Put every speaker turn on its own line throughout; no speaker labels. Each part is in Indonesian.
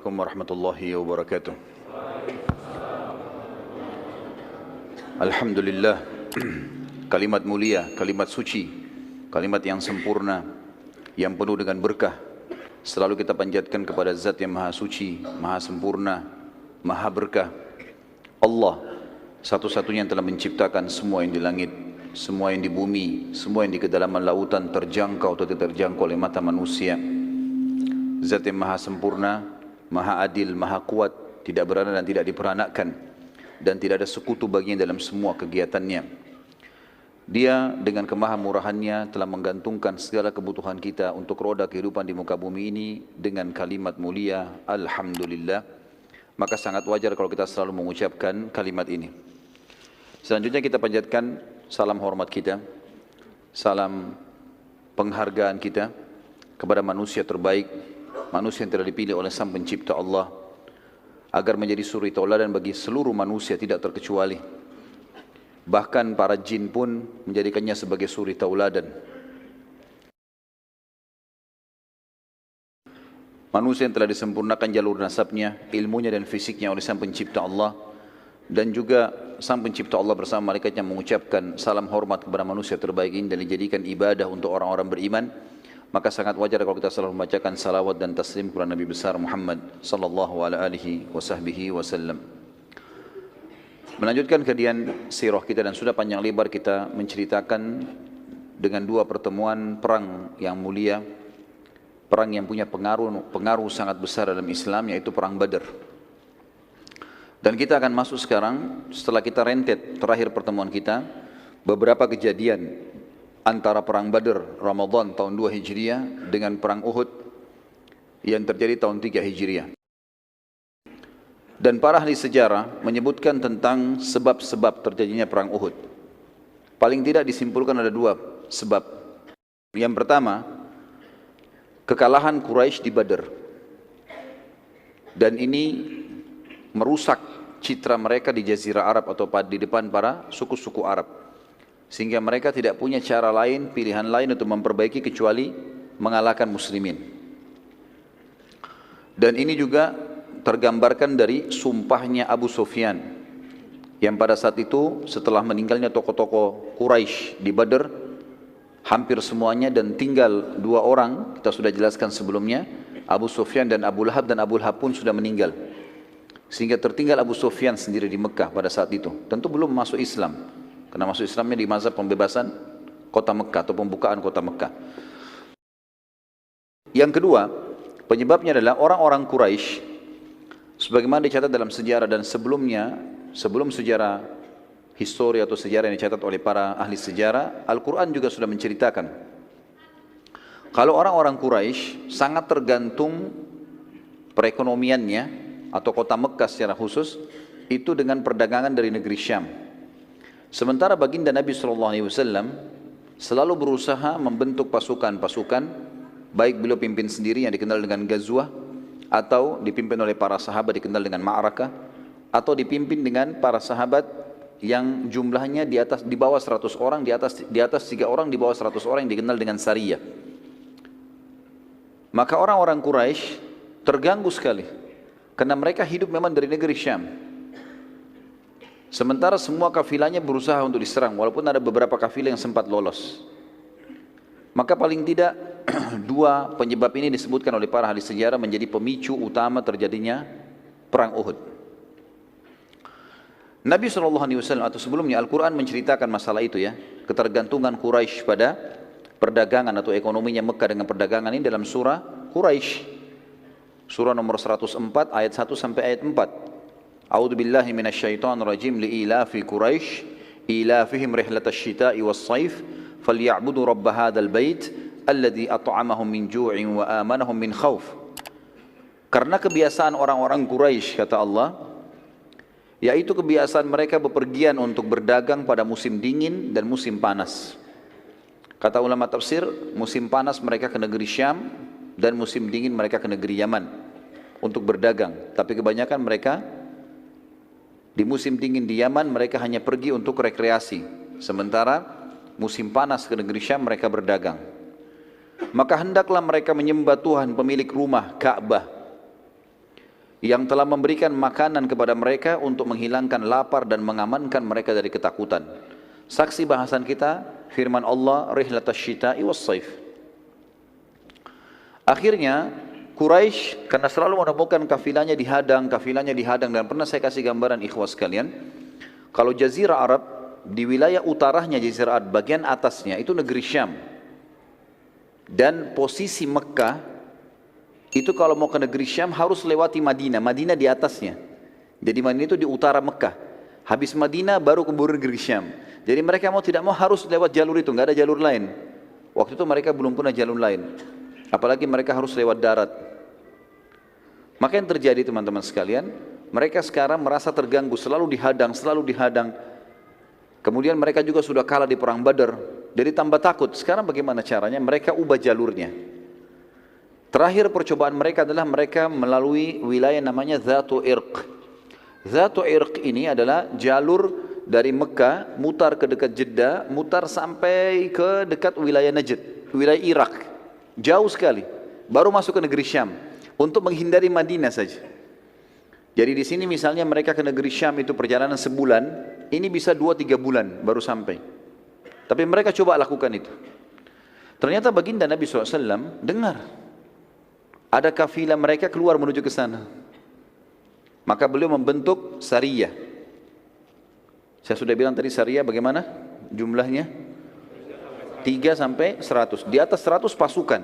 Assalamualaikum warahmatullahi wabarakatuh. Alhamdulillah, kalimat mulia, kalimat suci, kalimat yang sempurna, yang penuh dengan berkah, selalu kita panjatkan kepada Zat yang maha suci, maha sempurna, maha berkah. Allah, satu-satunya yang telah menciptakan semua yang di langit, semua yang di bumi, semua yang di kedalaman lautan, terjangkau atau tidak terjangkau oleh mata manusia. Zat yang maha sempurna, maha adil, maha kuat, tidak beranak dan tidak diperanakkan, dan tidak ada sekutu baginya dalam semua kegiatannya. Dia dengan kemahamurahannya telah menggantungkan segala kebutuhan kita untuk roda kehidupan di muka bumi ini dengan kalimat mulia, Alhamdulillah. Maka sangat wajar kalau kita selalu mengucapkan kalimat ini. Selanjutnya kita panjatkan salam hormat kita, salam penghargaan kita kepada manusia terbaik, manusia yang telah dipilih oleh Sang Pencipta Allah agar menjadi suri tauladan bagi seluruh manusia tidak terkecuali. Bahkan para jin pun menjadikannya sebagai suri tauladan. Manusia yang telah disempurnakan jalur nasabnya, ilmunya dan fisiknya oleh Sang Pencipta Allah, dan juga Sang Pencipta Allah bersama malaikatnya mengucapkan salam hormat kepada manusia terbaik ini dan dijadikan ibadah untuk orang-orang beriman. Maka sangat wajar kalau kita selalu membacakan salawat dan taslim kepada Nabi besar Muhammad sallallahu alaihi wasallam. Melanjutkan kajian sirah kita, dan sudah panjang lebar kita menceritakan dengan dua pertemuan perang yang mulia, perang yang punya pengaruh sangat besar dalam Islam, yaitu perang Badar. Dan kita akan masuk sekarang setelah kita rentet terakhir pertemuan kita beberapa kejadian antara perang Badar Ramadan tahun 2 Hijriah dengan perang Uhud yang terjadi tahun 3 Hijriah. Dan para ahli sejarah menyebutkan tentang sebab-sebab terjadinya perang Uhud. Paling tidak disimpulkan ada dua sebab. Yang pertama, kekalahan Quraisy di Badar. Dan ini merusak citra mereka di Jazirah Arab atau di depan para suku-suku Arab. Sehingga mereka tidak punya cara lain, pilihan lain untuk memperbaiki kecuali mengalahkan muslimin. Dan ini juga tergambarkan dari sumpahnya Abu Sufyan, yang pada saat itu setelah meninggalnya tokoh-tokoh Quraisy di Badar hampir semuanya, dan tinggal dua orang, kita sudah jelaskan sebelumnya, Abu Sufyan dan Abu Lahab, dan Abu Lahab pun sudah meninggal. Sehingga tertinggal Abu Sufyan sendiri di Mekah pada saat itu. Tentu belum masuk Islam, karena masuk Islamnya di masa pembebasan kota Mekah atau pembukaan kota Mekah. Yang kedua, penyebabnya adalah orang-orang Quraisy, sebagaimana dicatat dalam sejarah dan sebelumnya, sebelum sejarah histori atau sejarah yang dicatat oleh para ahli sejarah, Al-Quran juga sudah menceritakan kalau orang-orang Quraisy sangat tergantung perekonomiannya atau kota Mekah secara khusus itu dengan perdagangan dari negeri Syam. Sementara baginda Nabi SAW selalu berusaha membentuk pasukan-pasukan, baik beliau pimpin sendiri yang dikenal dengan Ghazwah, atau dipimpin oleh para sahabat dikenal dengan Ma'rakah, atau dipimpin dengan para sahabat yang jumlahnya di bawah 100 orang, di atas 3 orang, di bawah 100 orang, yang dikenal dengan Sariyah. Maka orang-orang Quraisy terganggu sekali karena mereka hidup memang dari negeri Syam. Sementara semua kafilahnya berusaha untuk diserang, walaupun ada beberapa kafilah yang sempat lolos. Maka paling tidak dua penyebab ini disebutkan oleh para ahli sejarah menjadi pemicu utama terjadinya perang Uhud. Nabi SAW atau sebelumnya Al-Quran menceritakan masalah itu ya, ketergantungan Quraisy pada perdagangan atau ekonominya Mekah dengan perdagangan ini dalam surah Quraisy. Surah nomor 104 ayat 1 sampai ayat 4. A'udzu billahi minasyaitonir rajim, li'ilafi Quraisy ilafihim rihlatash shita'i was-shaif falyabudu rabb hadzal bait alladzi at'amahum min ju'in wa amanahum min khauf. Karena kebiasaan orang-orang Quraisy, kata Allah, yaitu kebiasaan mereka bepergian untuk berdagang pada musim dingin dan musim panas. Kata ulama tafsir, musim panas mereka ke negeri Syam dan musim dingin mereka ke negeri Yaman untuk berdagang. Tapi kebanyakan mereka di musim dingin di Yaman mereka hanya pergi untuk rekreasi. Sementara musim panas ke negeri Syam mereka berdagang. Maka hendaklah mereka menyembah Tuhan pemilik rumah Ka'bah yang telah memberikan makanan kepada mereka untuk menghilangkan lapar dan mengamankan mereka dari ketakutan. Saksi bahasan kita firman Allah, rihlatas syita'i was saif. Akhirnya Quraisy karena selalu menemukan kafilahnya dihadang dan pernah saya kasih gambaran ikhwas sekalian, kalau jazirah Arab di wilayah utaranya jazirah Arab bagian atasnya itu negeri Syam, dan posisi Mekah itu kalau mau ke negeri Syam harus lewati Madinah, Madinah di atasnya. Jadi Madinah itu di utara Mekah, habis Madinah baru ke negeri Syam. Jadi mereka mau tidak mau harus lewat jalur itu, nggak ada jalur lain. Waktu itu mereka belum punya jalur lain, apalagi mereka harus lewat darat. Maka yang terjadi teman-teman sekalian, mereka sekarang merasa terganggu, selalu dihadang. Kemudian mereka juga sudah kalah di perang Badar, jadi tambah takut. Sekarang bagaimana caranya? Mereka ubah jalurnya. Terakhir percobaan mereka adalah mereka melalui wilayah namanya Dhatu Irq. Dhatu Irq ini adalah jalur dari Mekah, mutar ke dekat Jeddah, mutar sampai ke dekat wilayah Najd, wilayah Irak. Jauh sekali, baru masuk ke negeri Syam. Untuk menghindari Madinah saja. Jadi di sini misalnya mereka ke negeri Syam itu perjalanan sebulan, ini bisa 2-3 bulan baru sampai. Tapi mereka coba lakukan itu. Ternyata baginda Nabi SAW dengar ada kafilah mereka keluar menuju ke sana. Maka beliau membentuk Sariyah. Saya sudah bilang tadi Sariyah bagaimana jumlahnya? 3 sampai 100. Di atas 100 pasukan.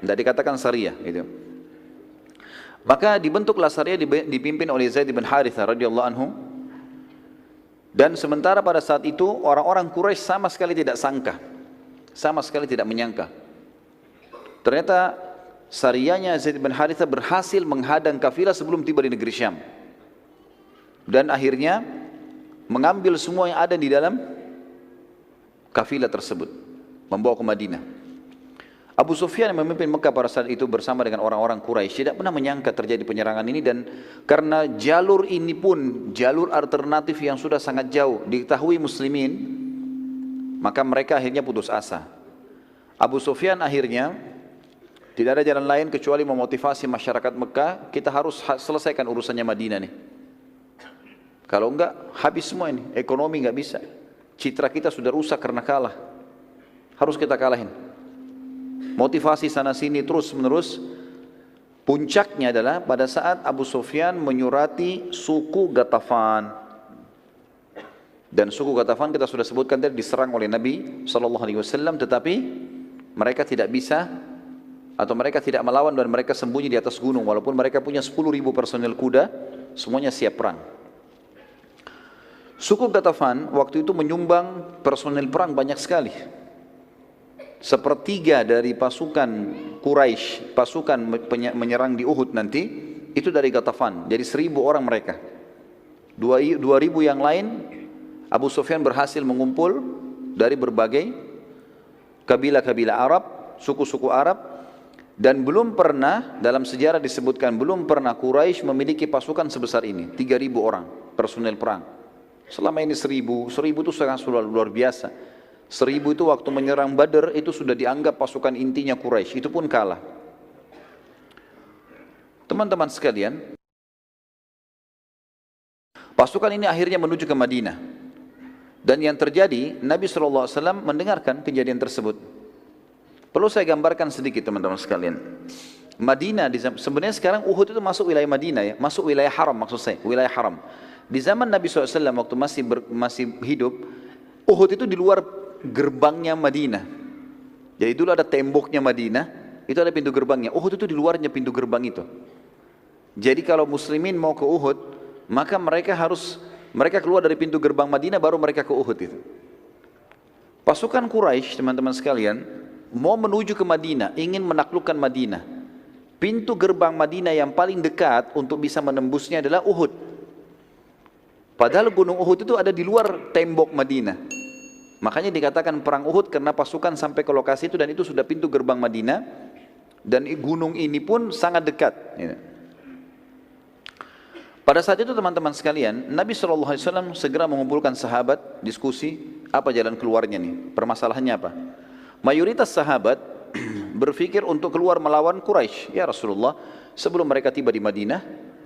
Tidak dikatakan Sariyah gitu. Maka dibentuklah Sariyah dipimpin oleh Zaid bin Harithah radhiyallahu anhu. Dan sementara pada saat itu orang-orang Quraisy sama sekali tidak sangka, sama sekali tidak menyangka. Ternyata Sariyahnya Zaid bin Harithah berhasil menghadang kafilah sebelum tiba di negeri Syam. Dan akhirnya mengambil semua yang ada di dalam kafilah tersebut, membawa ke Madinah. Abu Sufyan yang memimpin Mekah pada saat itu bersama dengan orang-orang Quraisy tidak pernah menyangka terjadi penyerangan ini, dan karena jalur ini pun jalur alternatif yang sudah sangat jauh diketahui muslimin, maka mereka akhirnya putus asa. Abu Sufyan akhirnya tidak ada jalan lain kecuali memotivasi masyarakat Mekah, kita harus selesaikan urusannya Madinah nih. Kalau enggak habis semua ini, ekonomi enggak bisa. Citra kita sudah rusak karena kalah. Harus kita kalahin. Motivasi sana sini terus menerus. Puncaknya adalah pada saat Abu Sufyan menyurati suku Ghatafan. Dan suku Ghatafan kita sudah sebutkan tadi diserang oleh Nabi SAW, tetapi mereka tidak bisa atau mereka tidak melawan dan mereka sembunyi di atas gunung, walaupun mereka punya 10.000 personel kuda, semuanya siap perang. Suku Ghatafan waktu itu menyumbang personel perang banyak sekali. Sepertiga dari pasukan Quraisy, pasukan menyerang di Uhud nanti, itu dari Ghatafan. Jadi 1.000 orang mereka. 2.000 yang lain, Abu Sufyan berhasil mengumpul dari berbagai kabilah-kabilah Arab, suku-suku Arab. Dan belum pernah, dalam sejarah disebutkan, belum pernah Quraisy memiliki pasukan sebesar ini. 3.000 orang personel perang. Selama ini 1.000 itu sangat luar biasa. 1.000 itu waktu menyerang Badar itu sudah dianggap pasukan intinya Quraisy, itu pun kalah. Teman-teman sekalian, pasukan ini akhirnya menuju ke Madinah. Dan yang terjadi, Nabi SAW mendengarkan kejadian tersebut. Perlu saya gambarkan sedikit teman-teman sekalian. Madinah, sebenarnya sekarang Uhud itu masuk wilayah Madinah ya, masuk wilayah haram maksud saya, wilayah haram. Di zaman Nabi SAW waktu masih hidup, Uhud itu di luar gerbangnya Madinah. Jadi dulu ada temboknya Madinah, itu ada pintu gerbangnya. Uhud itu di luarnya pintu gerbang itu. Jadi kalau muslimin mau ke Uhud, maka mereka keluar dari pintu gerbang Madinah baru mereka ke Uhud itu. Pasukan Quraisy teman-teman sekalian mau menuju ke Madinah, ingin menaklukkan Madinah. Pintu gerbang Madinah yang paling dekat untuk bisa menembusnya adalah Uhud. Padahal gunung Uhud itu ada di luar tembok Madinah. Makanya dikatakan perang Uhud karena pasukan sampai ke lokasi itu dan itu sudah pintu gerbang Madinah. Dan gunung ini pun sangat dekat. Pada saat itu teman-teman sekalian, Nabi SAW segera mengumpulkan sahabat, diskusi, apa jalan keluarnya nih, permasalahannya apa. Mayoritas sahabat berpikir untuk keluar melawan Quraisy. Ya Rasulullah, sebelum mereka tiba di Madinah,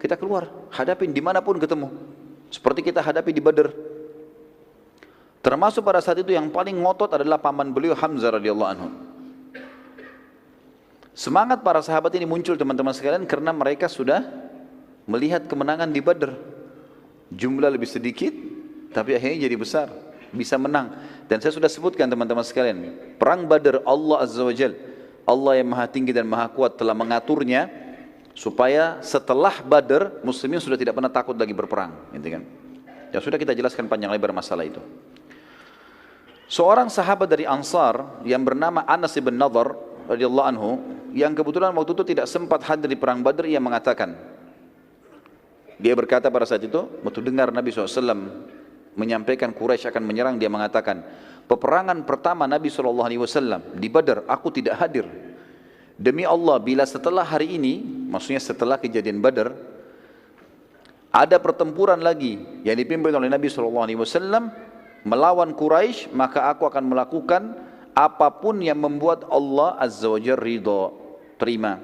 kita keluar, hadapin dimanapun ketemu. Seperti kita hadapi di Badr. Termasuk pada saat itu yang paling ngotot adalah paman beliau Hamzah radhiyallahu anhu. Semangat para sahabat ini muncul teman-teman sekalian karena mereka sudah melihat kemenangan di Badr. Jumlah lebih sedikit, tapi akhirnya jadi besar, bisa menang. Dan saya sudah sebutkan teman-teman sekalian, perang Badr Allah Azza wa Jal, Allah yang maha tinggi dan maha kuat telah mengaturnya supaya setelah Badr muslimin sudah tidak pernah takut lagi berperang, gitu kan? Ya sudah kita jelaskan panjang lebar masalah itu. Seorang sahabat dari Ansar yang bernama Anas bin Nadhr radhiyallahu anhu, yang kebetulan waktu itu tidak sempat hadir di perang Badr, ia mengatakan, dia berkata pada saat itu, waktu dengar Nabi SAW menyampaikan Quraisy akan menyerang, dia mengatakan, peperangan pertama Nabi SAW di Badr, aku tidak hadir. Demi Allah, bila setelah hari ini, maksudnya setelah kejadian Badr, ada pertempuran lagi yang dipimpin oleh Nabi SAW melawan Quraisy, maka aku akan melakukan apapun yang membuat Allah Azza wa Jalla ridha, terima.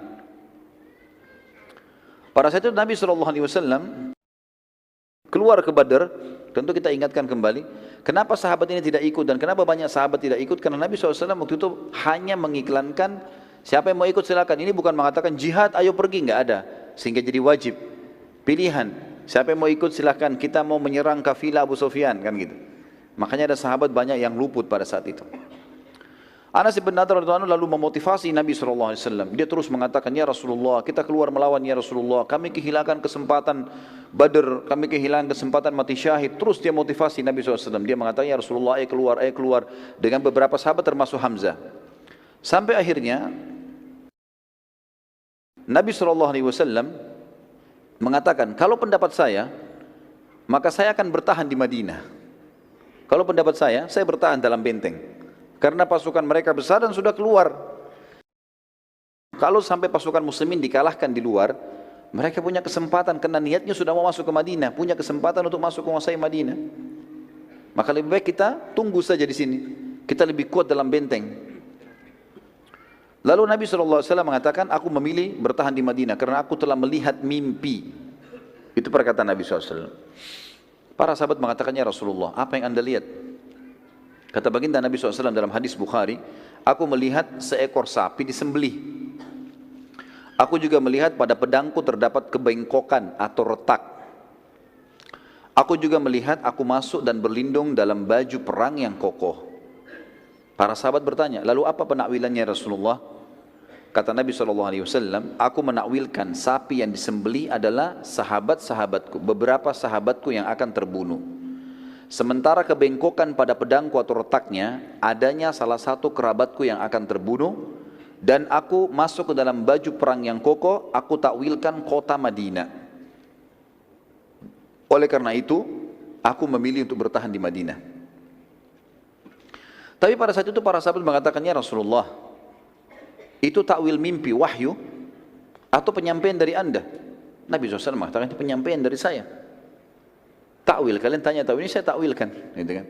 Pada saat itu Nabi SAW keluar ke Badr. Tentu kita ingatkan kembali, kenapa sahabat ini tidak ikut dan kenapa banyak sahabat tidak ikut? Karena Nabi SAW waktu itu hanya mengiklankan, siapa yang mau ikut silakan. Ini bukan mengatakan jihad, ayo pergi, nggak ada. Sehingga jadi wajib, pilihan. Siapa yang mau ikut silakan, kita mau menyerang kafilah Abu Sufyan, kan gitu. Makanya ada sahabat banyak yang luput pada saat itu. Anas bin Nadhr lalu memotivasi Nabi SAW. Dia terus mengatakan, ya Rasulullah, kita keluar melawan ya Rasulullah. Kami kehilangan kesempatan Badr, kami kehilangan kesempatan mati syahid. Terus dia motivasi Nabi SAW. Dia mengatakan, ya Rasulullah, ayo keluar. Dengan beberapa sahabat termasuk Hamzah. Sampai akhirnya Nabi SAW mengatakan, kalau pendapat saya, maka saya akan bertahan di Madinah. Kalau pendapat saya bertahan dalam benteng. Karena pasukan mereka besar dan sudah keluar. Kalau sampai pasukan muslimin dikalahkan di luar, mereka punya kesempatan, karena niatnya sudah mau masuk ke Madinah, punya kesempatan untuk masuk menguasai Madinah. Maka lebih baik kita tunggu saja di sini. Kita lebih kuat dalam benteng. Lalu Nabi SAW mengatakan, aku memilih bertahan di Madinah karena aku telah melihat mimpi. Itu perkataan Nabi SAW. Para sahabat mengatakan, ya Rasulullah, apa yang anda lihat? Kata baginda Nabi SAW dalam hadis Bukhari, aku melihat seekor sapi disembelih. Aku juga melihat pada pedangku terdapat kebengkokan atau retak. Aku juga melihat aku masuk dan berlindung dalam baju perang yang kokoh. Para sahabat bertanya, lalu apa penakwilannya Rasulullah? Kata Nabi SAW, aku menakwilkan sapi yang disembelih adalah sahabat-sahabatku, beberapa sahabatku yang akan terbunuh. Sementara kebengkokan pada pedangku atau retaknya, adanya salah satu kerabatku yang akan terbunuh, dan aku masuk ke dalam baju perang yang kokoh, aku takwilkan kota Madinah. Oleh karena itu, aku memilih untuk bertahan di Madinah. Tapi pada saat itu para sahabat mengatakannya, Rasulullah, itu takwil mimpi wahyu atau penyampaian dari anda? Nabi SAW mengatakan itu penyampaian dari saya. Takwil, kalian tanya takwil, ini saya takwilkan, gitu kan?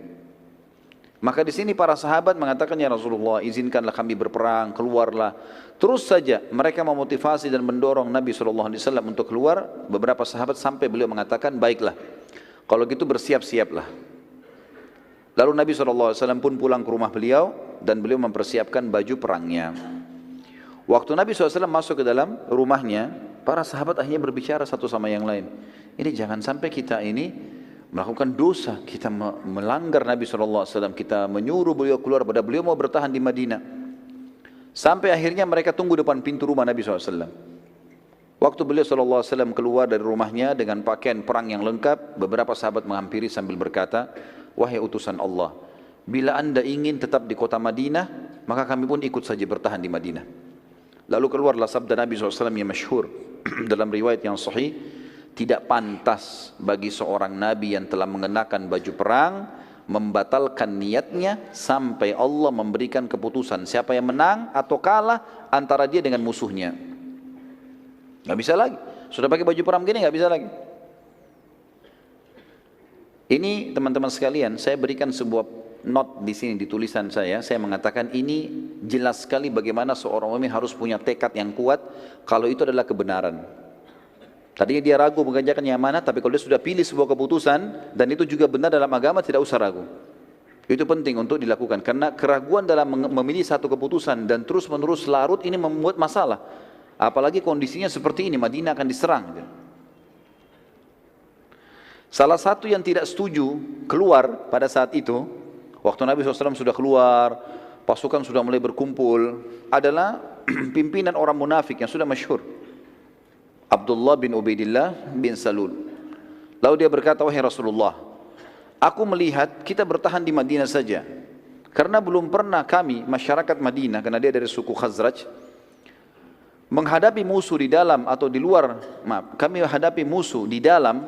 Maka di sini para sahabat mengatakan, ya Rasulullah, izinkanlah kami berperang, keluarlah. Terus saja mereka memotivasi dan mendorong Nabi SAW untuk keluar. Beberapa sahabat sampai beliau mengatakan, baiklah, kalau gitu bersiap-siaplah. Lalu Nabi SAW pun pulang ke rumah beliau dan beliau mempersiapkan baju perangnya. Waktu Nabi SAW masuk ke dalam rumahnya, para sahabat akhirnya berbicara satu sama yang lain. Ini jangan sampai kita ini melakukan dosa, kita melanggar Nabi SAW, kita menyuruh beliau keluar pada beliau mau bertahan di Madinah. Sampai akhirnya mereka tunggu depan pintu rumah Nabi SAW. Waktu beliau SAW keluar dari rumahnya dengan pakaian perang yang lengkap, beberapa sahabat menghampiri sambil berkata, wahai utusan Allah, bila anda ingin tetap di kota Madinah, maka kami pun ikut saja bertahan di Madinah. Lalu keluarlah sabda Nabi SAW yang masyhur dalam riwayat yang sahih, tidak pantas bagi seorang Nabi yang telah mengenakan baju perang membatalkan niatnya sampai Allah memberikan keputusan siapa yang menang atau kalah antara dia dengan musuhnya. Gak bisa lagi, sudah pakai baju perang begini gak bisa lagi. Ini teman-teman sekalian, saya berikan sebuah note di sini di tulisan saya mengatakan ini jelas sekali bagaimana seorang mukmin harus punya tekad yang kuat kalau itu adalah kebenaran. Tadinya dia ragu mengerjakan yang mana, tapi kalau dia sudah pilih sebuah keputusan, dan itu juga benar dalam agama, tidak usah ragu. Itu penting untuk dilakukan, karena keraguan dalam memilih satu keputusan dan terus-menerus larut ini membuat masalah. Apalagi kondisinya seperti ini, Madinah akan diserang. Salah satu yang tidak setuju keluar pada saat itu, waktu Nabi SAW sudah keluar, pasukan sudah mulai berkumpul, adalah pimpinan orang munafik yang sudah masyhur, Abdullah bin Ubaidillah bin Salul. Lalu dia berkata, wahai Rasulullah, aku melihat kita bertahan di Madinah saja, karena belum pernah kami, masyarakat Madinah, karena dia dari suku Khazraj, menghadapi musuh di dalam atau di luar, kami menghadapi musuh di dalam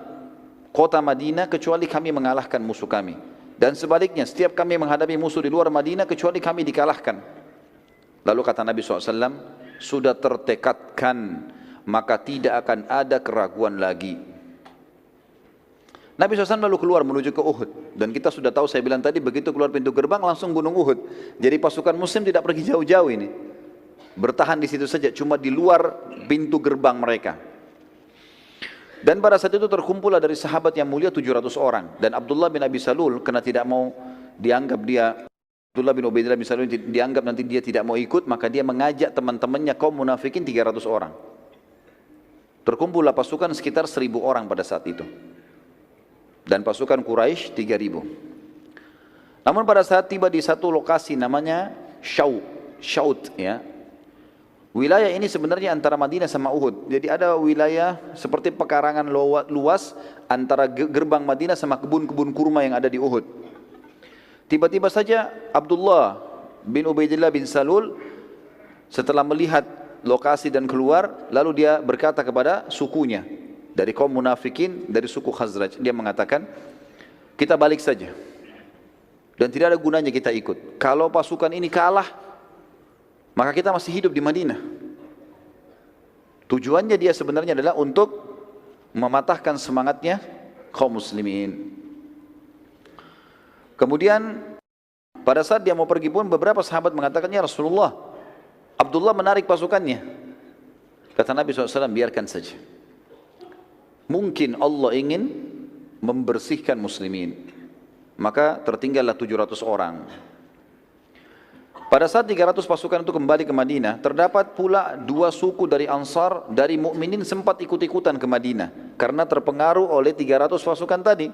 kota Madinah kecuali kami mengalahkan musuh kami. Dan sebaliknya, setiap kami menghadapi musuh di luar Madinah kecuali kami dikalahkan. Lalu kata Nabi SAW, sudah tertekadkan, maka tidak akan ada keraguan lagi. Nabi SAW lalu keluar menuju ke Uhud. Dan kita sudah tahu, saya bilang tadi, begitu keluar pintu gerbang langsung gunung Uhud. Jadi pasukan muslim tidak pergi jauh-jauh ini, bertahan di situ saja, cuma di luar pintu gerbang mereka. Dan pada saat itu terkumpullah dari sahabat yang mulia 700 orang. Dan Abdullah bin Abi Salul, karena tidak mau dianggap dia, Abdullah bin Ubaidillah bin Salul dianggap nanti dia tidak mau ikut, maka dia mengajak teman-temannya kaum munafikin 300 orang. Terkumpullah pasukan sekitar 1.000 orang pada saat itu. Dan pasukan Quraisy 3.000. Namun pada saat tiba di satu lokasi namanya Syaut, ya. Wilayah ini sebenarnya antara Madinah sama Uhud. Jadi ada wilayah seperti pekarangan luas antara gerbang Madinah sama kebun-kebun kurma yang ada di Uhud. Tiba-tiba saja Abdullah bin Ubaidillah bin Salul setelah melihat lokasi dan keluar, lalu dia berkata kepada sukunya dari kaum munafikin dari suku Khazraj, dia mengatakan, kita balik saja dan tidak ada gunanya kita ikut. Kalau pasukan ini kalah, maka kita masih hidup di Madinah. Tujuannya dia sebenarnya adalah untuk mematahkan semangatnya kaum muslimin. Kemudian pada saat dia mau pergi pun beberapa sahabat mengatakan, ya Rasulullah, Abdullah menarik pasukannya. Kata Nabi SAW, biarkan saja. Mungkin Allah ingin membersihkan muslimin. Maka tertinggallah 700 orang. Pada saat 300 pasukan itu kembali ke Madinah, terdapat pula 2 suku dari Ansar, dari mukminin sempat ikut-ikutan ke Madinah karena terpengaruh oleh 300 pasukan tadi.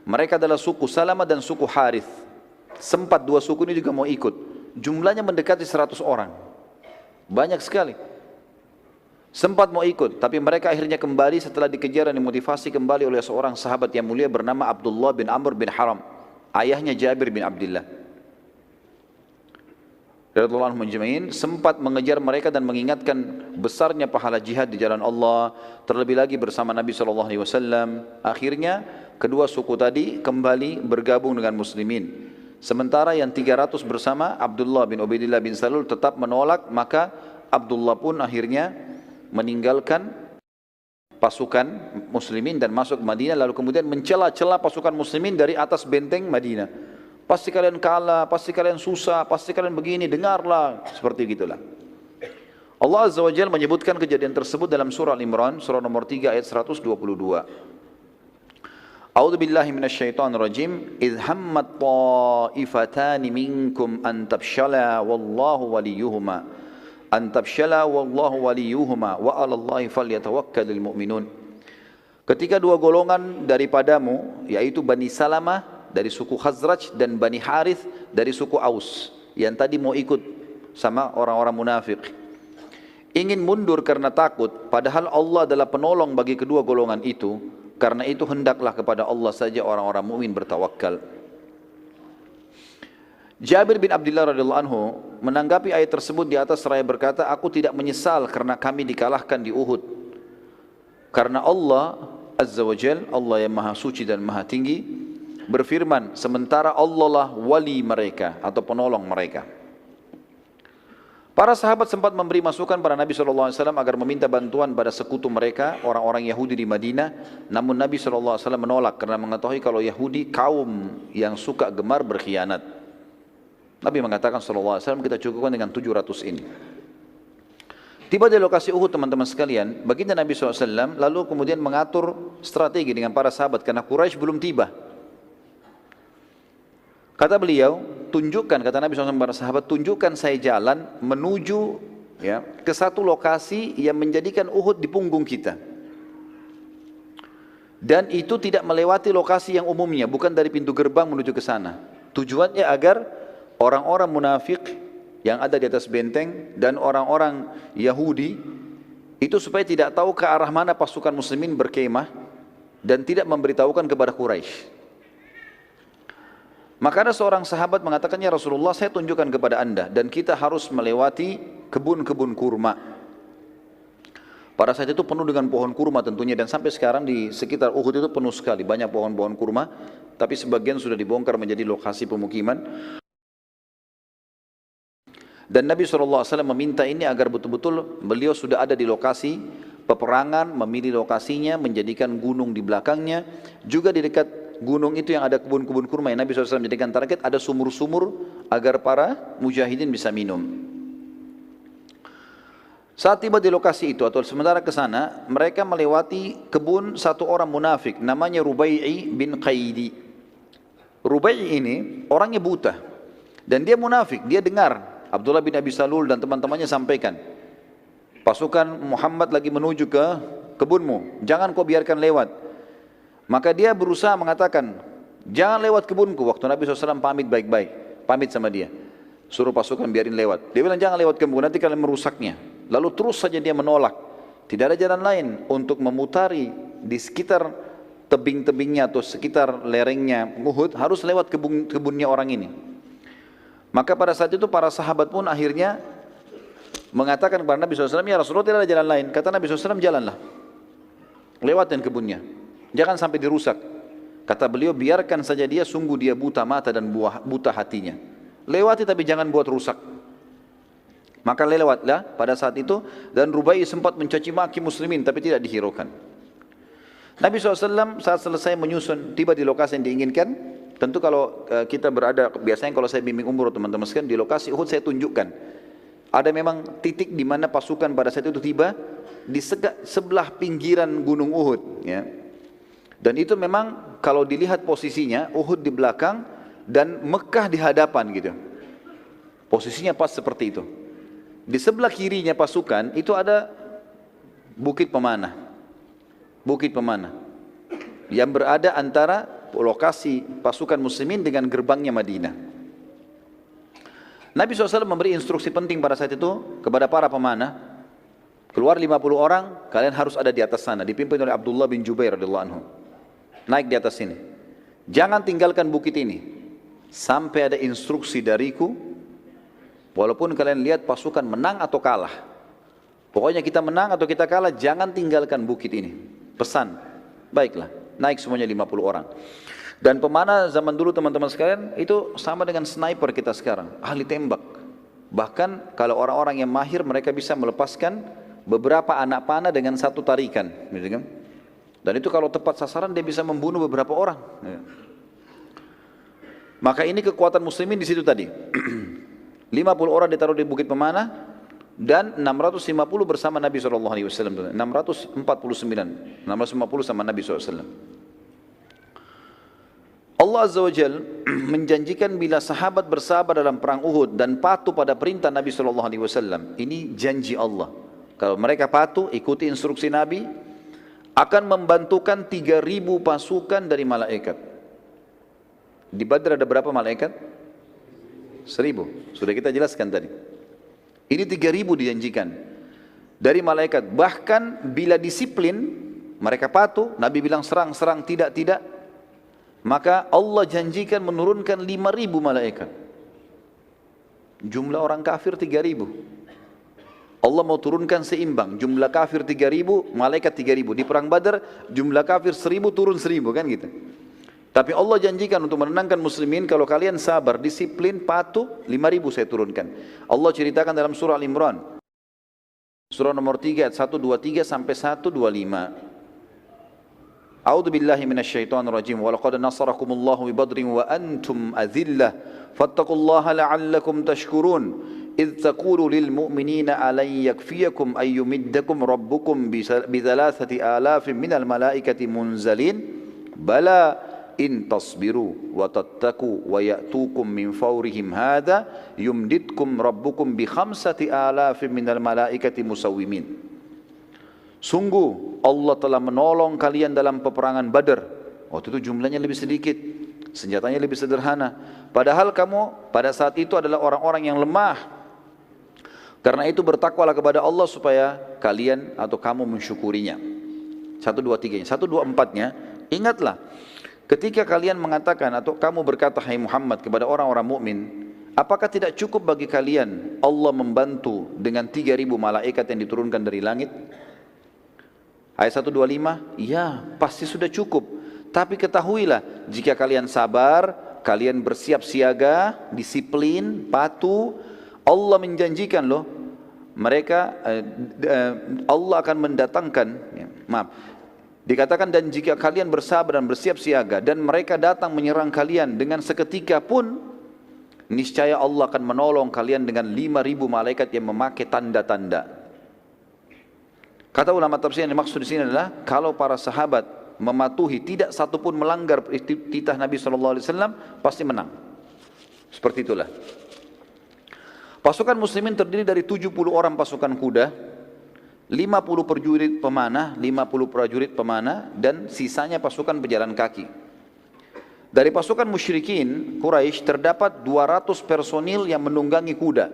Mereka adalah suku Salamah dan suku Harith. Sempat 2 suku ini juga mau ikut. Jumlahnya mendekati 100 orang. Banyak sekali. Sempat mau ikut, tapi mereka akhirnya kembali setelah dikejar dan dimotivasi kembali oleh seorang sahabat yang mulia bernama Abdullah bin Amr bin Haram, ayahnya Jabir bin Abdullah radhiyallahu anhu majma'in, sempat mengejar mereka dan mengingatkan besarnya pahala jihad di jalan Allah, terlebih lagi bersama Nabi SAW. Akhirnya kedua suku tadi kembali bergabung dengan muslimin. Sementara yang 300 bersama Abdullah bin Ubaidillah bin Salul tetap menolak, maka Abdullah pun akhirnya meninggalkan pasukan muslimin dan masuk ke Madinah, lalu kemudian mencela-cela pasukan muslimin dari atas benteng Madinah. Pasti kalian kalah, pasti kalian susah, pasti kalian begini, dengarlah. Seperti gitulah. Allah Azza wa Jalla menyebutkan kejadian tersebut dalam surah Al-Imran, surah nomor 3 ayat 122. A'udzu billahi minasyaitonir rajim. Idh hammat ta'ifatani minkum an tabshala wallahu waliyuhuma. An tabshala wallahu waliyuhuma wa 'alallahi falyatawakkalul mu'minun. Ketika 2 golongan daripadamu, yaitu Bani Salamah dari suku Khazraj dan Bani Harith dari suku Aus yang tadi mau ikut sama orang-orang munafik, ingin mundur karena takut, padahal Allah adalah penolong bagi kedua golongan itu. Karena itu hendaklah kepada Allah saja orang-orang mukmin bertawakal. Jabir bin Abdullah radhiyallahu anhu menanggapi ayat tersebut di atas seraya berkata, aku tidak menyesal karena kami dikalahkan di Uhud. Karena Allah Azza wa Jal, Allah yang maha suci dan maha tinggi, berfirman, sementara Allah lah wali mereka atau penolong mereka. Para sahabat sempat memberi masukan pada Nabi SAW agar meminta bantuan pada sekutu mereka, orang-orang Yahudi di Madinah. Namun Nabi SAW menolak karena mengetahui kalau Yahudi kaum yang suka gemar berkhianat. Nabi mengatakan SAW, kita cukupkan dengan 700 ini. Tiba di lokasi Uhud teman-teman sekalian, baginda Nabi SAW lalu kemudian mengatur strategi dengan para sahabat karena Quraisy belum tiba. Kata beliau, tunjukkan, kata Nabi SAW kepada sahabat, tunjukkan saya jalan menuju ya, ke satu lokasi yang menjadikan Uhud di punggung kita. Dan itu tidak melewati lokasi yang umumnya, bukan dari pintu gerbang menuju ke sana. Tujuannya agar orang-orang munafik yang ada di atas benteng dan orang-orang Yahudi itu supaya tidak tahu ke arah mana pasukan muslimin berkemah dan tidak memberitahukan kepada Quraisy. Maka ada seorang sahabat mengatakannya, Rasulullah, saya tunjukkan kepada anda dan kita harus melewati kebun-kebun kurma. Pada saat itu penuh dengan pohon kurma tentunya, dan sampai sekarang di sekitar Uhud itu penuh sekali, banyak pohon-pohon kurma, tapi sebagian sudah dibongkar menjadi lokasi pemukiman. Dan Nabi SAW meminta ini agar betul-betul beliau sudah ada di lokasi peperangan, memilih lokasinya, menjadikan gunung di belakangnya. Juga di dekat gunung itu yang ada kebun-kebun kurma yang Nabi SAW menjadikan target, ada sumur-sumur agar para mujahidin bisa minum. Saat tiba di lokasi itu atau sementara ke sana, mereka melewati kebun satu orang munafik namanya Rubai'i bin Qaidi. Rubai'i ini orangnya buta dan dia munafik, dia dengar Abdullah bin Abi Salul dan teman-temannya sampaikan, pasukan Muhammad lagi menuju ke kebunmu, jangan kau biarkan lewat. Maka dia berusaha mengatakan, jangan lewat kebunku. Waktu Nabi SAW pamit baik-baik, pamit sama dia, suruh pasukan biarin lewat. Dia bilang, jangan lewat kebun, nanti kalian merusaknya. Lalu terus saja dia menolak. Tidak ada jalan lain untuk memutari di sekitar tebing-tebingnya atau sekitar lerengnya Uhud, harus lewat kebunnya orang ini. Maka pada saat itu para sahabat pun akhirnya mengatakan kepada Nabi SAW, ya Rasulullah, tidak ada jalan lain. Kata Nabi SAW, jalanlah, lewatin kebunnya, jangan sampai dirusak. Kata beliau, biarkan saja dia, sungguh dia buta mata dan buta hatinya. Lewati tapi jangan buat rusak. Maka lewatlah pada saat itu, dan Rubai sempat mencaci maki muslimin tapi tidak dihiraukan. Nabi SAW saat selesai menyusun, tiba di lokasi yang diinginkan. Tentu kalau kita berada, biasanya kalau saya bimbing umroh teman-teman sekalian, di lokasi Uhud saya tunjukkan. Ada memang titik di mana pasukan pada saat itu tiba di sebelah pinggiran gunung Uhud. Ya. Dan itu memang kalau dilihat posisinya, Uhud di belakang dan Mekah di hadapan gitu. Posisinya pas seperti itu. Di sebelah kirinya pasukan itu ada Bukit Pemanah. Bukit Pemanah yang berada antara lokasi pasukan muslimin dengan gerbangnya Madinah. Nabi SAW memberi instruksi penting pada saat itu kepada para pemanah, keluar 50 orang, kalian harus ada di atas sana, dipimpin oleh Abdullah bin Jubair radhiyallahu anhu. Naik di atas sini, jangan tinggalkan bukit ini sampai ada instruksi dariku, walaupun kalian lihat pasukan menang atau kalah, pokoknya kita menang atau kita kalah, jangan tinggalkan bukit ini. Pesan. Baiklah, naik semuanya 50 orang. Dan pemanah zaman dulu teman-teman sekalian itu sama dengan sniper kita sekarang, ahli tembak. Bahkan kalau orang-orang yang mahir, mereka bisa melepaskan beberapa anak panah dengan satu tarikan, gitu kan? Dan itu kalau tepat sasaran dia bisa membunuh beberapa orang. Maka ini kekuatan muslimin di situ tadi. 50 orang ditaruh di Bukit Pemanah dan 650 bersama Nabi SAW. 649, 650 sama Nabi SAW. Allah Azza wa Jal menjanjikan bila sahabat bersabar dalam perang Uhud dan patuh pada perintah Nabi SAW. Ini janji Allah. Kalau mereka patuh, ikuti instruksi Nabi, akan membantukan 3.000 pasukan dari malaikat. Di Badr ada berapa malaikat? 1.000. Sudah kita jelaskan tadi. Ini 3.000 dijanjikan dari malaikat. Bahkan bila disiplin, mereka patuh, Nabi bilang serang, tidak, maka Allah janjikan menurunkan 5.000 malaikat. Jumlah orang kafir 3.000. Allah mau turunkan seimbang, jumlah kafir 3.000, malaikat 3.000. Di perang Badar jumlah kafir 1.000 turun 1.000, kan gitu. Tapi Allah janjikan untuk menenangkan muslimin, kalau kalian sabar, disiplin, patuh, 5.000 saya turunkan. Allah ceritakan dalam surah Al-Imran, surah nomor 3 ayat 123 sampai 125. A'udzu billahi minasyaitonir rajim. Wa laqad nasarakumullahu bi Badrin wa antum adhillah fattaqullaha la'allakum tashkurun. إذ تقول للمؤمنين ألن يكفيكم أن يمدكم ربكم بثلاثة آلاف من الملائكة منزلين بلى إن تصبروا وتتقوا ويأتوكم من فورهم هذا يمددكم ربكم بخمسة آلاف من الملائكة مسومين. Sungguh Allah telah menolong kalian dalam peperangan Badar. Waktu itu jumlahnya lebih sedikit, senjatanya lebih sederhana. Padahal kamu pada saat itu adalah orang-orang yang lemah. Karena itu bertakwalah kepada Allah supaya kalian atau kamu mensyukurinya. 1, 2, 3-nya. 1, 2, 4-nya. Ingatlah, ketika kalian mengatakan atau kamu berkata, hai Muhammad, kepada orang-orang mukmin, apakah tidak cukup bagi kalian Allah membantu dengan 3.000 malaikat yang diturunkan dari langit? Ayat 125, ya pasti sudah cukup. Tapi ketahuilah, jika kalian sabar, kalian bersiap siaga, disiplin, patuh, Allah menjanjikan loh, mereka Allah akan mendatangkan, dikatakan dan jika kalian bersabar dan bersiap siaga dan mereka datang menyerang kalian dengan seketika pun, niscaya Allah akan menolong kalian dengan 5.000 malaikat yang memakai tanda-tanda. Kata ulama tafsir yang dimaksud di sini adalah kalau para sahabat mematuhi tidak satu pun melanggar titah Nabi SAW, pasti menang. Seperti itulah. Pasukan muslimin terdiri dari 70 orang pasukan kuda, 50 prajurit pemanah, dan sisanya pasukan pejalan kaki. Dari pasukan musyrikin, Quraisy terdapat 200 personil yang menunggangi kuda,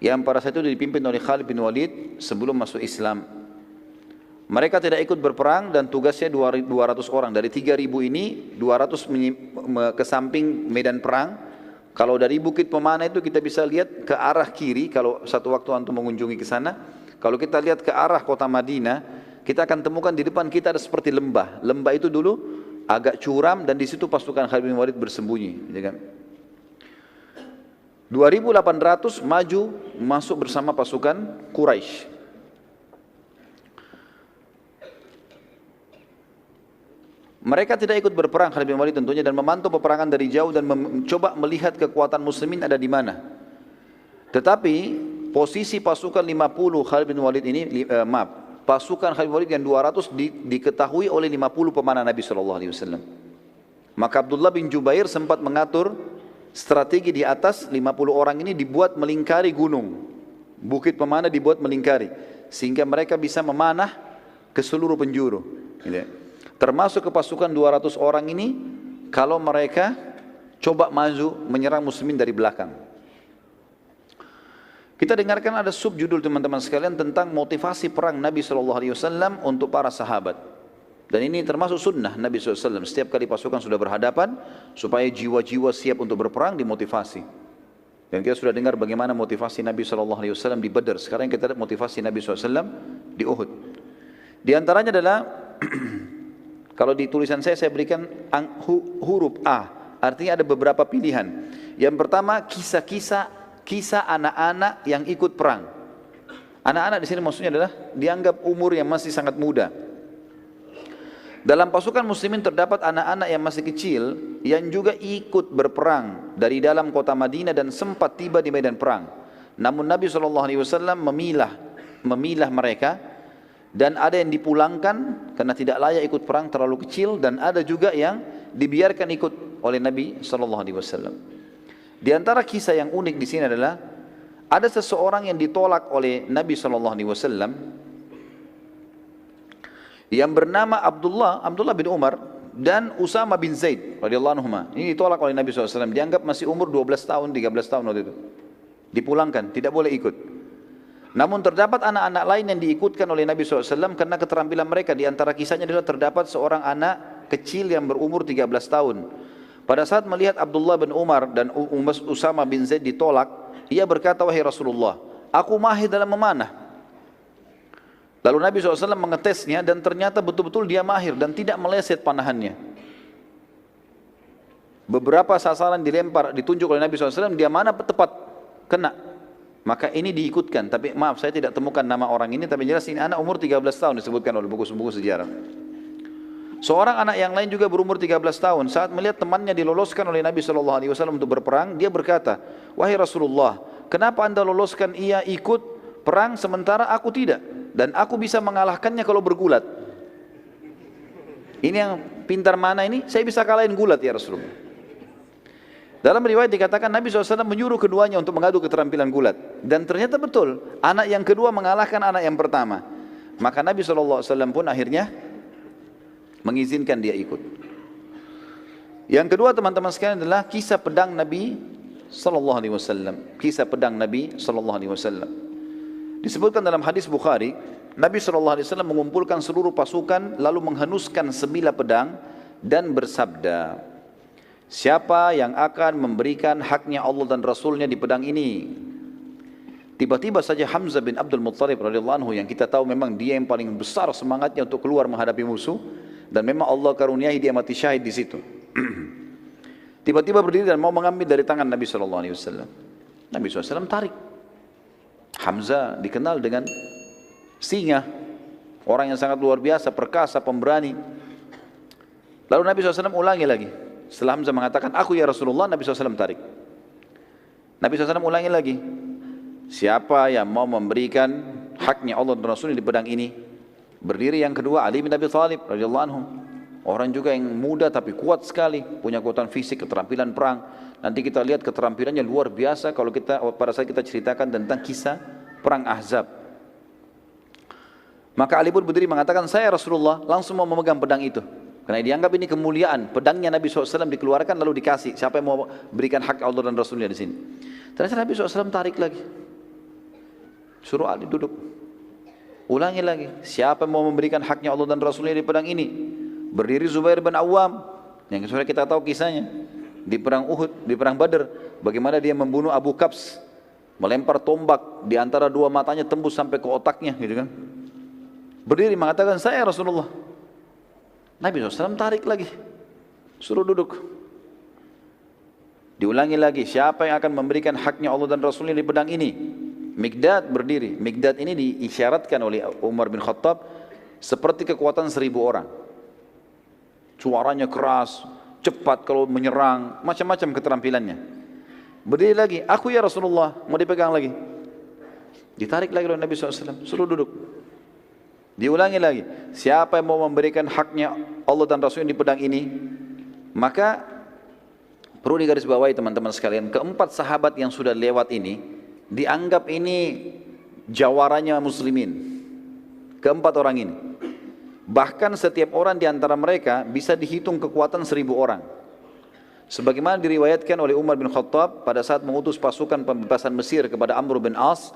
yang pada saat itu dipimpin oleh Khalid bin Walid sebelum masuk Islam. Mereka tidak ikut berperang dan tugasnya 200 orang. Dari 3.000 ini, 200 ke samping medan perang. Kalau dari Bukit Pemanah itu kita bisa lihat ke arah kiri, kalau satu waktu antum mengunjungi ke sana, kalau kita lihat ke arah kota Madinah, kita akan temukan di depan kita ada seperti lembah. Lembah itu dulu agak curam dan di situ pasukan Khalid bin Walid bersembunyi. 2.800 maju masuk bersama pasukan Quraisy. Mereka tidak ikut berperang Khalid bin Walid tentunya dan memantau peperangan dari jauh dan mencoba melihat kekuatan muslimin ada di mana. Tetapi posisi pasukan 50 Khalid bin Walid ini, pasukan Khalid bin Walid yang 200 diketahui oleh 50 pemanah Nabi SAW. Maka Abdullah bin Jubair sempat mengatur strategi di atas 50 orang ini dibuat melingkari gunung. Bukit Pemanah dibuat melingkari sehingga mereka bisa memanah ke seluruh penjuru. Termasuk ke pasukan 200 orang ini, kalau mereka coba maju menyerang muslimin dari belakang. Kita dengarkan ada subjudul teman-teman sekalian tentang motivasi perang Nabi SAW untuk para sahabat. Dan ini termasuk sunnah Nabi SAW. Setiap kali pasukan sudah berhadapan, supaya jiwa-jiwa siap untuk berperang dimotivasi. Dan kita sudah dengar bagaimana motivasi Nabi SAW di Badar. Sekarang kita lihat motivasi Nabi SAW di Uhud. Di antaranya adalah kalau di tulisan saya berikan huruf A, artinya ada beberapa pilihan. Yang pertama kisah anak-anak yang ikut perang. Anak-anak di sini maksudnya adalah dianggap umur yang masih sangat muda. Dalam pasukan muslimin terdapat anak-anak yang masih kecil yang juga ikut berperang dari dalam kota Madinah dan sempat tiba di medan perang. Namun Nabi SAW memilah mereka. Dan ada yang dipulangkan karena tidak layak ikut perang, terlalu kecil, dan ada juga yang dibiarkan ikut oleh Nabi SAW. Di antara kisah yang unik di sini adalah ada seseorang yang ditolak oleh Nabi SAW yang bernama Abdullah bin Umar dan Usama bin Zaid radhiyallahu anhuma. Ini ditolak oleh Nabi SAW. Dianggap masih umur 12 tahun, 13 tahun waktu itu. Dipulangkan, tidak boleh ikut. Namun terdapat anak-anak lain yang diikutkan oleh Nabi SAW karena keterampilan mereka. Di antara kisahnya adalah terdapat seorang anak kecil yang berumur 13 tahun. Pada saat melihat Abdullah bin Umar dan Usama bin Zaid ditolak, ia berkata, wahai Rasulullah, aku mahir dalam memanah. Lalu Nabi SAW mengetesnya dan ternyata betul-betul dia mahir dan tidak meleset panahannya. Beberapa sasaran dilempar, ditunjuk oleh Nabi SAW, dia mana tepat kena. Maka ini diikutkan, tapi maaf saya tidak temukan nama orang ini, tapi jelas ini anak umur 13 tahun disebutkan oleh buku-buku sejarah. Seorang anak yang lain juga berumur 13 tahun, saat melihat temannya diloloskan oleh Nabi SAW untuk berperang, dia berkata, wahai Rasulullah, kenapa anda loloskan ia ikut perang sementara aku tidak? Dan aku bisa mengalahkannya kalau bergulat. Ini yang pintar mana ini? Saya bisa kalahin gulat ya Rasulullah. Dalam riwayat dikatakan Nabi SAW menyuruh keduanya untuk mengadu keterampilan gulat. Dan ternyata betul, anak yang kedua mengalahkan anak yang pertama. Maka Nabi SAW pun akhirnya mengizinkan dia ikut. Yang kedua teman-teman sekalian adalah kisah pedang Nabi SAW. Kisah pedang Nabi SAW. Disebutkan dalam hadis Bukhari, Nabi SAW mengumpulkan seluruh pasukan lalu menghenuskan sebilah pedang dan bersabda, siapa yang akan memberikan haknya Allah dan Rasulnya di pedang ini? Tiba-tiba saja Hamzah bin Abdul Muttalib radhiyallahu anhu, yang kita tahu memang dia yang paling besar semangatnya untuk keluar menghadapi musuh, dan memang Allah karuniai dia mati syahid di situ. Tiba-tiba berdiri dan mau mengambil dari tangan Nabi SAW. Nabi SAW tarik. Hamzah dikenal dengan singa, orang yang sangat luar biasa, perkasa, pemberani. Lalu Nabi SAW ulangi lagi. Setelah Hamzah mengatakan, aku ya Rasulullah, Nabi SAW tarik. Nabi SAW ulangi lagi. Siapa yang mau memberikan haknya Allah dan Rasulnya di pedang ini? Berdiri yang kedua Ali bin Abi Thalib radhiyallahu anhu. Orang juga yang muda tapi kuat sekali, punya kekuatan fisik, keterampilan perang. Nanti kita lihat keterampilannya luar biasa kalau pada saat kita ceritakan tentang kisah perang Ahzab. Maka Ali pun berdiri mengatakan, saya Rasulullah, langsung mau memegang pedang itu. Karena dianggap ini kemuliaan, pedangnya Nabi SAW dikeluarkan lalu dikasih. Siapa yang mau berikan hak Allah dan Rasulnya di sini? Ternyata Nabi SAW tarik lagi. Suruh Ali duduk. Ulangi lagi, siapa yang mau memberikan haknya Allah dan Rasulnya di pedang ini? Berdiri Zubair bin Awam, yang sudah kita tahu kisahnya di perang Uhud, di perang Badar, bagaimana dia membunuh Abu Kabs, melempar tombak di antara dua matanya tembus sampai ke otaknya, gitu kan? Berdiri mengatakan, saya Rasulullah. Nabi SAW tarik lagi, suruh duduk. Diulangi lagi, siapa yang akan memberikan haknya Allah dan Rasulnya di pedang ini? Mikdad berdiri. Mikdad ini diisyaratkan oleh Umar bin Khattab seperti kekuatan 1000 orang. Suaranya keras, cepat kalau menyerang, macam-macam keterampilannya. Berdiri lagi, aku ya Rasulullah, mau dipegang lagi. Ditarik lagi oleh Nabi SAW, suruh duduk. Diulangi lagi, siapa yang mau memberikan haknya Allah dan Rasulnya di pedang ini? Maka perlu digarisbawahi teman-teman sekalian, keempat sahabat yang sudah lewat ini dianggap ini jawaranya muslimin. Keempat orang ini. Bahkan setiap orang di antara mereka bisa dihitung kekuatan 1000 orang. Sebagaimana diriwayatkan oleh Umar bin Khattab pada saat mengutus pasukan pembebasan Mesir kepada Amr bin As.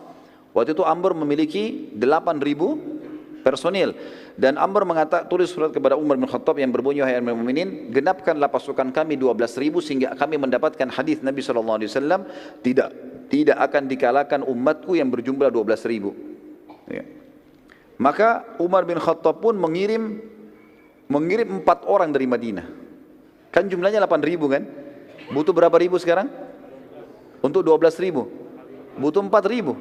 Waktu itu Amr memiliki 8.000 personil. Dan Amr tulis surat kepada Umar bin Khattab yang berbunyi, wahai Amirul Mukminin, genapkanlah pasukan kami 12.000 sehingga kami mendapatkan hadis Nabi SAW, tidak akan dikalahkan umatku yang berjumlah 12.000. Ya. Maka Umar bin Khattab pun mengirim 4 orang dari Madinah. Kan jumlahnya 8.000 kan? Butuh berapa ribu sekarang? Untuk 12.000. Butuh 4.000.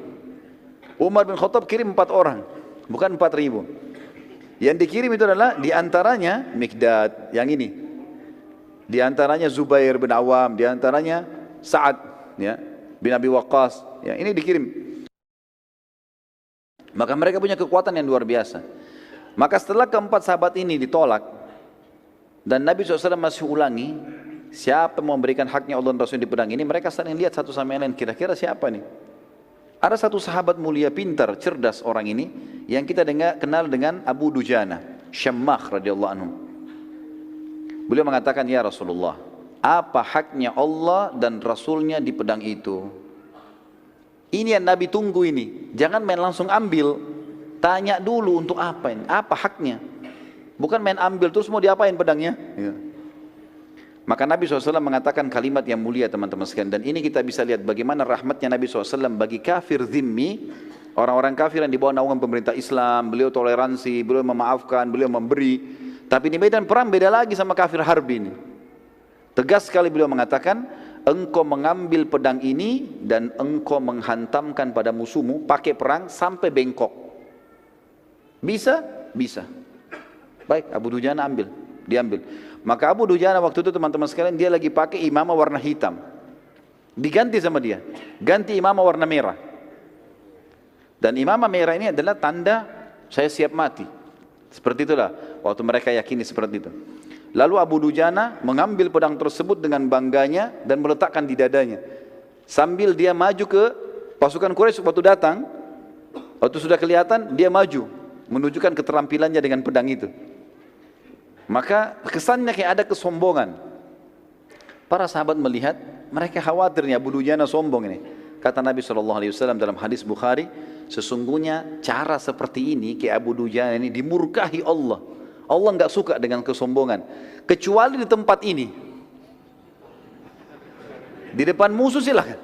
Umar bin Khattab kirim 4 orang, bukan 4.000. Yang dikirim itu adalah diantaranya Mikdad, yang ini. Diantaranya Zubair bin Awam, diantaranya Sa'ad ya, bin Abi Waqqas. Ya, ini dikirim. Maka mereka punya kekuatan yang luar biasa. Maka setelah keempat sahabat ini ditolak, dan Nabi SAW masih ulangi, siapa mau memberikan haknya Allah dan Rasul di pedang ini, mereka saling lihat satu sama lain, kira-kira siapa nih? Ada satu sahabat mulia, pintar, cerdas orang ini, yang kita kenal dengan Abu Dujana, Syammah radhiyallahu anhu. Beliau mengatakan, ya Rasulullah, apa haknya Allah dan Rasulnya di pedang itu? Ini yang Nabi tunggu ini. Jangan main langsung ambil. Tanya dulu untuk apa ini? Apa haknya? Bukan main ambil terus mau diapain pedangnya? Ya. Maka Nabi SAW mengatakan kalimat yang mulia teman-teman sekalian. Dan ini kita bisa lihat bagaimana rahmatnya Nabi SAW bagi kafir zimmi. Orang-orang kafir yang di bawah naungan pemerintah Islam. Beliau toleransi, beliau memaafkan, beliau memberi. Tapi di medan perang beda lagi sama kafir harbi ini. Tegas sekali beliau mengatakan, engkau mengambil pedang ini dan engkau menghantamkan pada musuhmu pakai perang sampai bengkok. Bisa? Bisa. Baik, Abu Dujana diambil. Maka Abu Dujana waktu itu teman-teman sekalian, dia lagi pakai imamah warna hitam. Diganti sama dia. Ganti imamah warna merah. Dan imamah merah ini adalah tanda saya siap mati. Seperti itulah waktu mereka yakini seperti itu. Lalu Abu Dujana mengambil pedang tersebut dengan bangganya dan meletakkan di dadanya. Sambil dia maju ke pasukan Quraisy waktu datang, waktu sudah kelihatan dia maju, menunjukkan keterampilannya dengan pedang itu. Maka kesannya kayak ada kesombongan. Para sahabat melihat, mereka khawatir nih Abu Dujana sombong ini. Kata Nabi SAW dalam hadis Bukhari, sesungguhnya cara seperti ini kayak Abu Dujana ini dimurkahi Allah. Allah enggak suka dengan kesombongan, kecuali di tempat ini. Di depan musuh silahkan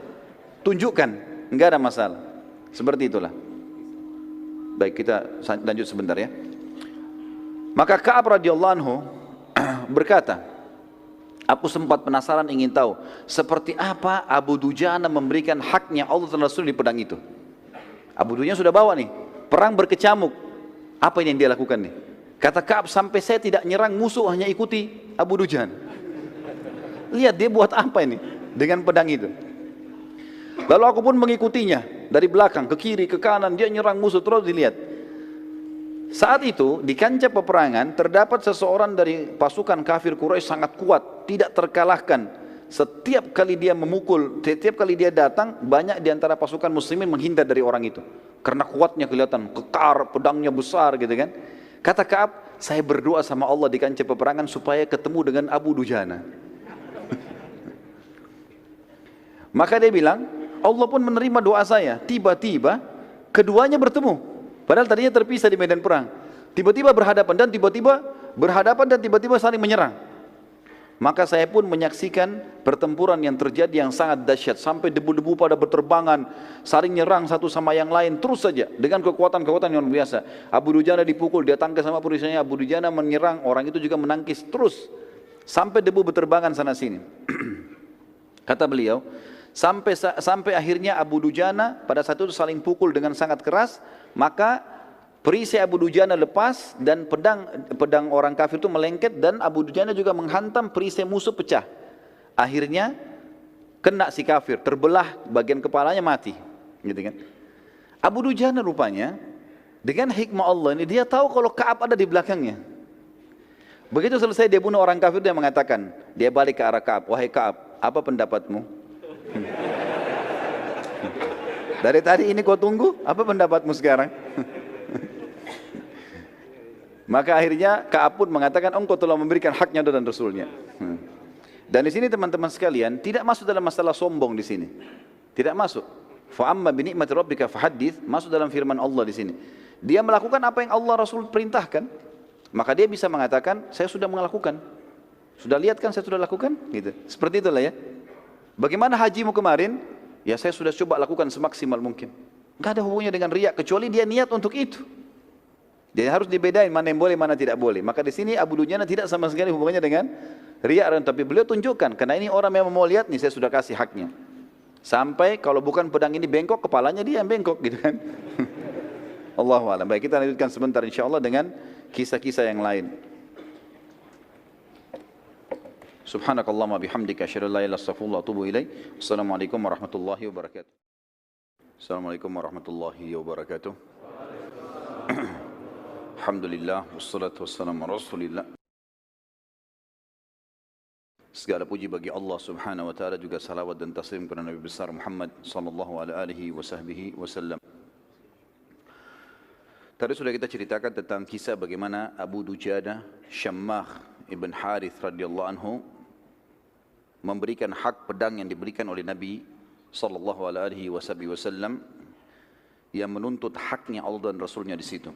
tunjukkan, enggak ada masalah. Seperti itulah. Baik, kita lanjut sebentar ya. Maka Ka'ab radhiyallahu anhu berkata, aku sempat penasaran ingin tahu seperti apa Abu Dujana memberikan haknya Allah dan Rasul di pedang itu. Abu Dujana sudah bawa nih, perang berkecamuk. Apa yang dia lakukan nih? Kata Ka'ab, sampai saya tidak nyerang musuh, hanya ikuti Abu Dujana. Lihat dia buat apa ini dengan pedang itu. Lalu aku pun mengikutinya dari belakang, ke kiri, ke kanan, dia nyerang musuh, terus dilihat. Saat itu di kancah peperangan terdapat seseorang dari pasukan kafir Quraisy sangat kuat, tidak terkalahkan. Setiap kali dia memukul, setiap kali dia datang, banyak di antara pasukan muslimin menghindar dari orang itu. Karena kuatnya kelihatan, kekar, pedangnya besar gitu kan. Kata Ka'ab, saya berdoa sama Allah di kancah peperangan supaya ketemu dengan Abu Dujana. Maka dia bilang, Allah pun menerima doa saya. Tiba-tiba keduanya bertemu. Padahal tadinya terpisah di medan perang. Tiba-tiba berhadapan dan tiba-tiba saling menyerang. Maka saya pun menyaksikan pertempuran yang terjadi yang sangat dahsyat. Sampai debu-debu pada berterbangan, saling nyerang satu sama yang lain. Terus saja, dengan kekuatan-kekuatan yang luar biasa. Abu Dujana dipukul, dia tangkis sama perisainya. Abu Dujana menyerang, orang itu juga menangkis. Terus, sampai debu berterbangan sana sini. Kata beliau, sampai akhirnya Abu Dujana pada saat itu saling pukul dengan sangat keras. Maka perisai Abu Dujana lepas dan pedang orang kafir itu melengket dan Abu Dujana juga menghantam perisai musuh pecah. Akhirnya kena si kafir, terbelah bagian kepalanya, mati. Gitu kan? Abu Dujana rupanya dengan hikmah Allah ini dia tahu kalau Ka'ab ada di belakangnya. Begitu selesai dia bunuh orang kafir, dia mengatakan, dia balik ke arah Ka'ab, wahai Ka'ab, apa pendapatmu? Dari tadi ini kau tunggu, apa pendapatmu sekarang? Maka akhirnya Ka'ab pun mengatakan, engkau telah memberikan haknya dan Rasulnya. Dan di sini teman-teman sekalian, tidak masuk dalam masalah sombong di sini. Tidak masuk. Fa'amma binikmati rabbika fahaddits, masuk dalam firman Allah di sini. Dia melakukan apa yang Allah Rasul perintahkan, maka dia bisa mengatakan, saya sudah melakukan. Sudah lihat kan saya sudah lakukan? Gitu. Seperti itulah ya. Bagaimana hajimu kemarin? Ya saya sudah coba lakukan semaksimal mungkin. Enggak ada hubungannya dengan riya, kecuali dia niat untuk itu. Jadi harus dibedain mana yang boleh, mana tidak boleh. Maka di sini Abu Dujana tidak sama sekali hubungannya dengan riya, tapi beliau tunjukkan karena ini orang yang mau lihat nih, saya sudah kasih haknya. Sampai kalau bukan pedang ini bengkok, kepalanya dia yang bengkok gitu kan. Allahu a'lam. Baik, kita lanjutkan sebentar insyaallah dengan kisah-kisah yang lain. Subhanakallahumma bihamdika asyhadu an la ilaha illa anta astaghfiruka wa atubu ilaik. Assalamualaikum warahmatullahi wabarakatuh. Assalamualaikum warahmatullahi wabarakatuh. Alhamdulillah, wassalatu wassalamu ala Rasulillah. Segala puji bagi Allah Subhanahu wa taala, juga salawat dan taslim kepada Nabi besar Muhammad sallallahu alaihi wasallam. Tadi sudah kita ceritakan tentang kisah bagaimana Abu Dujana Syammah ibn Harith radhiyallahu anhu memberikan hak pedang yang diberikan oleh Nabi sallallahu alaihi wasallam yang menuntut haknya Allah dan Rasulnya di situ.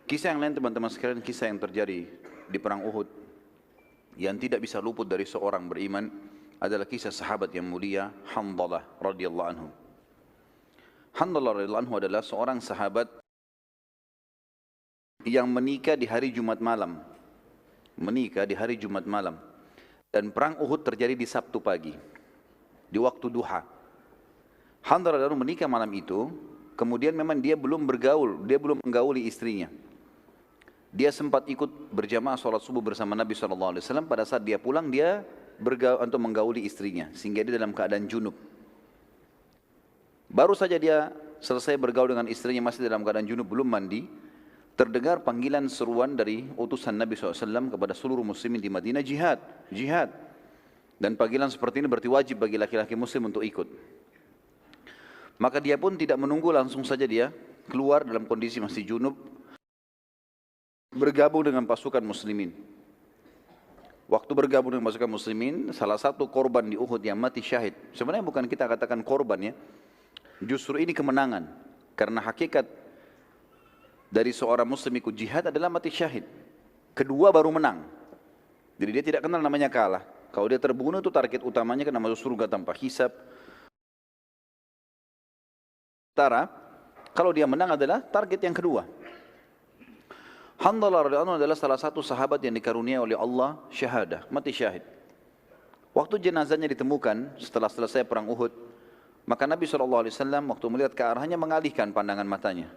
Kisah yang lain teman-teman sekalian, kisah yang terjadi di perang Uhud yang tidak bisa luput dari seorang beriman adalah kisah sahabat yang mulia Handalah radhiyallahu anhu. Handalah radhiyallahu anhu adalah seorang sahabat yang menikah di hari Jumat malam. Menikah di hari Jumat malam. Dan perang Uhud terjadi di Sabtu pagi, di waktu duha. Handalah radhiyallahu anhu menikah malam itu, kemudian memang dia belum bergaul, dia belum menggauli istrinya. Dia sempat ikut berjamaah sholat subuh bersama Nabi SAW. Pada saat dia pulang, dia untuk menggauli istrinya, sehingga dia dalam keadaan junub. Baru saja dia selesai bergaul dengan istrinya, masih dalam keadaan junub, belum mandi, terdengar panggilan seruan dari utusan Nabi SAW kepada seluruh muslimin di Madinah, jihad, jihad. Dan panggilan seperti ini berarti wajib bagi laki-laki muslim untuk ikut. Maka dia pun tidak menunggu, langsung saja dia keluar dalam kondisi masih junub, bergabung dengan pasukan muslimin. Waktu bergabung dengan pasukan muslimin, salah satu korban di Uhud yang mati syahid. Sebenarnya bukan kita katakan korban ya, justru ini kemenangan. Karena hakikat dari seorang muslim ikut jihad adalah mati syahid. Kedua baru menang. Jadi dia tidak kenal namanya kalah. Kalau dia terbunuh itu target utamanya kena masuk surga tanpa hisab. Kalau dia menang adalah target yang kedua. Hanzalah radhiyallahu anhu adalah salah satu sahabat yang dikaruniai oleh Allah syahadah, mati syahid. Waktu jenazahnya ditemukan setelah selesai perang Uhud, maka Nabi SAW waktu melihat ke arahnya mengalihkan pandangan matanya.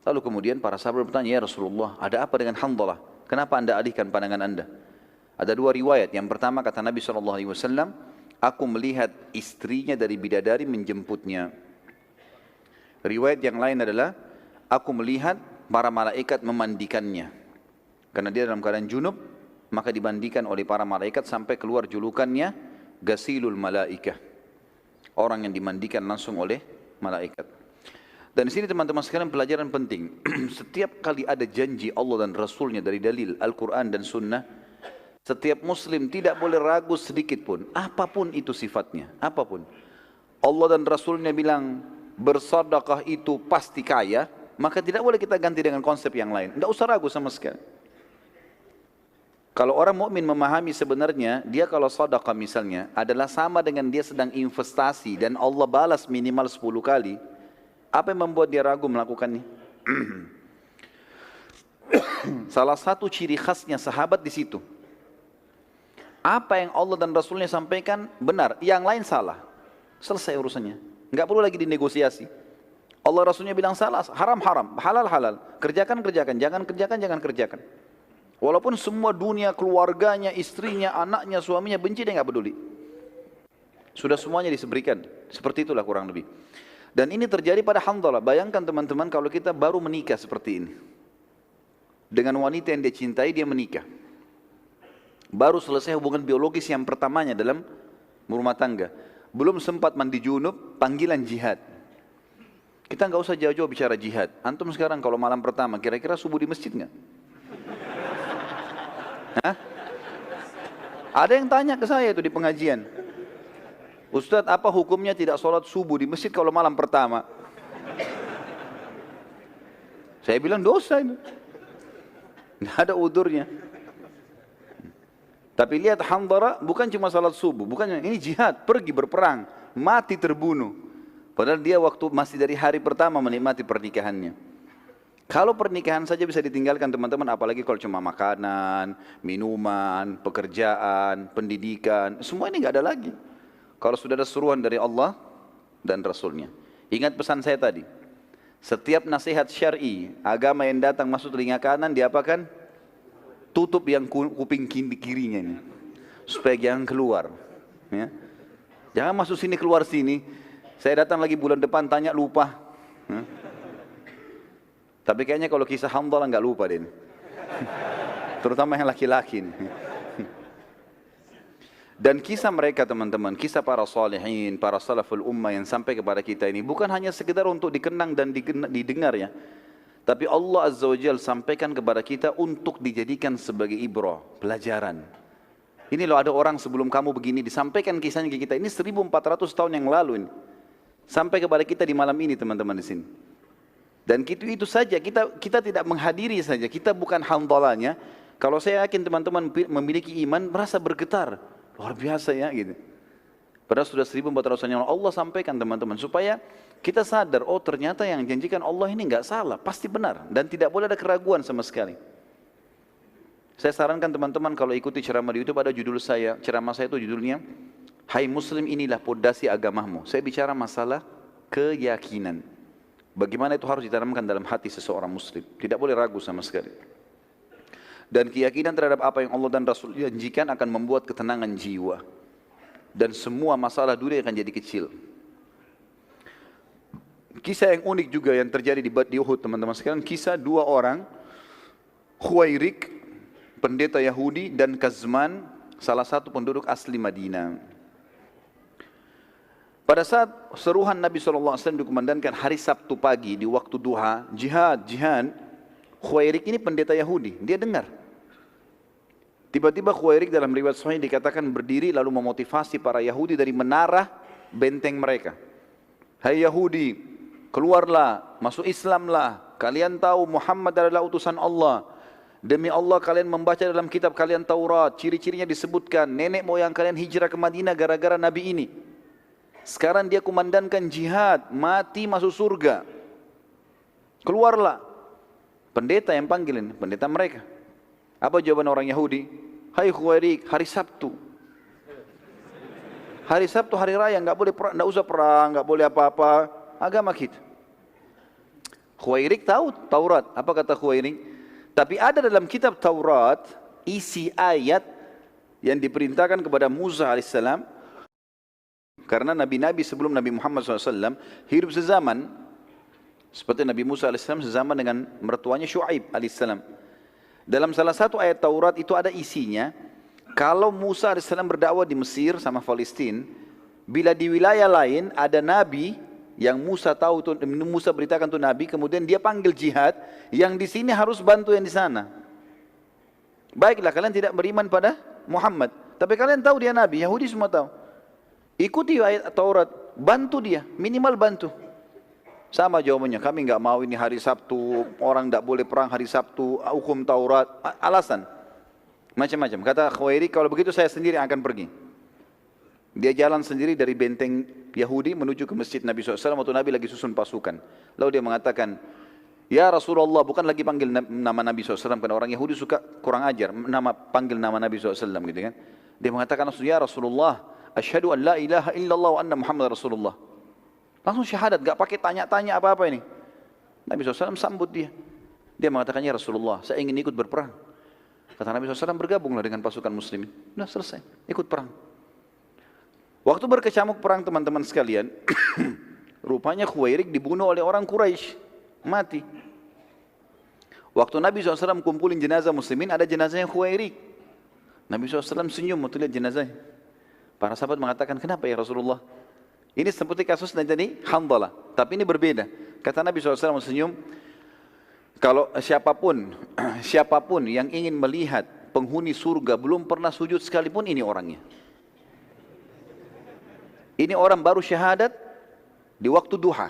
Lalu kemudian para sahabat bertanya, ya Rasulullah, ada apa dengan Hanzalah? Kenapa anda alihkan pandangan anda? Ada dua riwayat. Yang pertama kata Nabi SAW, aku melihat istrinya dari bidadari menjemputnya. Riwayat yang lain adalah, aku melihat para malaikat memandikannya. Karena dia dalam keadaan junub, maka dimandikan oleh para malaikat sampai keluar julukannya Ghasilul Malaikah. Orang yang dimandikan langsung oleh malaikat. Dan di sini teman-teman sekalian pelajaran penting. Setiap kali ada janji Allah dan Rasulnya dari dalil Al-Quran dan Sunnah, setiap muslim tidak boleh ragu sedikit pun, apapun itu sifatnya, apapun. Allah dan Rasulnya bilang bersedekah itu pasti kaya, maka tidak boleh kita ganti dengan konsep yang lain. Tidak usah ragu sama sekali. Kalau orang mukmin memahami sebenarnya, dia kalau sedekah misalnya adalah sama dengan dia sedang investasi dan Allah balas minimal 10 kali, apa yang membuat dia ragu melakukannya? Salah satu ciri khasnya sahabat di situ. Apa yang Allah dan Rasulnya sampaikan benar, yang lain salah. Selesai urusannya. Enggak perlu lagi dinegosiasi. Allah Rasulnya bilang salah, haram haram, halal halal, kerjakan kerjakan, jangan kerjakan jangan kerjakan. Walaupun semua dunia, keluarganya, istrinya, anaknya, suaminya benci, dia nggak peduli. Sudah semuanya diseberikan. Seperti itulah kurang lebih. Dan ini terjadi pada Hanzalah. Bayangkan teman-teman kalau kita baru menikah seperti ini. Dengan wanita yang dia cintai, dia menikah. Baru selesai hubungan biologis yang pertamanya dalam rumah tangga. Belum sempat mandi junub, panggilan jihad. Kita nggak usah jauh-jauh bicara jihad. Antum sekarang kalau malam pertama, kira-kira subuh di masjid nggak? Hah? Ada yang tanya ke saya itu di pengajian. Ustadz, apa hukumnya tidak sholat subuh di masjid kalau malam pertama? Saya bilang dosa ini. Nggak ada udurnya. Tapi lihat Hanzalah bukan cuma salat subuh, bukan ini jihad, pergi berperang, mati terbunuh. Padahal dia waktu masih dari hari pertama menikmati pernikahannya. Kalau pernikahan saja bisa ditinggalkan teman-teman, apalagi kalau cuma makanan, minuman, pekerjaan, pendidikan, semua ini nggak ada lagi. Kalau sudah ada suruhan dari Allah dan Rasulnya. Ingat pesan saya tadi, setiap nasihat syar'i, agama yang datang masuk telinga kanan, diapakan? Tutup yang kuping kirinya ini, supaya jangan keluar. Ya. Jangan masuk sini keluar sini. Saya datang lagi bulan depan tanya lupa. Tapi kayaknya kalau kisah Hanzalah nggak lupa deh. Terutama yang laki-laki. Dan kisah mereka teman-teman, kisah para salihin, para salaful ummah yang sampai kepada kita ini bukan hanya sekedar untuk dikenang dan didengar ya. Tapi Allah Azza wa Jalla sampaikan kepada kita untuk dijadikan sebagai ibrah, pelajaran. Ini loh ada orang sebelum kamu begini, disampaikan kisahnya ke kita. Ini 1400 tahun yang lalu ini. Sampai kepada kita di malam ini teman-teman di sini. Dan itu saja, kita tidak menghadiri saja, kita bukan Hanzalahnya. Kalau saya yakin teman-teman memiliki iman, merasa bergetar. Luar biasa ya gitu. Padahal sudah 1400 tahun yang lalu Allah sampaikan teman-teman. Supaya kita sadar, oh ternyata yang janjikan Allah ini enggak salah, pasti benar. Dan tidak boleh ada keraguan sama sekali. Saya sarankan teman-teman kalau ikuti ceramah di YouTube, ada judul saya, ceramah saya itu judulnya, Hai Muslim, inilah pondasi agamamu. Saya bicara masalah keyakinan. Bagaimana itu harus ditanamkan dalam hati seseorang Muslim. Tidak boleh ragu sama sekali. dan keyakinan terhadap apa yang Allah dan Rasul janjikan akan membuat ketenangan jiwa. Dan semua masalah dunia akan jadi kecil. Kisah yang unik juga yang terjadi di Uhud, teman-teman sekalian, kisah dua orang, Khuwairik, pendeta Yahudi, dan Kazman, salah satu penduduk asli Madinah. Pada saat seruhan Nabi SAW dikumandangkan hari Sabtu pagi di waktu duha, jihad, Khuwairik ini pendeta Yahudi, dia dengar. Tiba-tiba Khuwairik dalam riwayat sahih dikatakan berdiri lalu memotivasi para Yahudi dari menara benteng mereka. Hai Yahudi, keluarlah, masuk Islamlah. Kalian tahu Muhammad adalah utusan Allah. Demi Allah kalian membaca dalam kitab kalian Taurat, ciri-cirinya disebutkan nenek moyang kalian hijrah ke Madinah gara-gara Nabi ini. Sekarang dia kumandangkan jihad, mati masuk surga. Keluarlah. Pendeta yang panggilin, pendeta mereka. Apa jawaban orang Yahudi? Hai Khuwairik, hari Sabtu. Hari Sabtu hari raya, enggak boleh perang, enggak usah perang, enggak boleh apa-apa. Agama kita. Khuwairik tahu Taurat. Apa kata Khuwairik? Tapi ada dalam kitab Taurat isi ayat yang diperintahkan kepada Musa alaihissalam, karena nabi-nabi sebelum Nabi Muhammad SAW hidup sezaman, seperti Nabi Musa alaihissalam sezaman dengan mertuanya Syuaib alaihissalam. Dalam salah satu ayat Taurat itu ada isinya, kalau Musa alaihissalam berdakwah di Mesir sama Palestina, bila di wilayah lain ada nabi yang Musa tahu itu, Musa beritakan itu nabi, kemudian dia panggil jihad, yang di sini harus bantu yang di sana. Baiklah, kalian tidak beriman pada Muhammad, tapi kalian tahu dia nabi, Yahudi semua tahu. Ikuti ayat Taurat, bantu dia, minimal bantu. Sama jawabannya, kami enggak mau ini hari Sabtu, orang enggak boleh perang hari Sabtu, hukum Taurat, alasan. Macam-macam. Kata Khuwairik, kalau begitu saya sendiri akan pergi. Dia jalan sendiri dari benteng Yahudi menuju ke masjid Nabi SAW, waktu Nabi lagi susun pasukan. Lalu dia mengatakan, ya Rasulullah, bukan lagi panggil nama Nabi SAW, karena orang Yahudi suka kurang ajar, panggil nama Nabi SAW gitu kan. Dia mengatakan langsung, ya Rasulullah, asyhadu an la ilaha illallah wa anna Muhammad Rasulullah. Langsung syahadat, gak pakai tanya-tanya apa-apa ini. Nabi SAW sambut dia. Dia mengatakan, ya Rasulullah, saya ingin ikut berperang. Kata Nabi SAW, bergabunglah dengan pasukan muslimin. Sudah selesai, ikut perang. Waktu berkecamuk perang teman-teman sekalian, rupanya Khuwairik dibunuh oleh orang Quraisy, mati. Waktu Nabi SAW kumpulin jenazah muslimin, ada jenazahnya Khuwairik. Nabi SAW senyum waktu lihat jenazahnya. Para sahabat mengatakan, kenapa ya Rasulullah? Ini seperti kasus tadi Hanzalah, tapi ini berbeda. Kata Nabi SAW senyum, kalau siapapun yang ingin melihat penghuni surga belum pernah sujud sekalipun, ini orangnya. Ini orang baru syahadat di waktu duha.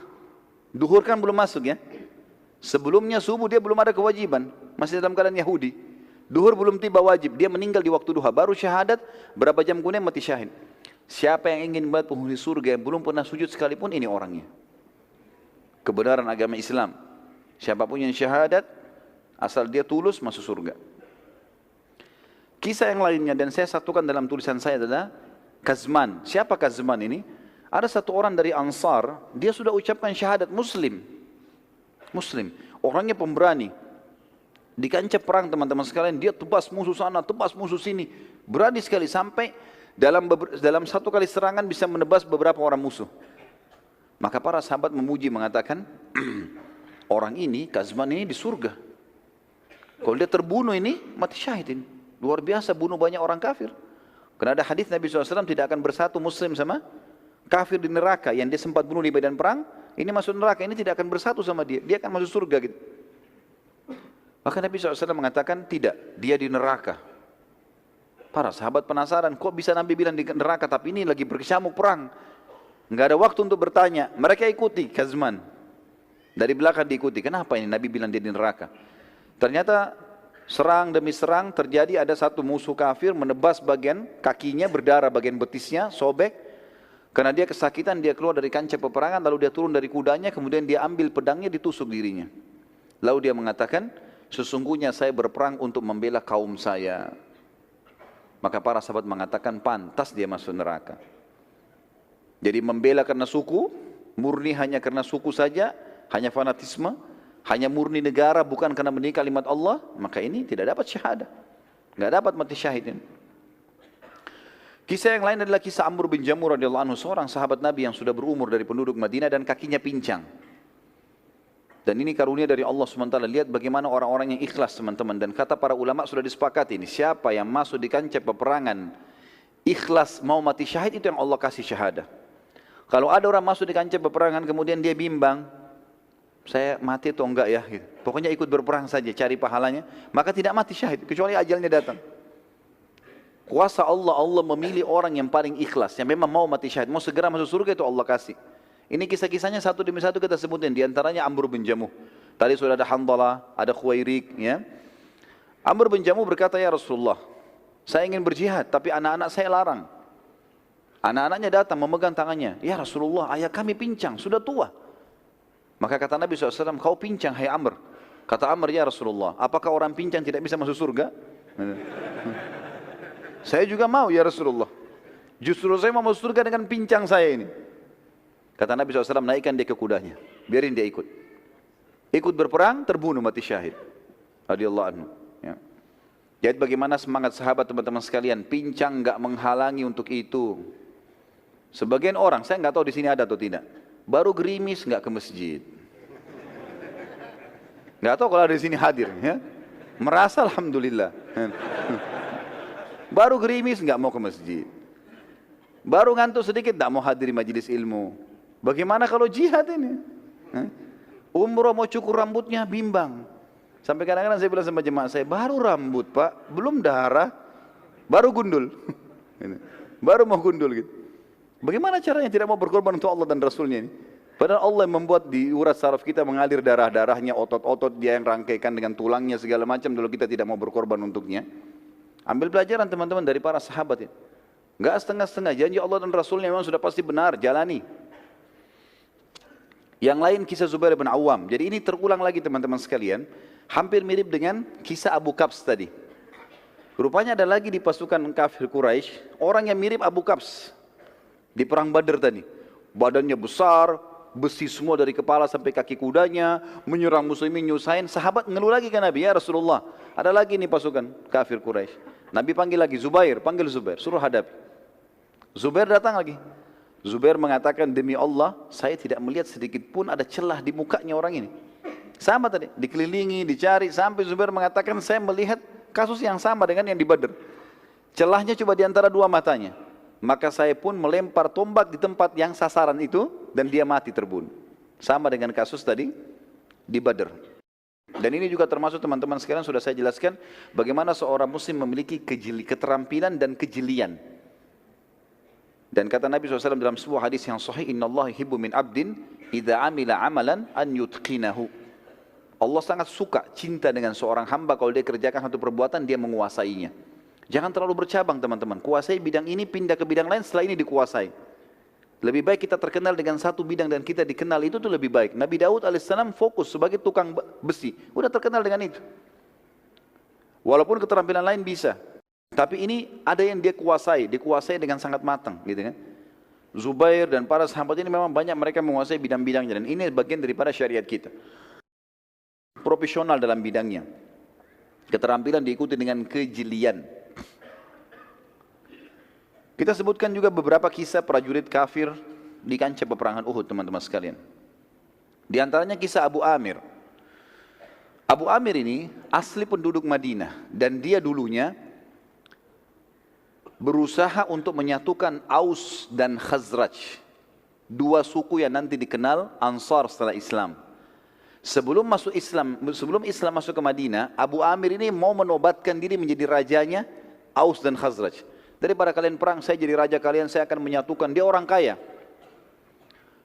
Duhur kan belum masuk ya. Sebelumnya subuh dia belum ada kewajiban, masih dalam keadaan Yahudi. Duhur belum tiba wajib, dia meninggal di waktu duha, baru syahadat, berapa jam kemudian mati syahid. Siapa yang ingin melihat penghuni surga yang belum pernah sujud sekalipun, ini orangnya. Kebenaran agama Islam. Siapapun yang syahadat, asal dia tulus masuk surga. Kisah yang lainnya, dan saya satukan dalam tulisan saya adalah Kazman. Siapa Kazman ini? Ada satu orang dari Ansar, dia sudah ucapkan syahadat Muslim. Orangnya pemberani. Di kancah perang teman-teman sekalian, dia tebas musuh sana, tebas musuh sini. Berani sekali sampai dalam satu kali serangan bisa menebas beberapa orang musuh. Maka para sahabat memuji mengatakan, orang ini, Kazman ini di surga. Kalau dia terbunuh ini, mati syahid ini. Luar biasa bunuh banyak orang kafir. Karena ada hadis Nabi SAW tidak akan bersatu muslim sama kafir di neraka. Yang dia sempat bunuh di medan perang, ini masuk neraka, ini tidak akan bersatu sama dia. Dia akan masuk surga gitu. Maka Nabi SAW mengatakan tidak, dia di neraka. Para sahabat penasaran, kok bisa Nabi bilang di neraka, tapi ini lagi berkecamuk perang. Enggak ada waktu untuk bertanya. Mereka ikuti Kazman. Dari belakang diikuti. Kenapa ini Nabi bilang dia di neraka? Ternyata serang demi serang terjadi, ada satu musuh kafir menebas bagian kakinya, berdarah bagian betisnya, sobek. Karena dia kesakitan, dia keluar dari kancah peperangan, lalu dia turun dari kudanya, kemudian dia ambil pedangnya, ditusuk dirinya. Lalu dia mengatakan, sesungguhnya saya berperang untuk membela kaum saya. Maka para sahabat mengatakan pantas dia masuk neraka. Jadi membela karena suku, murni hanya karena suku saja, hanya fanatisme, hanya murni negara bukan karena mendidik kalimat Allah, maka ini tidak dapat syahadah. Nggak dapat mati syahid ini. Kisah yang lain adalah kisah Amr bin Jamur radhiyallahu anhu, seorang sahabat Nabi yang sudah berumur dari penduduk Madinah dan kakinya pincang. Dan ini karunia dari Allah SWT. Lihat bagaimana orang-orang yang ikhlas teman-teman. Dan kata para ulama sudah disepakati ini, siapa yang masuk di kancah peperangan ikhlas mau mati syahid, itu yang Allah kasih syahadah. Kalau ada orang masuk di kancah peperangan kemudian dia bimbang, saya mati atau enggak ya gitu. Pokoknya ikut berperang saja, cari pahalanya, maka tidak mati syahid kecuali ajalnya datang. Kuasa Allah, Allah memilih orang yang paling ikhlas, yang memang mau mati syahid, mau segera masuk surga, itu Allah kasih. Ini kisah-kisahnya satu demi satu kita sebutin. Di antaranya Amr bin Jamuh. Tadi sudah ada Handalah, ada Khuwairik. Ya. Amr bin Jamuh berkata, ya Rasulullah, saya ingin berjihad, tapi anak-anak saya larang. Anak-anaknya datang memegang tangannya. Ya Rasulullah, ayah kami pincang, sudah tua. Maka kata Nabi SAW, kau pincang hai Amr. Kata Amr, ya Rasulullah, apakah orang pincang tidak bisa masuk surga? Saya juga mau ya Rasulullah. Justru saya mau masuk surga dengan pincang saya ini. Kata Nabi SAW, naikkan dia ke kudanya, biarin dia ikut. Ikut berperang, terbunuh mati syahid. Radhiyallahu anhu. Ya. Jadi bagaimana semangat sahabat teman-teman sekalian, pincang enggak menghalangi untuk itu. Sebagian orang, saya enggak tahu di sini ada atau tidak, baru gerimis enggak ke masjid. Enggak tahu kalau ada di sini hadir, ya. Merasa alhamdulillah. Baru gerimis enggak mau ke masjid. Baru ngantuk sedikit enggak mau hadir majelis ilmu. Bagaimana kalau jihad ini? Umroh mau cukur rambutnya bimbang. Sampai kadang-kadang saya bilang sama jemaah saya, baru rambut pak, belum darah, baru gundul. Baru mau gundul gitu. Bagaimana caranya tidak mau berkorban untuk Allah dan Rasulnya ini? Padahal Allah yang membuat di urat saraf kita mengalir darah-darahnya, otot-otot dia yang rangkaikan dengan tulangnya segala macam, kalau kita tidak mau berkorban untuknya. Ambil pelajaran teman-teman dari para sahabat ini. Enggak setengah-setengah, janji Allah dan Rasulnya memang sudah pasti benar, jalani. Yang lain kisah Zubair bin Awam. Jadi ini terulang lagi teman-teman sekalian. Hampir mirip dengan kisah Abu Kabs tadi. Rupanya ada lagi di pasukan kafir Quraisy orang yang mirip Abu Kabs. Di perang Badar tadi. Badannya besar, besi semua dari kepala sampai kaki kudanya, menyerang muslimin, nyusahin. Sahabat ngeluh lagi ke Nabi, ya Rasulullah, ada lagi nih pasukan kafir Quraisy. Nabi panggil lagi, Zubair, panggil Zubair, suruh hadapi. Zubair datang lagi. Zubair mengatakan, demi Allah, saya tidak melihat sedikit pun ada celah di mukanya orang ini. Sama tadi, dikelilingi, dicari, sampai Zubair mengatakan, saya melihat kasus yang sama dengan yang di Badr. Celahnya cuma di antara dua matanya. Maka saya pun melempar tombak di tempat yang sasaran itu, dan dia mati terbunuh. Sama dengan kasus tadi di Badr. Dan ini juga termasuk teman-teman sekalian sudah saya jelaskan, bagaimana seorang muslim memiliki keterampilan dan kejelian. Dan kata Nabi SAW dalam sebuah hadis yang sahih, Inna Allah yuhibbu min abdin idza amila amalan an yutqinahu. Allah sangat suka, cinta dengan seorang hamba kalau dia kerjakan satu perbuatan, dia menguasainya. Jangan terlalu bercabang teman-teman. Kuasai bidang ini, pindah ke bidang lain, setelah ini dikuasai. Lebih baik kita terkenal dengan satu bidang dan kita dikenal, itu tuh lebih baik. Nabi Daud alaihissalam fokus sebagai tukang besi. Udah terkenal dengan itu. Walaupun keterampilan lain bisa. Tapi ini ada yang dia kuasai dengan sangat matang, gitu kan? Zubair dan para sahabat ini memang banyak mereka menguasai bidang-bidangnya, dan ini bagian daripada syariat kita. Profesional dalam bidangnya. Keterampilan diikuti dengan kejelian. Kita sebutkan juga beberapa kisah prajurit kafir di kancah peperangan Uhud, teman-teman sekalian. Di antaranya kisah Abu Amir. Abu Amir ini asli penduduk Madinah, dan dia dulunya berusaha untuk menyatukan Aus dan Khazraj, dua suku yang nanti dikenal Ansar setelah Islam. Sebelum Islam masuk ke Madinah, Abu Amir ini mau menobatkan diri menjadi rajanya Aus dan Khazraj. Daripada kalian perang, saya jadi raja kalian, saya akan menyatukan. Dia orang kaya.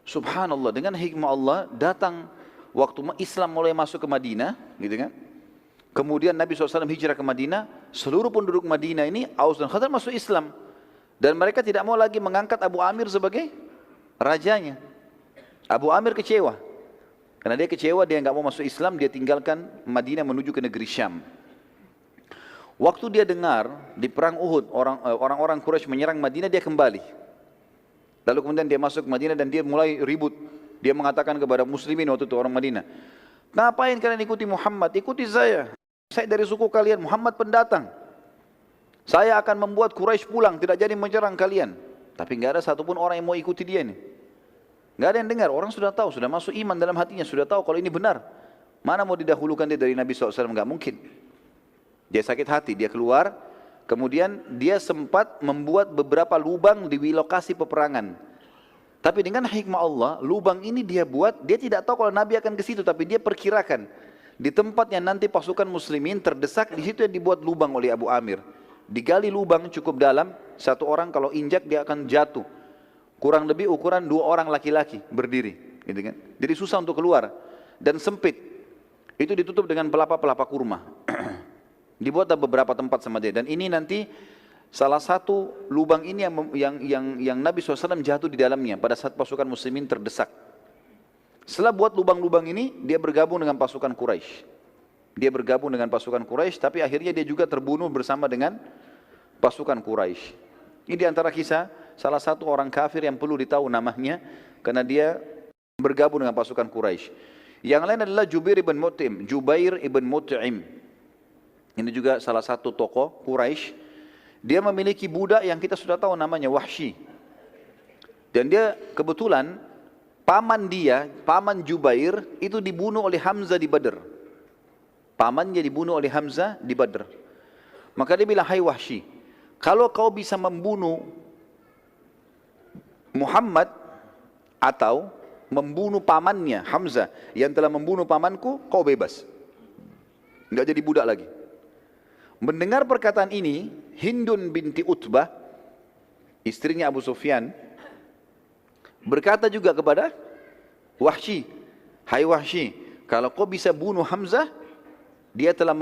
Subhanallah, dengan hikmah Allah datang waktu Islam mulai masuk ke Madinah, gitu kan? Kemudian Nabi SAW hijrah ke Madinah, seluruh penduduk Madinah ini, Aus dan Khazraj masuk Islam. Dan mereka tidak mau lagi mengangkat Abu Amir sebagai rajanya. Abu Amir kecewa. Karena dia kecewa, dia nggak mau masuk Islam, dia tinggalkan Madinah menuju ke negeri Syam. Waktu dia dengar di perang Uhud, orang-orang Quraisy menyerang Madinah, dia kembali. Lalu kemudian dia masuk ke Madinah dan dia mulai ribut. Dia mengatakan kepada muslimin waktu itu orang Madinah, Ngapain kalian ikuti Muhammad? Ikuti saya. Saya dari suku kalian, Muhammad pendatang. Saya akan membuat Quraisy pulang, tidak jadi menyerang kalian. Tapi nggak ada satupun orang yang mau ikuti dia ini. Nggak ada yang dengar, orang sudah tahu, sudah masuk iman dalam hatinya, sudah tahu kalau ini benar. Mana mau didahulukan dia dari Nabi SAW? Nggak mungkin. Dia sakit hati, dia keluar. Kemudian dia sempat membuat beberapa lubang di lokasi peperangan. Tapi dengan hikmah Allah, lubang ini dia buat, dia tidak tahu kalau Nabi akan ke situ, tapi dia perkirakan di tempat yang nanti pasukan muslimin terdesak, di situ yang dibuat lubang oleh Abu Amir. Digali lubang cukup dalam, satu orang kalau injak dia akan jatuh. Kurang lebih ukuran 2 orang laki-laki berdiri, gitu kan? Jadi susah untuk keluar dan sempit. Itu ditutup dengan pelapa-pelapa kurma. Dibuat beberapa tempat sama dia, dan ini nanti salah satu lubang ini yang Nabi SAW jatuh di dalamnya pada saat pasukan muslimin terdesak. Setelah buat lubang-lubang ini, dia bergabung dengan pasukan Quraisy. Dia bergabung dengan pasukan Quraisy, tapi akhirnya dia juga terbunuh bersama dengan pasukan Quraisy. Ini diantara kisah salah satu orang kafir yang perlu ditahu namanya, karena dia bergabung dengan pasukan Quraisy. Yang lain adalah Jubair ibn Mut'im. Ini juga salah satu tokoh Quraisy. Dia memiliki budak yang kita sudah tahu namanya Wahsy. Dan dia kebetulan paman Jubair itu dibunuh oleh Hamzah di Badr. Pamannya dibunuh oleh Hamzah di Badr. Maka dia bilang, hai Wahsy, kalau kau bisa membunuh Muhammad atau membunuh pamannya Hamzah yang telah membunuh pamanku, kau bebas. Enggak jadi budak lagi. Mendengar perkataan ini, Hindun binti Utbah, istrinya Abu Sufyan, berkata juga kepada Wahsy, hai Wahsy, kalau kau bisa bunuh Hamzah, dia telah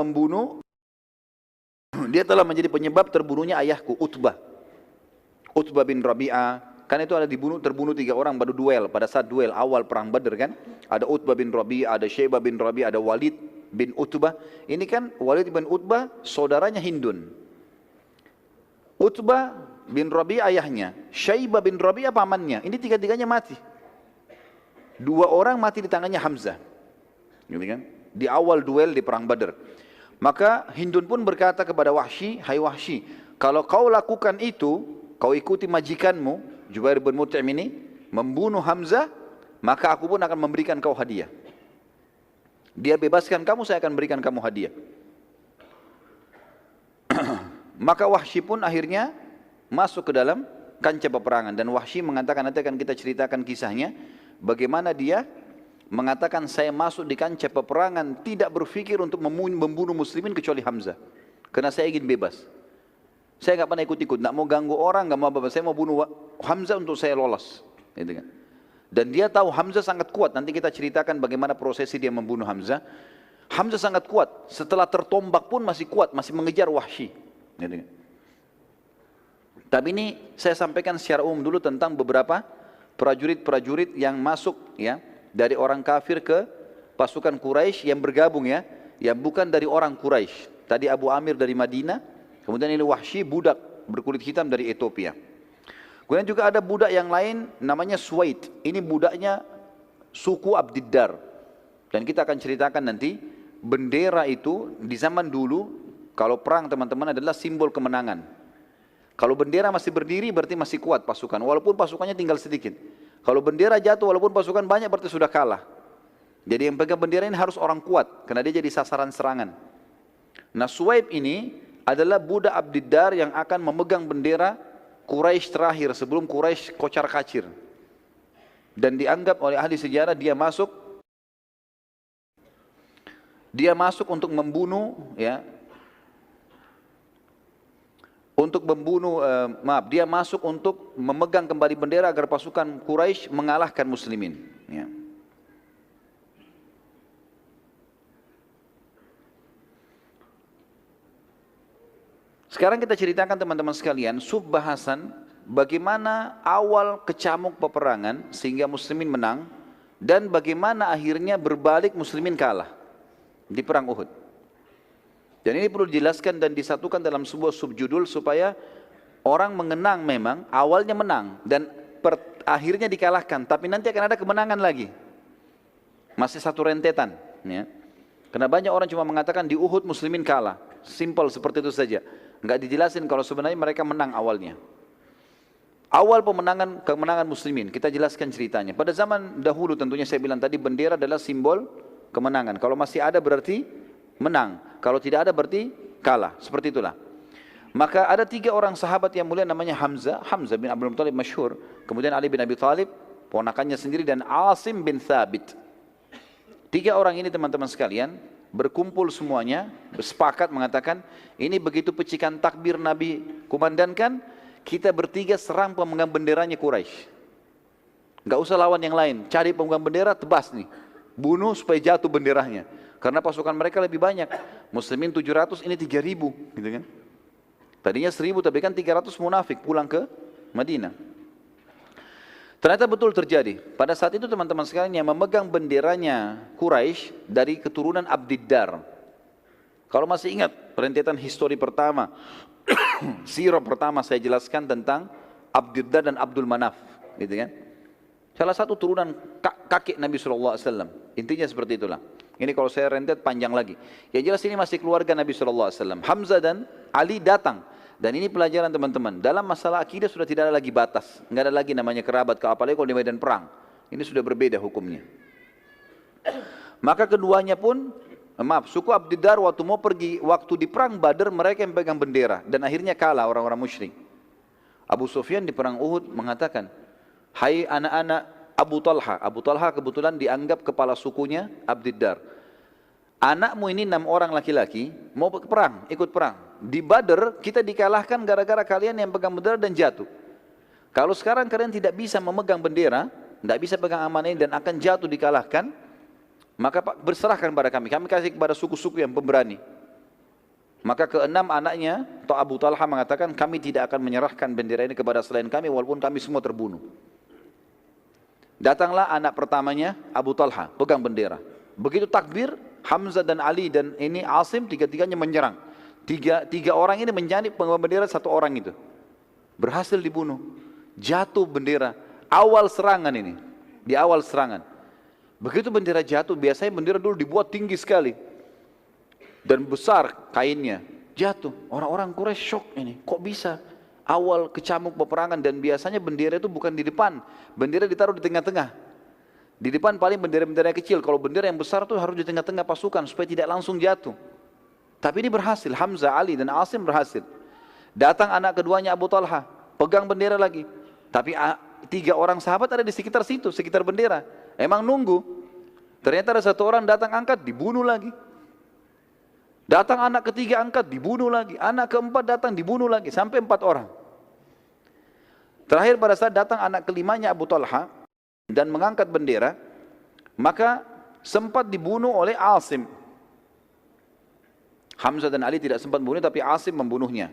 menjadi penyebab terbunuhnya ayahku Utbah bin Rabi'ah. Kan itu ada terbunuh 3 orang pada saat duel awal perang Badr kan. Ada Utbah bin Rabi'ah, ada Syaibah bin Rabi'ah, ada Walid bin Utbah. Ini kan Walid bin Utbah saudaranya Hindun. Utbah bin Rabi'ah ayahnya, Syaibah bin Rabi'ah pamannya. Ini 3-3-nya mati. 2 orang mati di tangannya Hamzah. Gitu kan? Di awal duel di perang Badr. Maka Hindun pun berkata kepada Wahsy, hai Wahsy, kalau kau lakukan itu, kau ikuti majikanmu Jubair bin Mut'im ini membunuh Hamzah, maka aku pun akan memberikan kau hadiah. Dia bebaskan kamu, saya akan berikan kamu hadiah. Maka Wahsy pun akhirnya masuk ke dalam kancah peperangan, dan Wahsy mengatakan, nanti akan kita ceritakan kisahnya, bagaimana dia mengatakan, saya masuk di kancah peperangan tidak berpikir untuk membunuh muslimin kecuali Hamzah, karena saya ingin bebas. Saya nggak pernah ikut-ikut, nggak mau ganggu orang, nggak mau apa-apa. Saya mau bunuh Hamzah untuk saya lolos. Gitu kan. Dan dia tahu Hamzah sangat kuat. Nanti kita ceritakan bagaimana prosesi dia membunuh Hamzah. Hamzah sangat kuat. Setelah tertombak pun masih kuat, masih mengejar Wahsy. Gitu kan. Tapi ini saya sampaikan secara umum dulu tentang beberapa prajurit-prajurit yang masuk ya dari orang kafir ke pasukan Quraisy yang bergabung ya, yang bukan dari orang Quraisy. Tadi Abu Amir dari Madinah. Kemudian ini Wahsy, budak berkulit hitam dari Ethiopia. Kemudian juga ada budak yang lain namanya Suwaid. Ini budaknya suku Abdiddar. Dan kita akan ceritakan nanti, bendera itu di zaman dulu, kalau perang teman-teman adalah simbol kemenangan. Kalau bendera masih berdiri berarti masih kuat pasukan, walaupun pasukannya tinggal sedikit. Kalau bendera jatuh walaupun pasukan banyak berarti sudah kalah. Jadi yang pegang bendera ini harus orang kuat, karena dia jadi sasaran serangan. Nah Suwaid ini adalah budak Abdiddar yang akan memegang bendera Quraisy terakhir sebelum Quraisy kocar kacir. Dan dianggap oleh ahli sejarah dia masuk untuk membunuh ya. Dia masuk untuk memegang kembali bendera agar pasukan Quraisy mengalahkan muslimin ya. Sekarang kita ceritakan teman-teman sekalian subbahasan bagaimana awal kecamuk peperangan sehingga muslimin menang, dan bagaimana akhirnya berbalik muslimin kalah di perang Uhud. Dan ini perlu dijelaskan dan disatukan dalam sebuah subjudul supaya orang mengenang memang awalnya menang dan akhirnya dikalahkan, tapi nanti akan ada kemenangan lagi. Masih satu rentetan. Ya. Karena banyak orang cuma mengatakan di Uhud muslimin kalah. Simple seperti itu saja. Enggak dijelasin kalau sebenarnya mereka menang awalnya. Awal kemenangan muslimin, kita jelaskan ceritanya. Pada zaman dahulu tentunya saya bilang tadi bendera adalah simbol kemenangan. Kalau masih ada berarti menang. Kalau tidak ada berarti kalah. Seperti itulah. Maka ada 3 orang sahabat yang mulia namanya Hamzah bin Abdul Muttalib masyhur, kemudian Ali bin Abi Thalib, ponakannya sendiri, dan Asim bin Thabit. 3 orang ini teman-teman sekalian berkumpul semuanya, bersepakat mengatakan, ini begitu pecikan takbir Nabi kumandangkan, kita bertiga serang pemegang benderanya Quraisy. Enggak usah lawan yang lain, cari pemegang bendera, tebas nih, bunuh supaya jatuh benderanya. Karena pasukan mereka lebih banyak, muslimin 700, ini 3000, gitu kan? Tadinya 1000 tapi kan 300 munafik pulang ke Madinah. Ternyata betul terjadi. Pada saat itu teman-teman sekalian yang memegang benderanya Quraisy dari keturunan Abdiddar. Kalau masih ingat rentetan histori pertama, sirah pertama saya jelaskan tentang Abdiddar dan Abdul Manaf, gitu kan? Salah satu turunan kakek Nabi SAW. Intinya seperti itulah. Ini kalau saya rentet panjang lagi. Ya jelas ini masih keluarga Nabi SAW. Hamzah dan Ali datang. Dan ini pelajaran teman-teman. Dalam masalah akidah sudah tidak ada lagi batas. Enggak ada lagi namanya kerabat, apalagi kalau di medan perang. Ini sudah berbeda hukumnya. Maka keduanya pun, suku Abdiddar waktu mau pergi, waktu di perang Badar mereka yang pegang bendera. Dan akhirnya kalah orang-orang musyrik. Abu Sufyan di perang Uhud mengatakan, hai anak-anak Abu Talha. Abu Talha kebetulan dianggap kepala sukunya Abdiddar. Anakmu ini 6 orang laki-laki mau perang, ikut perang. Di Badar kita dikalahkan gara-gara kalian yang pegang bendera dan jatuh. Kalau sekarang kalian tidak bisa memegang bendera, tidak bisa pegang amanah ini dan akan jatuh dikalahkan, maka berserahkan pada kami. Kami kasih kepada suku-suku yang pemberani. Maka ke-6 anaknya, atau Abu Talha mengatakan, kami tidak akan menyerahkan bendera ini kepada selain kami walaupun kami semua terbunuh. Datanglah anak pertamanya Abu Talha, pegang bendera. Begitu takbir, Hamzah dan Ali dan ini Asim, tiga-tiganya menyerang. Tiga orang ini menjadi pengibar bendera, 1 orang itu berhasil dibunuh. Jatuh bendera. Awal serangan ini, di awal serangan. Begitu bendera jatuh, biasanya bendera dulu dibuat tinggi sekali dan besar kainnya. Jatuh. Orang-orang Quraisy shock ini. Kok bisa? Awal kecamuk peperangan dan biasanya bendera itu bukan di depan. Bendera ditaruh di tengah-tengah. Di depan paling bendera-bendera kecil. Kalau bendera yang besar itu harus di tengah-tengah pasukan supaya tidak langsung jatuh. Tapi ini berhasil. Hamzah, Ali dan Asim berhasil. Datang anak keduanya Abu Talha, pegang bendera lagi. Tapi 3 orang sahabat ada di sekitar situ, sekitar bendera. Emang nunggu. Ternyata ada 1 orang datang angkat, dibunuh lagi. Datang anak ketiga angkat, dibunuh lagi. Anak keempat datang, dibunuh lagi. Sampai 4 orang. Terakhir pada saat datang anak kelimanya Abu Talha dan mengangkat bendera, maka sempat dibunuh oleh Asim. Hamzah dan Ali tidak sempat membunuh, tapi Asim membunuhnya.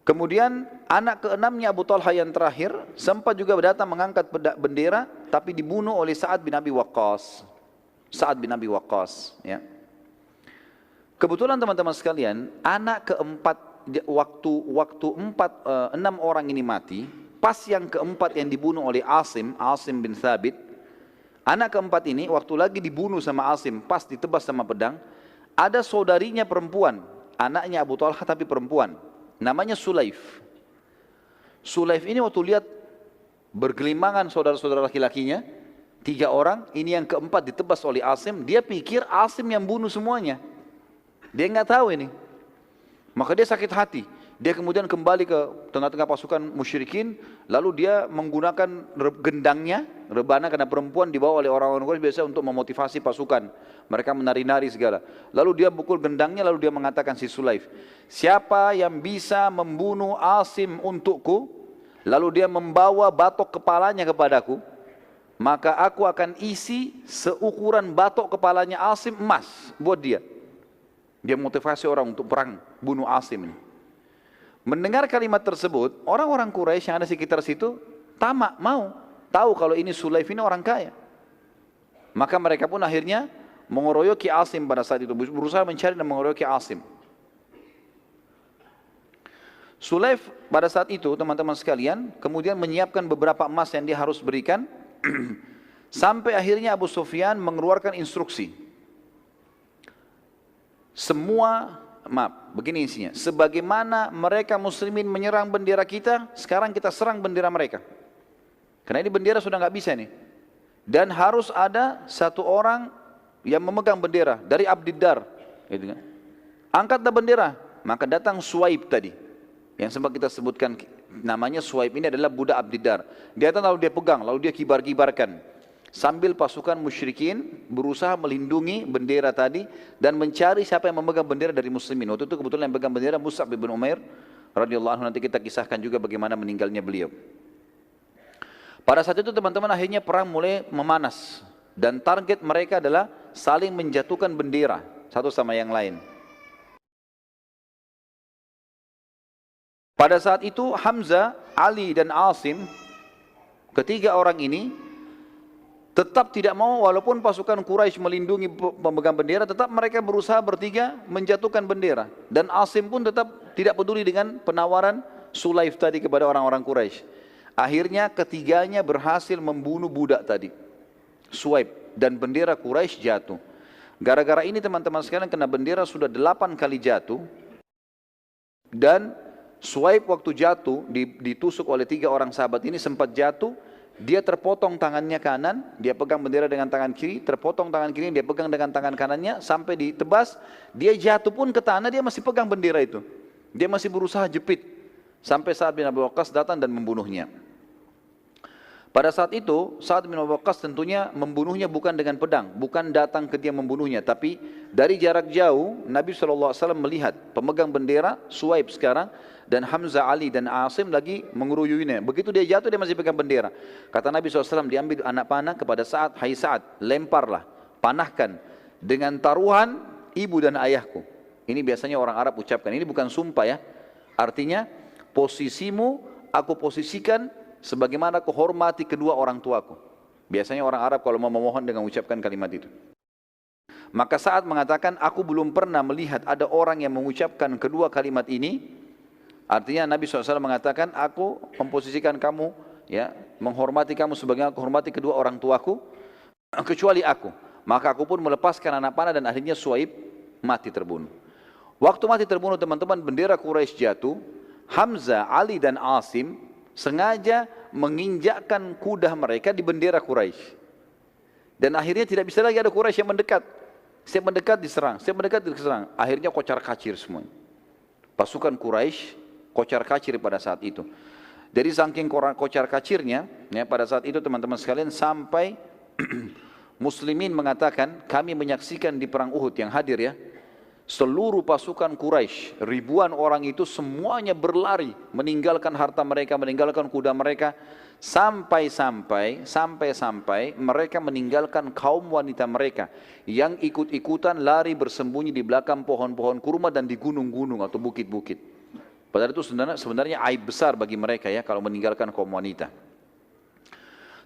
Kemudian anak ke-6-nya Abu Talha yang terakhir sempat juga datang mengangkat bendera, tapi dibunuh oleh Sa'ad bin Abi Waqqas. Sa'ad bin Abi Waqqas, ya. Kebetulan teman-teman sekalian, anak keempat waktu 6 orang ini mati, pas yang keempat yang dibunuh oleh Asim bin Thabit, anak keempat ini waktu lagi dibunuh sama Asim, pas ditebas sama pedang, ada saudarinya perempuan, anaknya Abu Talha tapi perempuan, namanya Sulaif. Sulaif ini waktu lihat bergelimangan saudara-saudara laki-lakinya, 3 orang, ini yang keempat ditebas oleh Asim, dia pikir Asim yang bunuh semuanya. Dia nggak tahu ini. Maka dia sakit hati. Dia kemudian kembali ke tengah-tengah pasukan musyrikin, lalu dia menggunakan gendangnya, rebana karena perempuan dibawa oleh orang-orang Quraisy biasa untuk memotivasi pasukan. Mereka menari-nari segala. Lalu dia pukul gendangnya, lalu dia mengatakan si Sulaif, siapa yang bisa membunuh Asim untukku, lalu dia membawa batok kepalanya kepadaku, maka aku akan isi seukuran batok kepalanya Asim emas buat dia. Dia motivasi orang untuk perang, bunuh Asim ini. Mendengar kalimat tersebut, orang-orang Quraisy yang ada sekitar situ tamak, mau tahu kalau ini Sulaif ini orang kaya. Maka mereka pun akhirnya mengeroyoki Asim pada saat itu, berusaha mencari dan mengeroyoki Asim. Sulaif pada saat itu, teman-teman sekalian, kemudian menyiapkan beberapa emas yang dia harus berikan, sampai akhirnya Abu Sufyan mengeluarkan instruksi. begini isinya, sebagaimana mereka muslimin menyerang bendera kita, sekarang kita serang bendera mereka. Karena ini bendera sudah nggak bisa nih. Dan harus ada satu orang yang memegang bendera dari Abdiddar, gitu kan. Angkatlah bendera, maka datang Suwaib tadi, yang sempat kita sebutkan namanya Suwaib ini adalah budak Abdiddar. Dia datang lalu dia pegang, lalu dia kibar-kibarkan. Sambil pasukan musyrikin berusaha melindungi bendera tadi dan mencari siapa yang memegang bendera dari muslimin. Waktu itu kebetulan yang memegang bendera Mus'ab bin Umair radhiyallahu anhu, nanti kita kisahkan juga bagaimana meninggalnya beliau. Pada saat itu teman-teman akhirnya perang mulai memanas dan target mereka adalah saling menjatuhkan bendera satu sama yang lain. Pada saat itu Hamzah, Ali dan Asim, ketiga orang ini tetap tidak mau, walaupun pasukan Quraisy melindungi pemegang bendera, tetap mereka berusaha bertiga menjatuhkan bendera. Dan Asim pun tetap tidak peduli dengan penawaran Sulaif tadi kepada orang-orang Quraisy. Akhirnya ketiganya berhasil membunuh budak tadi, Suwaib, dan bendera Quraisy jatuh. Gara-gara ini teman-teman sekalian, kena bendera sudah 8 kali jatuh. Dan Suwaib waktu jatuh, ditusuk oleh 3 orang sahabat ini, sempat jatuh. Dia terpotong tangannya kanan, dia pegang bendera dengan tangan kiri, terpotong tangan kiri, dia pegang dengan tangan kanannya, sampai ditebas, dia jatuh pun ke tanah, dia masih pegang bendera itu. Dia masih berusaha jepit, sampai Sa'ad bin Abi Waqqas datang dan membunuhnya. Pada saat itu, Sa'ad bin Abi Waqqas tentunya membunuhnya bukan dengan pedang, bukan datang ke dia membunuhnya, tapi dari jarak jauh, Nabi SAW melihat pemegang bendera, Suwaib sekarang, dan Hamzah, Ali dan Asim lagi mengeruyuinya. Begitu dia jatuh, dia masih pegang bendera. Kata Nabi SAW, diambil anak panah kepada Sa'ad, hai Sa'ad, lemparlah, panahkan dengan taruhan ibu dan ayahku. Ini biasanya orang Arab ucapkan, ini bukan sumpah ya. Artinya, posisimu aku posisikan sebagaimana aku hormati kedua orang tuaku. Biasanya orang Arab kalau mau memohon dengan ucapkan kalimat itu. Maka Sa'ad mengatakan, aku belum pernah melihat ada orang yang mengucapkan kedua kalimat ini. Artinya Nabi SAW mengatakan, aku memposisikan kamu, ya, menghormati kamu sebagaimana aku hormati kedua orang tuaku, kecuali aku. Maka aku pun melepaskan anak panah dan akhirnya Suwaib mati terbunuh. Waktu mati terbunuh teman-teman, bendera Quraisy jatuh. Hamzah, Ali dan Asim sengaja menginjakkan kuda mereka di bendera Quraisy. Dan akhirnya tidak bisa lagi ada Quraisy yang mendekat. Setiap mendekat diserang, setiap mendekat diserang. Akhirnya kocar kacir semuanya. Pasukan Quraisy kocar kacir pada saat itu. Jadi saking kocar kacirnya, ya, pada saat itu teman-teman sekalian, sampai muslimin mengatakan, kami menyaksikan di perang Uhud yang hadir ya, seluruh pasukan Quraisy, ribuan orang itu semuanya berlari, meninggalkan harta mereka, meninggalkan kuda mereka, sampai-sampai mereka meninggalkan kaum wanita mereka yang ikut-ikutan lari bersembunyi di belakang pohon-pohon kurma dan di gunung-gunung atau bukit-bukit. Padahal itu sebenarnya aib besar bagi mereka ya kalau meninggalkan kaum wanita.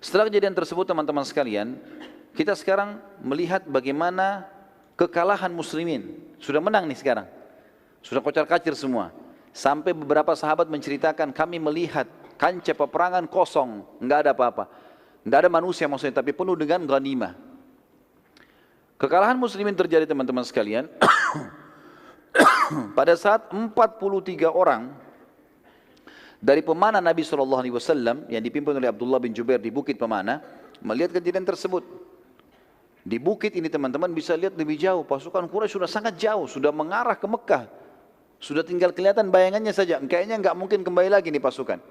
Setelah kejadian tersebut teman-teman sekalian, kita sekarang melihat bagaimana kekalahan muslimin. Sudah menang nih sekarang. Sudah kocar-kacir semua. Sampai beberapa sahabat menceritakan, kami melihat kancah peperangan kosong, enggak ada apa-apa. Enggak ada manusia maksudnya, tapi penuh dengan ghanimah. Kekalahan muslimin terjadi teman-teman sekalian. Pada saat 43 orang dari pemanah Nabi SAW yang dipimpin oleh Abdullah bin Jubair di Bukit Pemanah melihat kejadian tersebut. Di bukit ini teman-teman bisa lihat lebih jauh, pasukan Quraisy sudah sangat jauh, sudah mengarah ke Mekah. Sudah tinggal kelihatan bayangannya saja, kayaknya nggak mungkin kembali lagi nih pasukan.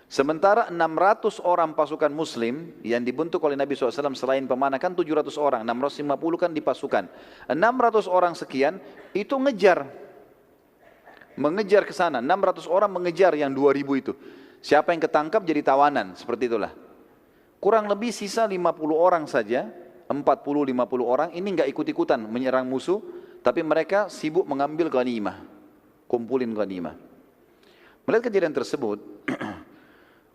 Sementara 600 orang pasukan muslim yang dibentuk oleh Nabi SAW selain pemanah kan 700 orang, 650 kan di pasukan. 600 orang sekian itu mengejar ke sana, 600 orang mengejar yang 2000 itu. Siapa yang ketangkap jadi tawanan, seperti itulah. Kurang lebih sisa 50 orang saja, 40-50 orang ini nggak ikut-ikutan menyerang musuh, tapi mereka sibuk mengambil ghanimah, kumpulin ghanimah. Melihat kejadian tersebut,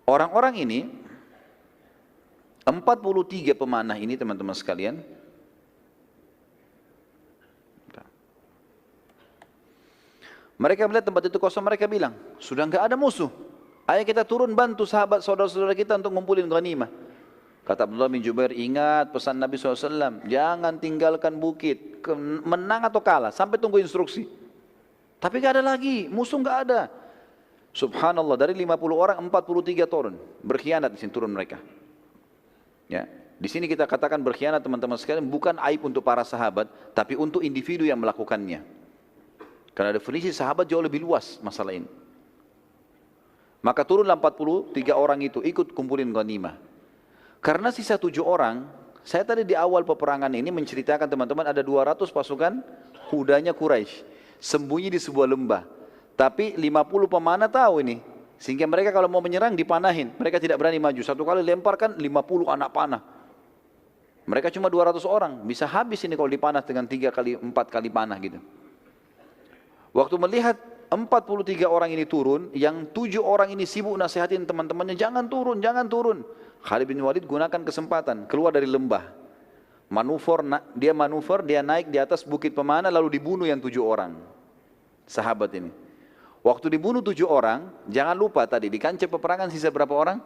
orang-orang ini, 43 pemanah ini teman-teman sekalian, mereka melihat tempat itu kosong, mereka bilang, sudah enggak ada musuh, ayo kita turun bantu sahabat saudara-saudara kita untuk ngumpulin ghanimah. Kata Abdullah bin Jubair, ingat pesan Nabi SAW, jangan tinggalkan bukit, menang atau kalah, sampai tunggu instruksi. Tapi gak ada lagi, musuh gak ada. Subhanallah, dari 50 orang, 43 turun. Berkhianat di sini turun mereka. Ya, di sini kita katakan berkhianat teman-teman sekalian, bukan aib untuk para sahabat, tapi untuk individu yang melakukannya. Karena definisi sahabat jauh lebih luas masalah ini. Maka turunlah 43 orang itu, ikut kumpulin ghanimah. Karena sisa 7 orang, saya tadi di awal peperangan ini menceritakan teman-teman ada 200 pasukan kudanya Quraisy sembunyi di sebuah lembah. Tapi 50 pemanah tahu ini, sehingga mereka kalau mau menyerang dipanahin. Mereka tidak berani maju. Satu kali lemparkan 50 anak panah. Mereka cuma 200 orang, bisa habis ini kalau dipanah dengan 3 kali 4 kali panah gitu. Waktu melihat 43 orang ini turun, yang 7 orang ini sibuk nasihatin teman-temannya, jangan turun, jangan turun. Khalid bin Walid gunakan kesempatan, keluar dari lembah. Manuver, dia naik di atas bukit pemanah lalu dibunuh yang 7 orang. Sahabat ini. Waktu dibunuh 7 orang, jangan lupa tadi di kancah peperangan sisa berapa orang?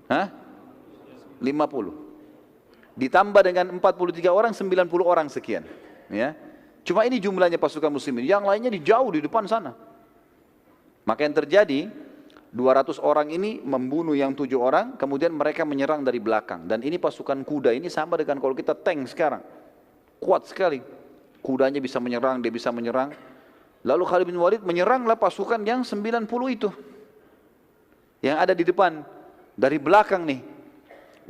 50. Ditambah dengan 43 orang, 90 orang sekian. Ya. Cuma ini jumlahnya pasukan muslimin, yang lainnya jauh di depan sana. Maka yang terjadi, 200 orang ini membunuh yang 7 orang, kemudian mereka menyerang dari belakang. Dan ini pasukan kuda ini sama dengan kalau kita tank sekarang. Kuat sekali. Kudanya bisa menyerang, dia bisa menyerang. Lalu Khalid bin Walid menyeranglah pasukan yang 90 itu. Yang ada di depan. Dari belakang nih.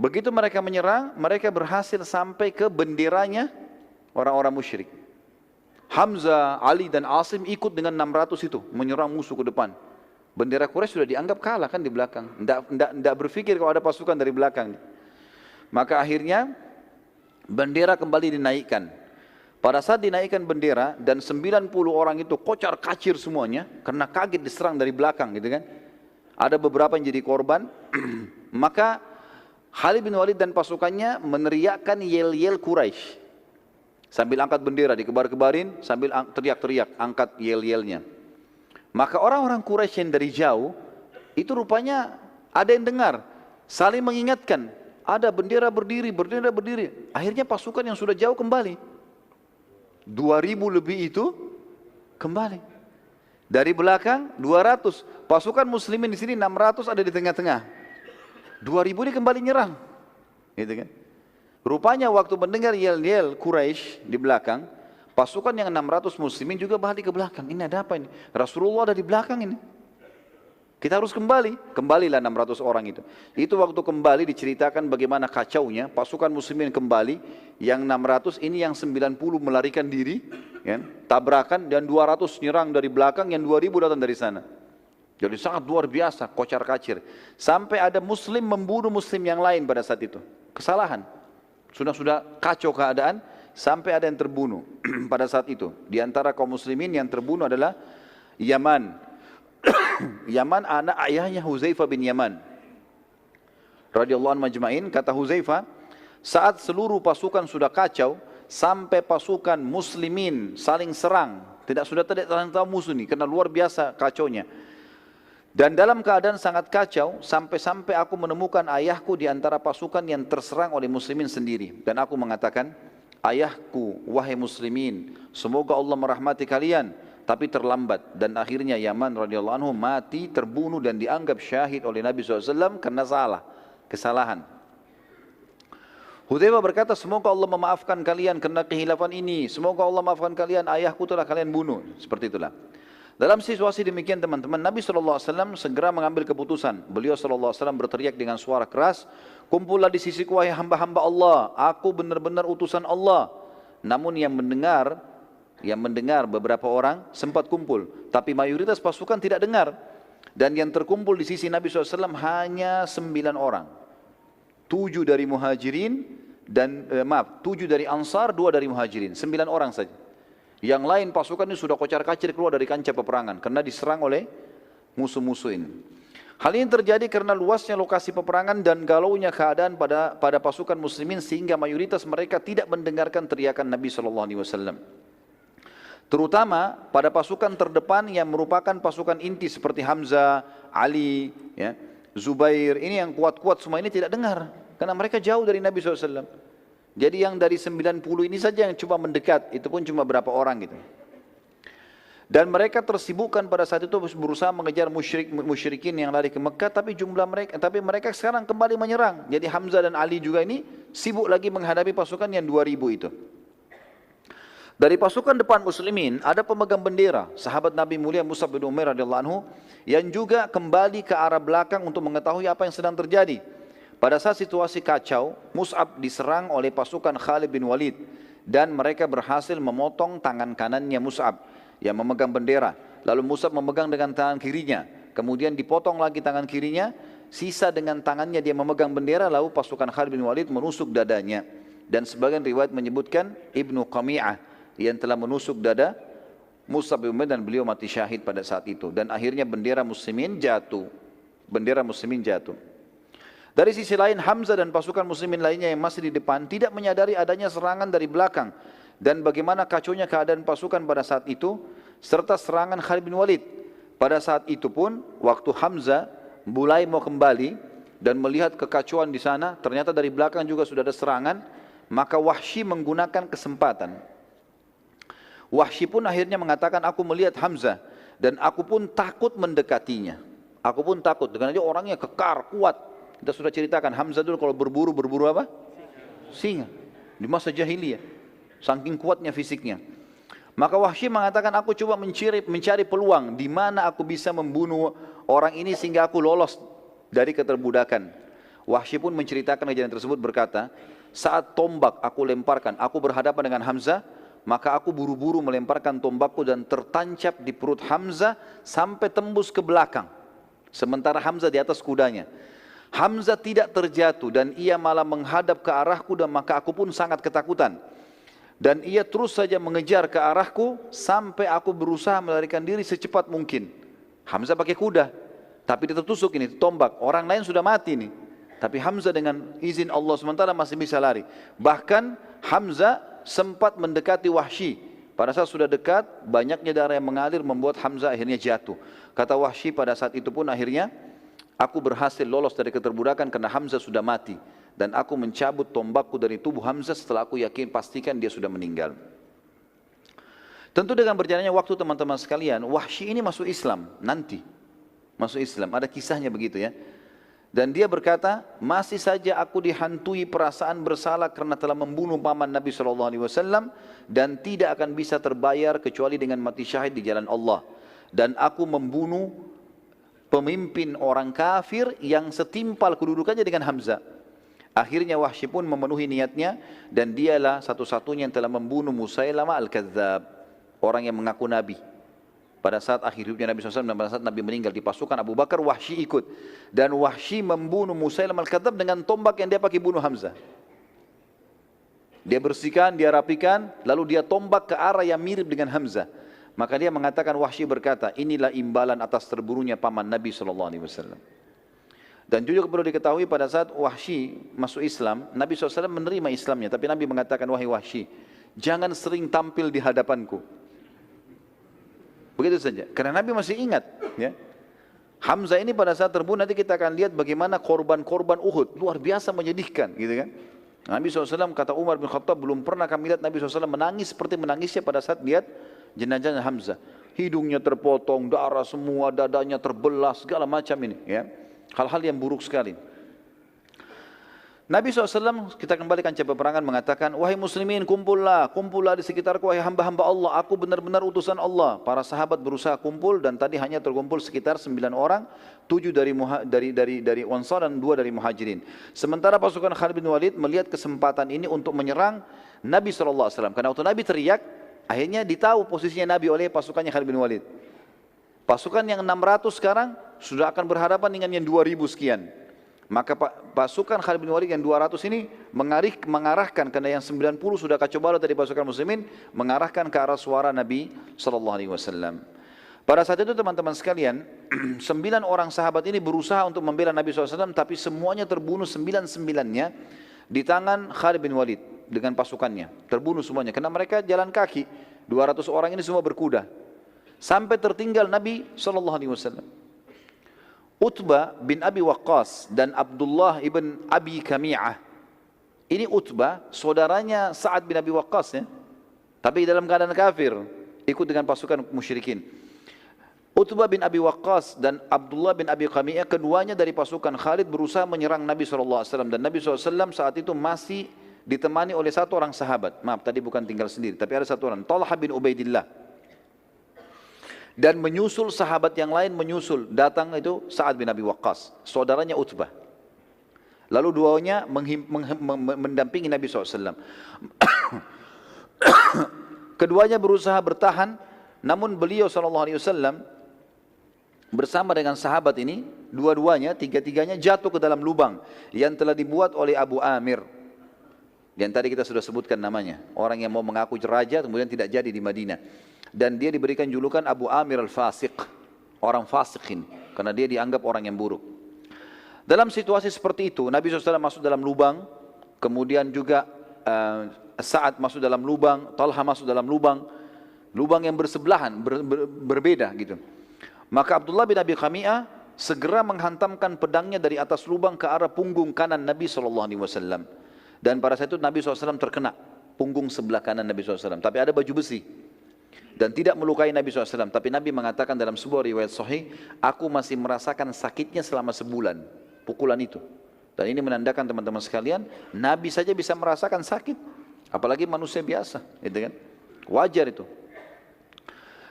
Begitu mereka menyerang, mereka berhasil sampai ke benderanya orang-orang musyrik. Hamzah, Ali dan Asim ikut dengan 600 itu. Menyerang musuh ke depan. Bendera Quraisy sudah dianggap kalah kan di belakang. Tidak berpikir kalau ada pasukan dari belakang. Maka akhirnya bendera kembali dinaikkan. Pada saat dinaikkan bendera dan 90 orang itu kocar kacir semuanya karena kaget diserang dari belakang gitu kan. Ada beberapa yang jadi korban. Maka Khalid bin Walid dan pasukannya meneriakkan yel-yel Quraisy. Sambil angkat bendera dikebar-kebarin, sambil teriak-teriak angkat yel-yelnya. Maka orang-orang Quraisy yang dari jauh, itu rupanya ada yang dengar, saling mengingatkan, ada bendera berdiri, bendera berdiri. Akhirnya pasukan yang sudah jauh kembali. 2000 lebih itu kembali. Dari belakang 200, pasukan muslimin di sini 600 ada di tengah-tengah. 2000 ini kembali nyerang. Gitu kan? Rupanya waktu mendengar yel-yel Quraisy di belakang, pasukan yang 600 muslimin juga balik ke belakang. Ini ada apa ini? Rasulullah ada di belakang ini. Kita harus kembali. Kembalilah 600 orang itu. Itu waktu kembali diceritakan bagaimana kacaunya. Pasukan muslimin kembali. Yang 600 ini yang 90 melarikan diri. Ya, tabrakan dan 200 nyerang dari belakang. Yang 2000 datang dari sana. Jadi sangat luar biasa. Kocar kacir. Sampai ada muslim membunuh muslim yang lain pada saat itu. Kesalahan. Sudah kacau keadaan. Sampai ada yang terbunuh pada saat itu. Di antara kaum muslimin yang terbunuh adalah Yaman. Yaman anak ayahnya Huzaifah bin Yaman. Radhiyallahu anhu majma'in, kata Huzaifah, saat seluruh pasukan sudah kacau, sampai pasukan muslimin saling serang, sudah tidak tahu musuh ini, karena luar biasa kacaunya. Dan dalam keadaan sangat kacau, sampai-sampai aku menemukan ayahku di antara pasukan yang terserang oleh muslimin sendiri. Dan aku mengatakan, ayahku, wahai muslimin, semoga Allah merahmati kalian, tapi terlambat. Dan akhirnya Yaman radhiyallahu anhu mati, terbunuh dan dianggap syahid oleh Nabi SAW karena kesalahan. Hudzaifah berkata, semoga Allah memaafkan kalian karena kehilafan ini. Semoga Allah maafkan kalian, ayahku telah kalian bunuh. Seperti itulah. Dalam situasi demikian teman-teman, Nabi SAW segera mengambil keputusan. Beliau SAW berteriak dengan suara keras, kumpullah di sisiku wahai hamba-hamba Allah, aku benar-benar utusan Allah. Namun yang mendengar beberapa orang sempat kumpul, tapi mayoritas pasukan tidak dengar. Dan yang terkumpul di sisi Nabi SAW hanya 9 orang. 7 dari muhajirin, 7 dari ansar, 2 dari muhajirin. 9 orang saja. Yang lain pasukan ini sudah kocar kacir keluar dari kancah peperangan karena diserang oleh musuh-musuh ini. Hal ini terjadi karena luasnya lokasi peperangan dan galaunya keadaan pada pasukan muslimin sehingga mayoritas mereka tidak mendengarkan teriakan Nabi SAW. Terutama pada pasukan terdepan yang merupakan pasukan inti seperti Hamzah, Ali, ya, Zubair, ini yang kuat-kuat semua ini tidak dengar. Karena mereka jauh dari Nabi SAW. Jadi yang dari 90 ini saja yang coba mendekat, itu pun cuma berapa orang gitu. Dan mereka tersibukkan pada saat itu berusaha mengejar musyrikin yang lari ke Mekah, tapi mereka sekarang kembali menyerang. Jadi Hamzah dan Ali juga ini sibuk lagi menghadapi pasukan yang 2000 itu. Dari pasukan depan muslimin ada pemegang bendera, sahabat Nabi mulia Mus'ab bin Umair radhiyallahu anhu, yang juga kembali ke arah belakang untuk mengetahui apa yang sedang terjadi. Pada saat situasi kacau, Mus'ab diserang oleh pasukan Khalid bin Walid dan mereka berhasil memotong tangan kanannya Mus'ab yang memegang bendera. Lalu Mus'ab memegang dengan tangan kirinya. Kemudian dipotong lagi tangan kirinya. Sisa dengan tangannya dia memegang bendera. Lalu pasukan Khalid bin Walid menusuk dadanya. Dan sebagian riwayat menyebutkan Ibnu Qami'ah yang telah menusuk dada Mus'ab bin Umair dan beliau mati syahid pada saat itu. Dan akhirnya bendera muslimin jatuh. Bendera muslimin jatuh. Dari sisi lain Hamzah dan pasukan muslimin lainnya yang masih di depan tidak menyadari adanya serangan dari belakang. Dan bagaimana kacaunya keadaan pasukan pada saat itu, serta serangan Khalid bin Walid. Pada saat itu pun, waktu Hamzah mulai mau kembali dan melihat kekacauan di sana, ternyata dari belakang juga sudah ada serangan, maka Wahsy menggunakan kesempatan. Wahsy pun akhirnya mengatakan, aku melihat Hamzah, dan aku pun takut mendekatinya. Aku pun takut, dengan dia orangnya kekar, kuat. Kita sudah ceritakan, Hamzah dulu kalau berburu apa? Singa. Di masa jahiliyah. Saking kuatnya fisiknya. Maka Wahsy mengatakan, aku coba mencari peluang di mana aku bisa membunuh orang ini sehingga aku lolos dari keterbudakan. Wahsy pun menceritakan kejadian tersebut berkata, saat tombak aku lemparkan, aku berhadapan dengan Hamzah, maka aku buru-buru melemparkan tombakku dan tertancap di perut Hamzah sampai tembus ke belakang. Sementara Hamzah di atas kudanya. Hamzah tidak terjatuh dan ia malah menghadap ke arahku dan maka aku pun sangat ketakutan. Dan ia terus saja mengejar ke arahku sampai aku berusaha melarikan diri secepat mungkin. Hamzah pakai kuda, tapi dia tertusuk ini, tombak. Orang lain sudah mati nih. Tapi Hamzah dengan izin Allah sementara masih bisa lari. Bahkan Hamzah sempat mendekati Wahsy. Pada saat sudah dekat, banyaknya darah yang mengalir membuat Hamzah akhirnya jatuh. Kata Wahsy pada saat itu pun akhirnya, aku berhasil lolos dari keterbudakan karena Hamzah sudah mati. Dan aku mencabut tombakku dari tubuh Hamzah setelah aku yakin pastikan dia sudah meninggal. Tentu dengan berjalannya waktu teman-teman sekalian, Wahsy ini masuk Islam nanti. Masuk Islam, ada kisahnya begitu ya. Dan dia berkata, masih saja aku dihantui perasaan bersalah karena telah membunuh paman Nabi SAW dan tidak akan bisa terbayar kecuali dengan mati syahid di jalan Allah. Dan aku membunuh pemimpin orang kafir yang setimpal kedudukannya dengan Hamzah. Akhirnya Wahsy pun memenuhi niatnya dan dialah satu-satunya yang telah membunuh Musailamah Al-Kadzab, orang yang mengaku Nabi. Pada saat akhir hidupnya Nabi SAW dan pada saat Nabi meninggal di pasukan Abu Bakar, Wahsy ikut. Dan Wahsy membunuh Musailamah Al-Kadzab dengan tombak yang dia pakai bunuh Hamzah. Dia bersihkan, dia rapikan, lalu dia tombak ke arah yang mirip dengan Hamzah. Maka dia mengatakan, Wahsy berkata, inilah imbalan atas terbunuhnya paman Nabi SAW. Dan juga perlu diketahui pada saat Wahsy masuk Islam, Nabi SAW menerima Islamnya. Tapi Nabi mengatakan, wahai Wahsy, jangan sering tampil di hadapanku. Begitu saja. Karena Nabi masih ingat. Ya. Hamzah ini pada saat terbunuh, nanti kita akan lihat bagaimana korban-korban Uhud. Luar biasa menyedihkan. Gitu kan? Nabi SAW kata Umar bin Khattab, belum pernah kami lihat Nabi SAW menangis seperti menangisnya pada saat lihat jenazah Hamzah. Hidungnya terpotong, darah semua, dadanya terbelah, segala macam ini. Ya. Hal-hal yang buruk sekali. Nabi SAW, kita kembalikan cabang peperangan, mengatakan, wahai muslimin, kumpullah di sekitarku, wahai hamba-hamba Allah, aku benar-benar utusan Allah. Para sahabat berusaha kumpul dan tadi hanya terkumpul sekitar 9 orang, 7 dari Ansar dan 2 dari Muhajirin. Sementara pasukan Khalid bin Walid melihat kesempatan ini untuk menyerang Nabi SAW. Karena waktu Nabi teriak, akhirnya ditahu posisinya Nabi oleh pasukannya Khalid bin Walid. Pasukan yang 600 sekarang sudah akan berhadapan dengan yang 2000 sekian. Maka pasukan Khalid bin Walid yang 200 ini mengarahkan, karena yang 90 sudah kacau balau dari pasukan muslimin, mengarahkan ke arah suara Nabi SAW. Pada saat itu teman-teman sekalian, 9 orang sahabat ini berusaha untuk membela Nabi SAW, tapi semuanya terbunuh 9-9-nya di tangan Khalid bin Walid dengan pasukannya. Terbunuh semuanya, karena mereka jalan kaki. 200 orang ini semua berkuda. Sampai tertinggal Nabi SAW. Utbah bin Abi Waqqas dan Abdullah ibn Abi Kami'ah. Ini Utbah, saudaranya Sa'ad bin Abi Waqqas ya. Tapi dalam keadaan kafir, ikut dengan pasukan musyrikin. Utbah bin Abi Waqqas dan Abdullah bin Abi Kami'ah, keduanya dari pasukan Khalid berusaha menyerang Nabi SAW. Dan Nabi SAW saat itu masih ditemani oleh satu orang sahabat. Maaf, tadi bukan tinggal sendiri, tapi ada satu orang, Talha bin Ubaidillah. Dan menyusul sahabat yang lain menyusul, datang itu Sa'ad bin Abi Waqqas, saudaranya Utbah. Lalu duanya mendampingi Nabi SAW. Keduanya berusaha bertahan, namun beliau SAW bersama dengan sahabat ini, dua-duanya, tiga-tiganya jatuh ke dalam lubang yang telah dibuat oleh Abu Amir. Yang tadi kita sudah sebutkan namanya, orang yang mau mengaku raja kemudian tidak jadi di Madinah. Dan dia diberikan julukan Abu Amir al-Fasiq, orang fasikin, karena dia dianggap orang yang buruk. Dalam situasi seperti itu, Nabi SAW masuk dalam lubang, kemudian juga Sa'ad masuk dalam lubang, Talha masuk dalam lubang yang bersebelahan, berbeda gitu. Maka Abdullah bin Abi Kami'ah segera menghantamkan pedangnya dari atas lubang ke arah punggung kanan Nabi SAW. Dan pada saat itu Nabi SAW terkena punggung sebelah kanan Nabi SAW. Tapi ada baju besi. Dan tidak melukai Nabi SAW. Tapi Nabi mengatakan dalam sebuah riwayat sahih, aku masih merasakan sakitnya selama sebulan, pukulan itu. Dan ini menandakan teman-teman sekalian, Nabi saja bisa merasakan sakit, apalagi manusia biasa, gitu kan? Wajar itu.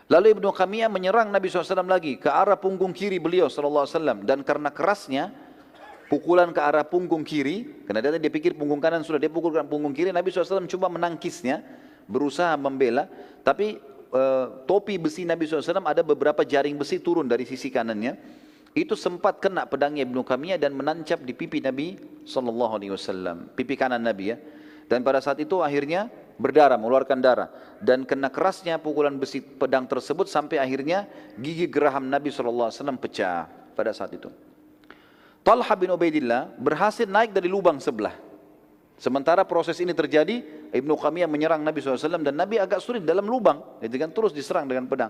Lalu Ibnu Kami'ah menyerang Nabi SAW lagi ke arah punggung kiri beliau SAW. Dan karena kerasnya pukulan ke arah punggung kiri, karena dia pikir punggung kanan sudah dia pukulkan punggung kiri, Nabi SAW coba menangkisnya, berusaha membela, tapi topi besi Nabi SAW ada beberapa jaring besi turun dari sisi kanannya. Itu sempat kena pedangnya Ibnu Kami'ah dan menancap di pipi Nabi SAW, pipi kanan Nabi ya. Dan pada saat itu akhirnya berdarah, mengeluarkan darah. Dan kena kerasnya pukulan besi pedang tersebut sampai akhirnya gigi geraham Nabi SAW pecah pada saat itu. Talha bin Ubaidillah berhasil naik dari lubang sebelah. Sementara proses ini terjadi, Ibnu Kami'ah menyerang Nabi SAW dan Nabi agak sulit dalam lubang, gitu kan, terus diserang dengan pedang.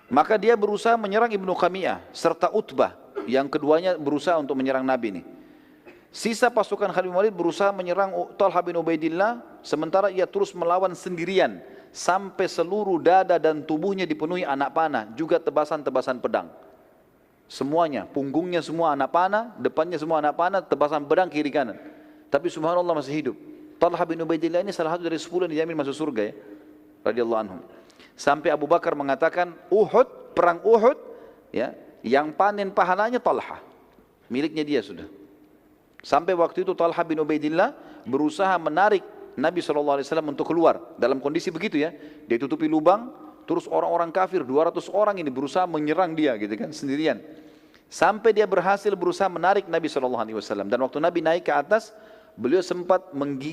Maka dia berusaha menyerang Ibnu Kami'ah serta Utbah, yang keduanya berusaha untuk menyerang Nabi ini. Sisa pasukan Khalid bin Walid berusaha menyerang Talha bin Ubaidillah, sementara ia terus melawan sendirian sampai seluruh dada dan tubuhnya dipenuhi anak panah, juga tebasan-tebasan pedang. Semuanya, punggungnya semua anak panah, depannya semua anak panah, tebasan pedang kiri kanan. Tapi subhanallah masih hidup. Talha bin Ubaidillah ini salah satu dari 10 yang dijamin masuk surga ya, radhiyallahu anhum. Sampai Abu Bakar mengatakan Uhud, perang Uhud ya, yang panen pahalanya Talha, miliknya dia sudah. Sampai waktu itu Talha bin Ubaidillah berusaha menarik Nabi SAW untuk keluar dalam kondisi begitu ya. Dia tutupi lubang, terus orang-orang kafir 200 orang ini berusaha menyerang dia gitu kan, sendirian. Sampai dia berhasil berusaha menarik Nabi SAW. Dan waktu Nabi naik ke atas, beliau sempat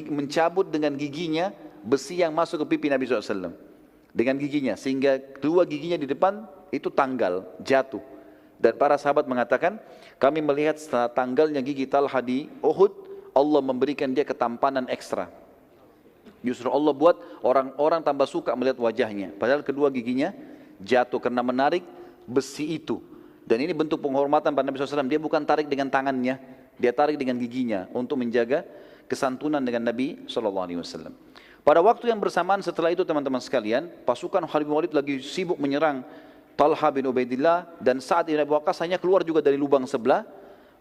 mencabut dengan giginya besi yang masuk ke pipi Nabi SAW. Dengan giginya, sehingga kedua giginya di depan itu tanggal, jatuh. Dan para sahabat mengatakan, kami melihat setelah tanggalnya gigi Talha di Uhud, Allah memberikan dia ketampanan ekstra. Justru Allah buat orang-orang tambah suka melihat wajahnya. Padahal kedua giginya jatuh karena menarik besi itu. Dan ini bentuk penghormatan pada Nabi SAW. Dia bukan tarik dengan tangannya, dia tarik dengan giginya untuk menjaga kesantunan dengan Nabi SAW. Pada waktu yang bersamaan setelah itu teman-teman sekalian, pasukan Khalid bin Walid lagi sibuk menyerang Talha bin Ubaidillah dan Sa'ad bin Abi Waqqas hanya keluar juga dari lubang sebelah.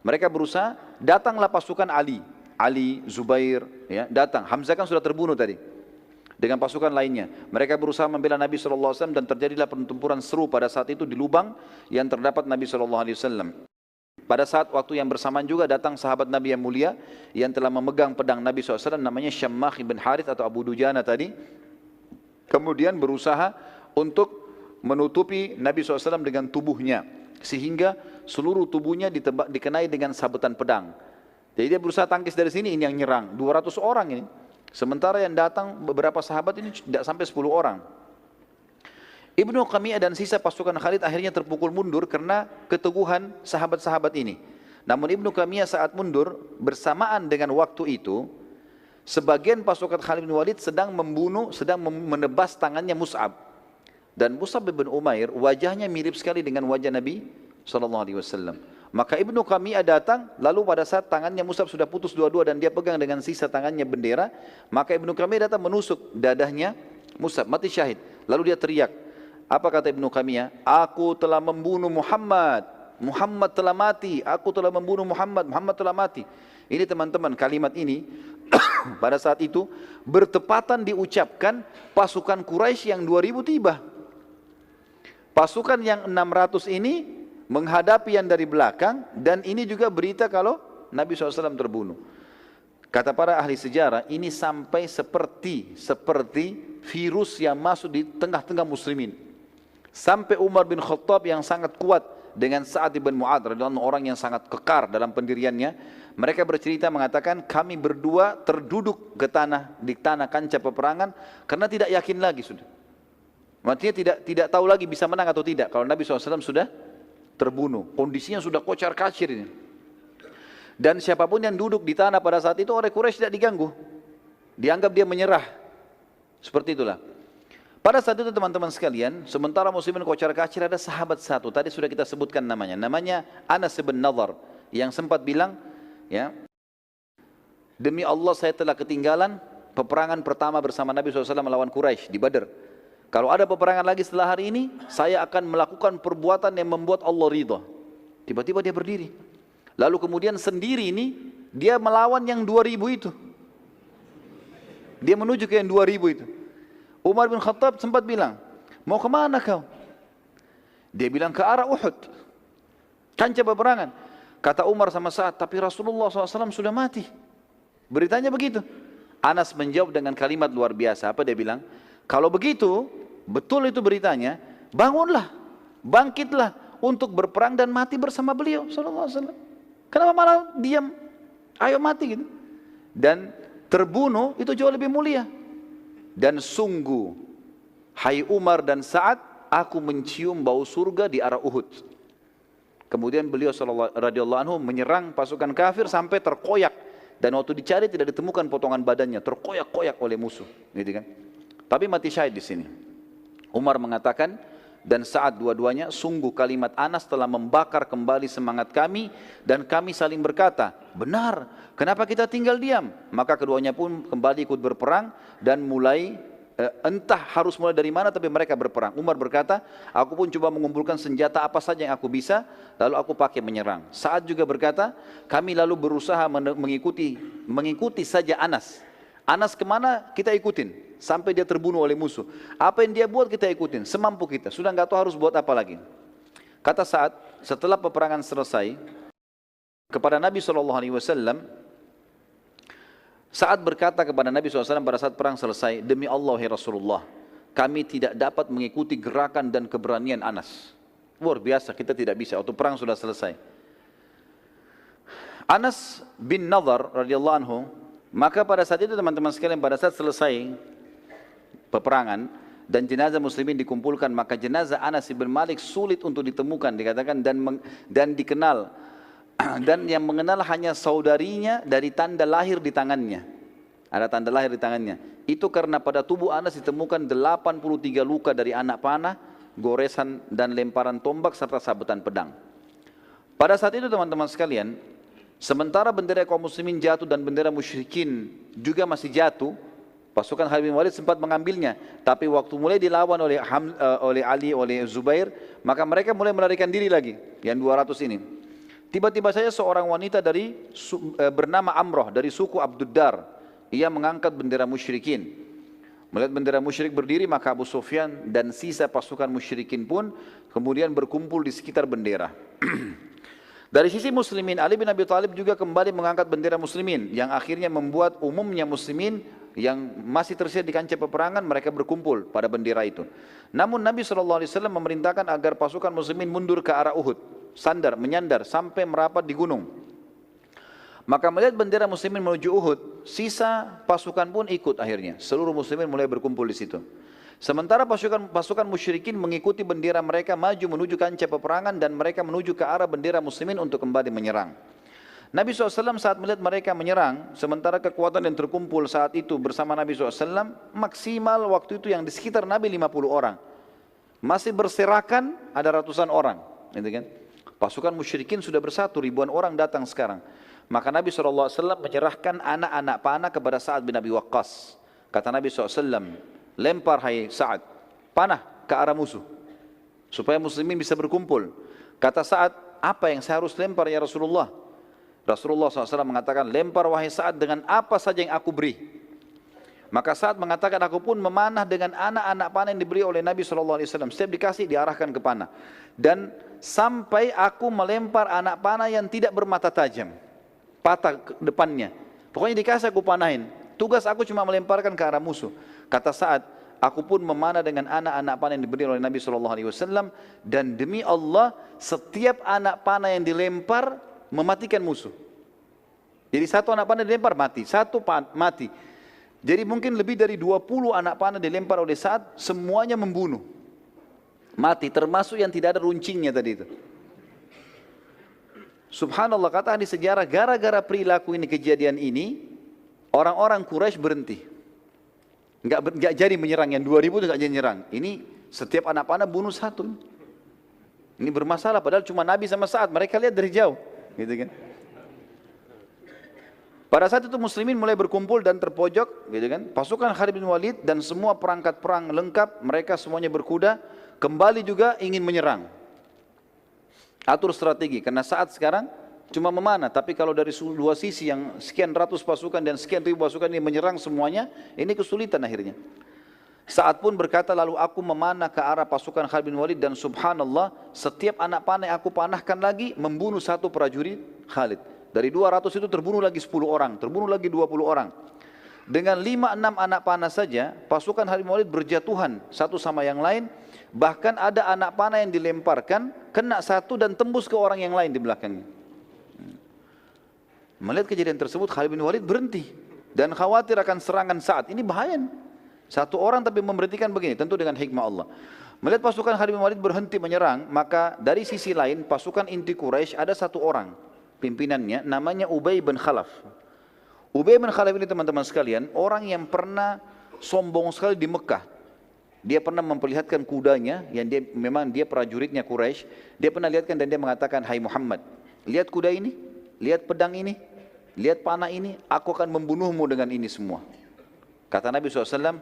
Mereka berusaha, datanglah pasukan Ali, Zubair, ya, datang. Hamzah kan sudah terbunuh tadi dengan pasukan lainnya. Mereka berusaha membela Nabi SAW dan terjadilah pertempuran seru pada saat itu di lubang yang terdapat Nabi SAW. Pada saat waktu yang bersamaan juga datang sahabat Nabi yang mulia yang telah memegang pedang Nabi SAW, namanya Syammah bin Harith atau Abu Dujana tadi. Kemudian berusaha untuk menutupi Nabi SAW dengan tubuhnya, sehingga seluruh tubuhnya dikenai dengan sabetan pedang. Jadi dia berusaha tangkis dari sini, ini yang nyerang 200 orang ini. Sementara yang datang beberapa sahabat ini tidak sampai 10 orang. Ibnu Kami'ah dan sisa pasukan Khalid akhirnya terpukul mundur karena keteguhan sahabat-sahabat ini. Namun Ibnu Kami'ah saat mundur bersamaan dengan waktu itu, sebagian pasukan Khalid bin Walid sedang menebas tangannya Mus'ab. Dan Mus'ab bin Umair wajahnya mirip sekali dengan wajah Nabi sallallahu alaihi wasallam. Maka Ibnu Qami'ah datang, lalu pada saat tangannya Mus'ab sudah putus dua-dua dan dia pegang dengan sisa tangannya bendera, maka Ibnu Qami'ah datang menusuk dadahnya Mus'ab, mati syahid. Lalu dia teriak, apa kata Ibnu Qami'ah? Aku telah membunuh Muhammad, Muhammad telah mati, aku telah membunuh Muhammad, Muhammad telah mati. Ini teman-teman, kalimat ini pada saat itu bertepatan diucapkan pasukan Quraisy yang 2000 tiba. Pasukan yang 600 ini menghadapi yang dari belakang, dan ini juga berita kalau Nabi SAW terbunuh. Kata para ahli sejarah, ini sampai seperti virus yang masuk di tengah-tengah muslimin. Sampai Umar bin Khattab yang sangat kuat dengan Sa'ad bin Mu'adz, orang yang sangat kekar dalam pendiriannya, mereka bercerita mengatakan, kami berdua terduduk ke di tanah kancah peperangan karena tidak yakin lagi sudah. Maksudnya tidak tahu lagi bisa menang atau tidak kalau Nabi SAW sudah terbunuh. Kondisinya sudah kocar-kacir ini. Dan siapapun yang duduk di tanah pada saat itu oleh Quraisy tidak diganggu. Dianggap dia menyerah. Seperti itulah. Pada saat itu teman-teman sekalian, sementara muslimin kocar-kacir, ada sahabat satu, tadi sudah kita sebutkan namanya. Namanya Anas bin Nadhr, yang sempat bilang, ya, demi Allah saya telah ketinggalan peperangan pertama bersama Nabi SAW melawan Quraisy di Badar. Kalau ada peperangan lagi setelah hari ini, saya akan melakukan perbuatan yang membuat Allah ridha. Tiba-tiba dia berdiri. Lalu kemudian sendiri ini, dia melawan yang 2000 itu. Dia menuju ke yang 2000 itu. Umar bin Khattab sempat bilang, mau kemana kau? Dia bilang ke arah Uhud. Kancah peperangan. Kata Umar sama Sa'ad, tapi Rasulullah SAW sudah mati. Beritanya begitu. Anas menjawab dengan kalimat luar biasa. Apa dia bilang? Kalau begitu, betul itu beritanya, bangunlah, bangkitlah untuk berperang dan mati bersama beliau sallallahu alaihi wasallam. Kenapa malah diam? Ayo mati gitu. Dan terbunuh itu jauh lebih mulia. Dan sungguh, hai Umar dan Sa'ad, aku mencium bau surga di arah Uhud. Kemudian beliau radhiyallahu anhu menyerang pasukan kafir sampai terkoyak, dan waktu dicari tidak ditemukan potongan badannya, terkoyak-koyak oleh musuh, gitu kan? Tapi mati syahid di sini. Umar mengatakan, dan Sa'ad dua-duanya, sungguh kalimat Anas telah membakar kembali semangat kami, dan kami saling berkata, benar, kenapa kita tinggal diam? Maka keduanya pun kembali ikut berperang, dan mulai, entah harus mulai dari mana, tapi mereka berperang. Umar berkata, aku pun coba mengumpulkan senjata apa saja yang aku bisa, lalu aku pakai menyerang. Sa'ad juga berkata, kami lalu berusaha mengikuti saja Anas. Anas kemana kita ikutin sampai dia terbunuh oleh musuh. Apa yang dia buat kita ikutin semampu kita. Sudah nggak tahu harus buat apa lagi. Kata Sa'ad, setelah peperangan selesai, kepada Nabi SAW, Sa'ad berkata kepada Nabi SAW pada saat perang selesai, demi Allah ya Rasulullah, kami tidak dapat mengikuti gerakan dan keberanian Anas. Luar biasa, kita tidak bisa. Waktu perang sudah selesai. Anas bin Nadhr radhiyallahu anhu, maka pada saat itu teman-teman sekalian, pada saat selesai peperangan dan jenazah muslimin dikumpulkan, maka jenazah Anas bin Malik sulit untuk ditemukan, dikatakan, dan dikenal, dan yang mengenal hanya saudarinya dari tanda lahir di tangannya. Ada tanda lahir di tangannya. Itu karena pada tubuh Anas ditemukan 83 luka dari anak panah, goresan dan lemparan tombak serta sabetan pedang. Pada saat itu teman-teman sekalian, sementara bendera kaum muslimin jatuh dan bendera musyrikin juga masih jatuh, pasukan Khalid bin Walid sempat mengambilnya. Tapi waktu mulai dilawan oleh Ali, oleh Zubair, maka mereka mulai melarikan diri lagi, yang 200 ini. Tiba-tiba saja seorang wanita bernama Amrah dari suku Abduddar, ia mengangkat bendera musyrikin. Melihat bendera musyrik berdiri, maka Abu Sufyan dan sisa pasukan musyrikin pun kemudian berkumpul di sekitar bendera. Dari sisi muslimin, Ali bin Abi Thalib juga kembali mengangkat bendera muslimin, yang akhirnya membuat umumnya muslimin yang masih tersisa di kancah peperangan, mereka berkumpul pada bendera itu. Namun Nabi SAW memerintahkan agar pasukan muslimin mundur ke arah Uhud, menyandar sampai merapat di gunung. Maka melihat bendera muslimin menuju Uhud, sisa pasukan pun ikut akhirnya. Seluruh muslimin mulai berkumpul di situ. Sementara pasukan musyrikin mengikuti bendera mereka maju menuju kancah peperangan, dan mereka menuju ke arah bendera muslimin untuk kembali menyerang. Nabi SAW saat melihat mereka menyerang, sementara kekuatan yang terkumpul saat itu bersama Nabi SAW, maksimal waktu itu yang di sekitar Nabi 50 orang. Masih berserakan ada ratusan orang. Gitu kan? Pasukan musyrikin sudah bersatu, ribuan orang datang sekarang. Maka Nabi SAW menyerahkan anak-anak panah kepada Sa'ad bin Abi Waqqas. Kata Nabi SAW, lempar hai Sa'ad, panah ke arah musuh, supaya muslimin bisa berkumpul. Kata Sa'ad, apa yang saya harus lempar ya Rasulullah? Rasulullah SAW mengatakan, lempar wahai Sa'ad dengan apa saja yang aku beri. Maka Sa'ad mengatakan, aku pun memanah dengan anak-anak panah yang diberi oleh Nabi SAW. Setiap dikasih diarahkan ke panah. Dan sampai aku melempar anak panah yang tidak bermata tajam, patah ke depannya. Pokoknya dikasih aku panahin. Tugas aku cuma melemparkan ke arah musuh. Kata Sa'ad, aku pun memanah dengan anak-anak panah yang diberi oleh Nabi SAW. Dan demi Allah, setiap anak panah yang dilempar mematikan musuh. Jadi satu anak panah dilempar mati, satu mati. Jadi mungkin lebih dari 20 anak panah dilempar oleh Sa'ad, semuanya membunuh. Mati, termasuk yang tidak ada runcingnya tadi itu. Subhanallah, kata ahli sejarah, gara-gara perilaku ini, kejadian ini, orang-orang Quraisy berhenti. Enggak jadi menyerang, yang 2000 itu enggak jadi menyerang. Ini setiap anak panah bunuh satu. Ini bermasalah, padahal cuma Nabi sama Sa'ad, mereka lihat dari jauh. Gitu kan. Pada saat itu muslimin mulai berkumpul dan terpojok, gitu kan. Pasukan Khalid bin Walid dan semua perangkat perang lengkap, mereka semuanya berkuda, kembali juga ingin menyerang. Atur strategi, karena saat sekarang cuma memanah, tapi kalau dari dua sisi yang sekian ratus pasukan dan sekian ribu pasukan ini menyerang semuanya, ini kesulitan akhirnya. Sa'ad pun berkata, lalu aku memanah ke arah pasukan Khalid bin Walid dan subhanallah, setiap anak panah yang aku panahkan lagi membunuh satu prajurit Khalid. Dari 200 itu terbunuh lagi 10 orang, terbunuh lagi 20 orang. Dengan 5-6 anak panah saja, pasukan Khalid bin Walid berjatuhan satu sama yang lain. Bahkan ada anak panah yang dilemparkan, kena satu dan tembus ke orang yang lain di belakangnya. Melihat kejadian tersebut, Khalid bin Walid berhenti dan khawatir akan serangan Sa'ad. Ini bahaya. Satu orang tapi memberhentikan begini, tentu dengan hikmah Allah. Melihat pasukan Khalid bin Walid berhenti menyerang, maka dari sisi lain pasukan inti Quraisy ada satu orang pimpinannya, namanya Ubay bin Khalaf. Ubay bin Khalaf ini teman-teman sekalian, orang yang pernah sombong sekali di Mekah. Dia pernah memperlihatkan kudanya, yang memang dia prajuritnya Quraisy. Dia pernah lihatkan dan dia mengatakan, hai Muhammad, lihat kuda ini, lihat pedang ini, lihat panah ini, aku akan membunuhmu dengan ini semua. Kata Nabi SAW,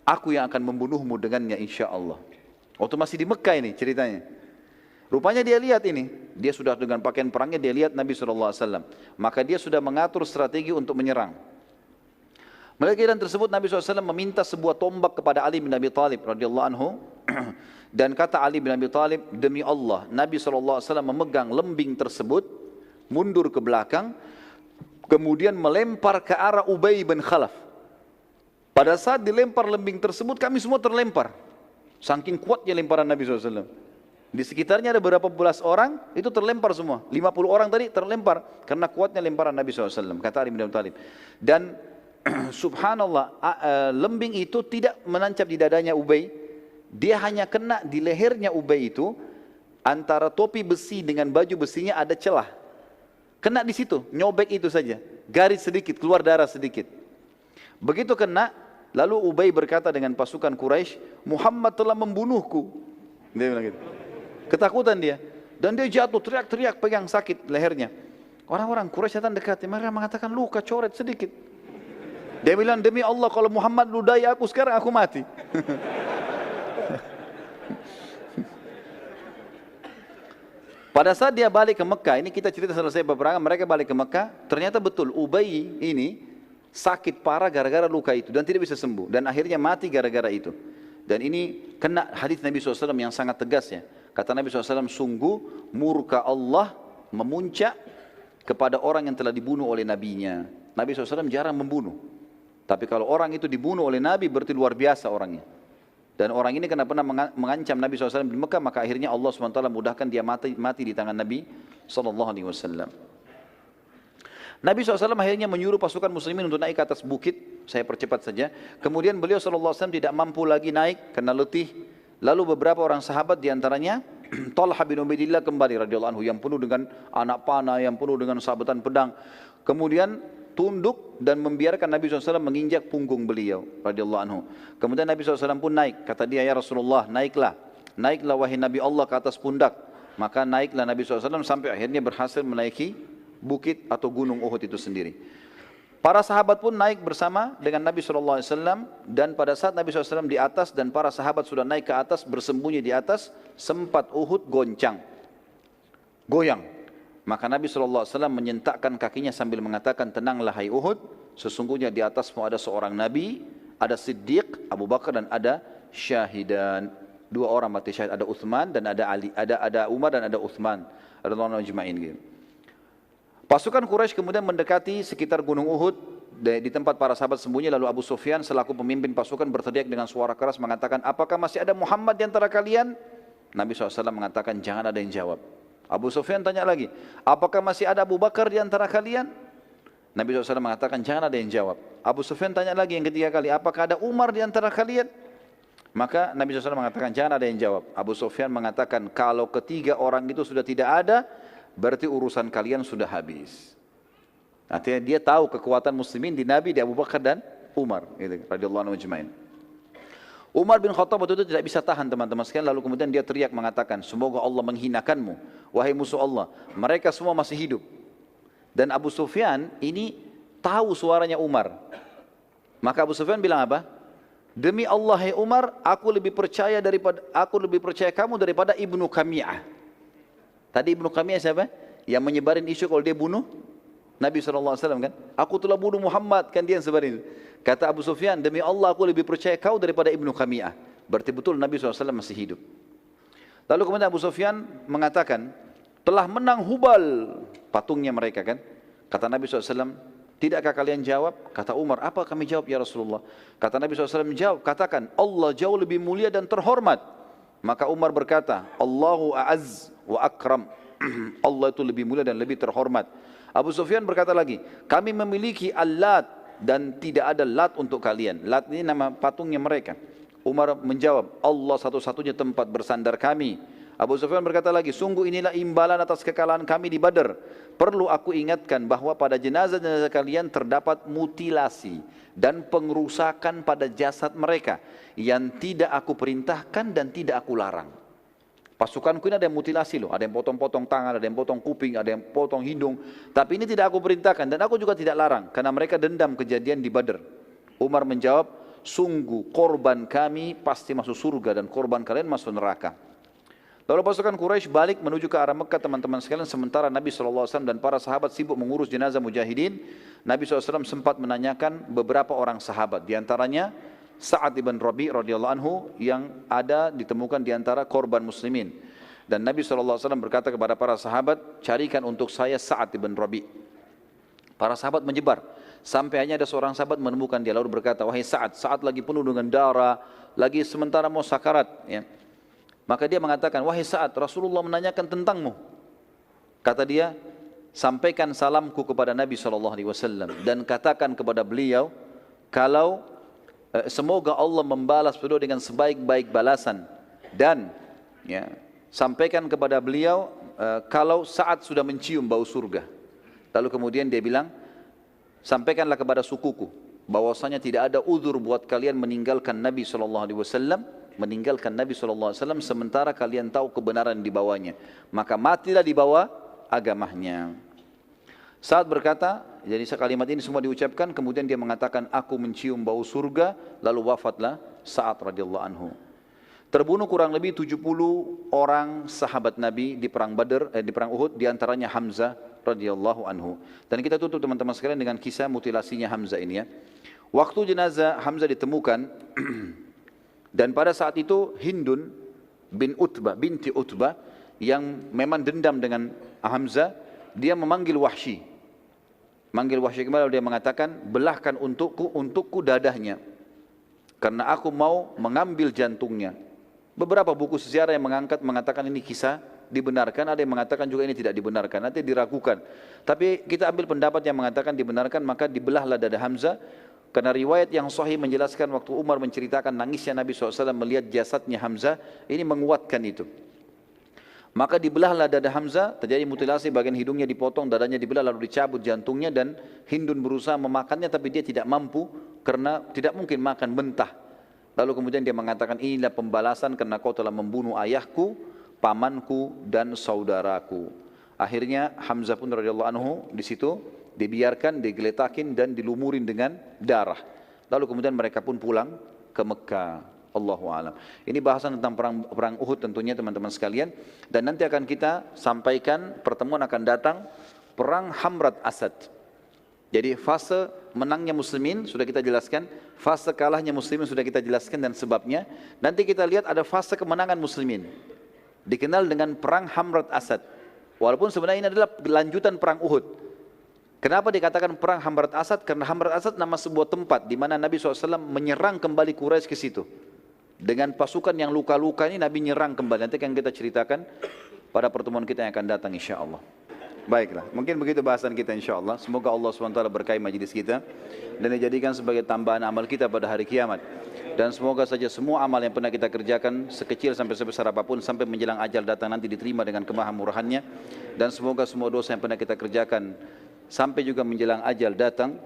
aku yang akan membunuhmu dengannya insya Allah. Waktu masih di Mekah ini ceritanya. Rupanya dia lihat ini, dia sudah dengan pakaian perangnya, dia lihat Nabi SAW. Maka dia sudah mengatur strategi untuk menyerang. Melihat keadaan tersebut, Nabi SAW meminta sebuah tombak kepada Ali bin Abi Thalib radhiyallahu anhu. Dan kata Ali bin Abi Thalib, demi Allah, Nabi SAW memegang lembing tersebut, mundur ke belakang, kemudian melempar ke arah Ubay bin Khalaf. Pada saat dilempar lembing tersebut, kami semua terlempar. Saking kuatnya lemparan Nabi SAW. Di sekitarnya ada beberapa belas orang, itu terlempar semua. 50 orang tadi terlempar, karena kuatnya lemparan Nabi SAW, kata Ali bin Abi Thalib. Dan subhanallah, lembing itu tidak menancap di dadanya Ubay. Dia hanya kena di lehernya Ubay itu, antara topi besi dengan baju besinya ada celah. Kena di situ, nyobek itu saja. Garis sedikit, keluar darah sedikit. Begitu kena, lalu Ubay berkata dengan pasukan Quraisy, Muhammad telah membunuhku. Dia bilang gitu. Ketakutan dia. Dan dia jatuh, teriak-teriak, pegang sakit lehernya. Orang-orang Quraisy datang dekat, mereka mengatakan luka coret sedikit. Dia bilang, demi Allah kalau Muhammad ludahi aku sekarang, aku mati. Pada saat dia balik ke Mekah, ini kita cerita selesai peperangan, mereka balik ke Mekah, ternyata betul Ubay ini sakit parah gara-gara luka itu dan tidak bisa sembuh. Dan akhirnya mati gara-gara itu. Dan ini kena hadis Nabi SAW yang sangat tegas ya. Kata Nabi SAW, sungguh murka Allah memuncak kepada orang yang telah dibunuh oleh nabinya. Nabi SAW jarang membunuh. Tapi kalau orang itu dibunuh oleh Nabi berarti luar biasa orangnya. Dan orang ini karena pernah mengancam Nabi SAW di Mekah, maka akhirnya Allah SWT mudahkan dia mati di tangan Nabi SAW. Nabi SAW akhirnya menyuruh pasukan muslimin untuk naik ke atas bukit. Saya percepat saja. Kemudian beliau SAW tidak mampu lagi naik karena letih. Lalu beberapa orang sahabat diantaranya Talha bin Ubaidillah kembali radhiyallahu anhu yang penuh dengan anak panah, yang penuh dengan sabetan pedang. Kemudian tunduk dan membiarkan Nabi SAW menginjak punggung beliau radhiyallahu anhu. Kemudian Nabi SAW pun naik. Kata dia, ya Rasulullah, naiklah. Naiklah wahai Nabi Allah ke atas pundak. Maka naiklah Nabi SAW sampai akhirnya berhasil menaiki bukit atau gunung Uhud itu sendiri. Para sahabat pun naik bersama dengan Nabi SAW, dan pada saat Nabi SAW di atas dan para sahabat sudah naik ke atas, bersembunyi di atas, sempat Uhud goyang. Maka Nabi SAW menyentakkan kakinya sambil mengatakan, tenanglah hai Uhud, sesungguhnya di atasmu ada seorang Nabi, ada Siddiq, Abu Bakar, dan ada syahidan. 2 orang mati syahid, ada Uthman dan ada Ali, ada Umar dan ada Uthman radhiyallahu ajma'in gitu. Pasukan Quraisy kemudian mendekati sekitar gunung Uhud di tempat para sahabat sembunyi, lalu Abu Sufyan selaku pemimpin pasukan berteriak dengan suara keras mengatakan, apakah masih ada Muhammad di antara kalian? Nabi SAW mengatakan, jangan ada yang jawab. Abu Sufyan tanya lagi, apakah masih ada Abu Bakar di antara kalian? Nabi SAW mengatakan, jangan ada yang jawab. Abu Sufyan tanya lagi yang ketiga kali, apakah ada Umar di antara kalian? Maka Nabi SAW mengatakan, jangan ada yang jawab. Abu Sufyan mengatakan, kalau ketiga orang itu sudah tidak ada, berarti urusan kalian sudah habis. Artinya dia tahu kekuatan muslimin di Nabi, di Abu Bakar dan Umar, gitu, radhiyallahu anhu ajma'in. Umar bin Khattab waktu itu tidak bisa tahan teman-teman sekalian, lalu kemudian dia teriak mengatakan, semoga Allah menghinakanmu, wahai musuh Allah. Mereka semua masih hidup. Dan Abu Sufyan ini tahu suaranya Umar. Maka Abu Sufyan bilang apa? Demi Allah hai Umar, aku lebih percaya kamu daripada Ibnu Qami'ah. Tadi Ibnu Qami'ah siapa? Yang menyebarin isu kalau dia bunuh Nabi SAW kan? Aku telah bunuh Muhammad, kan dia yang sebarin. Kata Abu Sufyan, demi Allah aku lebih percaya kau daripada Ibnu Qami'ah. Berarti betul Nabi SAW masih hidup. Lalu kemudian Abu Sufyan mengatakan, telah menang Hubal, patungnya mereka kan? Kata Nabi SAW, tidakkah kalian jawab? Kata Umar, apa kami jawab ya Rasulullah? Kata Nabi SAW, jawab, katakan, Allah jauh lebih mulia dan terhormat. Maka Umar berkata, Allahu a'az wa akram. Allah itu lebih mulia dan lebih terhormat. Abu Sufyan berkata lagi, kami memiliki Al-Lat dan tidak ada Lat untuk kalian. Lat ini nama patungnya mereka. Umar menjawab, Allah satu-satunya tempat bersandar kami. Abu Sufyan berkata lagi, sungguh inilah imbalan atas kekalahan kami di Badar. Perlu aku ingatkan bahwa pada jenazah-jenazah kalian terdapat mutilasi dan pengerusakan pada jasad mereka yang tidak aku perintahkan dan tidak aku larang. Pasukanku ini ada yang mutilasi loh, ada yang potong-potong tangan, ada yang potong kuping, ada yang potong hidung. Tapi ini tidak aku perintahkan dan aku juga tidak larang karena mereka dendam kejadian di Badar. Umar menjawab, sungguh korban kami pasti masuk surga dan korban kalian masuk neraka. Lalu pasukan Quraisy balik menuju ke arah Mekah teman-teman sekalian, sementara Nabi SAW dan para sahabat sibuk mengurus jenazah mujahidin. Nabi SAW sempat menanyakan beberapa orang sahabat, diantaranya Sa'ad ibn Rabi' radhiyallahu anhu yang ada ditemukan diantara korban muslimin. Dan Nabi SAW berkata kepada para sahabat, carikan untuk saya Sa'ad ibn Rabi'. Para sahabat menyebar, sampai hanya ada seorang sahabat menemukan dia lalu berkata, wahai Sa'ad, Sa'ad lagi penuh dengan darah, lagi sementara mau sakarat ya. Maka dia mengatakan, wahai Sa'ad, Rasulullah menanyakan tentangmu. Kata dia, sampaikan salamku kepada Nabi SAW dan katakan kepada beliau, kalau semoga Allah membalas beliau dengan sebaik-baik balasan. Dan ya, sampaikan kepada beliau, kalau Sa'ad sudah mencium bau surga. Lalu kemudian dia bilang, sampaikanlah kepada sukuku, bahwasanya tidak ada uzur buat kalian meninggalkan Nabi SAW, sementara kalian tahu kebenaran di bawahnya, maka matilah di bawah agamanya. Saat berkata, jadi kalimat ini semua diucapkan, kemudian dia mengatakan, aku mencium bau surga, lalu wafatlah Sa'ad radhiyallahu anhu. Terbunuh kurang lebih 70 orang sahabat Nabi di perang Badar, di perang Uhud, diantaranya Hamzah radhiyallahu anhu. Dan kita tutup teman-teman sekalian dengan kisah mutilasinya Hamzah ini ya. Waktu jenazah Hamzah ditemukan, dan pada saat itu Hindun binti Utbah yang memang dendam dengan Hamzah, dia memanggil Wahsy. Manggil Wahsy kembali, dia mengatakan, belahkan untukku dadahnya, karena aku mau mengambil jantungnya. Beberapa buku sejarah yang mengatakan ini kisah dibenarkan, ada yang mengatakan juga ini tidak dibenarkan, nanti diragukan. Tapi kita ambil pendapat yang mengatakan dibenarkan, maka dibelahlah dada Hamzah. Karena riwayat yang sahih menjelaskan waktu Umar menceritakan nangisnya Nabi SAW melihat jasadnya Hamzah, ini menguatkan itu. Maka dibelahlah dada Hamzah, terjadi mutilasi, bagian hidungnya dipotong, dadanya dibelah, lalu dicabut jantungnya, dan Hindun berusaha memakannya tapi dia tidak mampu karena tidak mungkin makan mentah. Lalu kemudian dia mengatakan, inilah pembalasan karena kau telah membunuh ayahku, pamanku dan saudaraku. Akhirnya Hamzah pun radhiyallahu anhu di situ dibiarkan, digeletakin dan dilumurin dengan darah. Lalu kemudian mereka pun pulang ke Mekah. Allahu a'lam. Ini bahasan tentang perang Uhud tentunya teman-teman sekalian, dan nanti akan kita sampaikan, pertemuan akan datang perang Hamrat Asad. Jadi fase menangnya muslimin sudah kita jelaskan, fase kalahnya muslimin sudah kita jelaskan dan sebabnya. Nanti kita lihat ada fase kemenangan muslimin, dikenal dengan perang Hamrat Asad. Walaupun sebenarnya ini adalah lanjutan perang Uhud. Kenapa dikatakan perang Hamrat Asad? Karena Hamrat Asad nama sebuah tempat di mana Nabi SAW menyerang kembali Quraisy ke situ. Dengan pasukan yang luka-luka ini Nabi nyerang kembali. Nanti akan kita ceritakan pada pertemuan kita yang akan datang insyaAllah. Baiklah, mungkin begitu bahasan kita insyaAllah. Semoga Allah SWT berkahi majlis kita dan dijadikan sebagai tambahan amal kita pada hari kiamat. Dan semoga saja semua amal yang pernah kita kerjakan, sekecil sampai sebesar apapun, sampai menjelang ajal datang nanti diterima dengan kemahamurahannya. Dan semoga semua dosa yang pernah kita kerjakan sampai juga menjelang ajal datang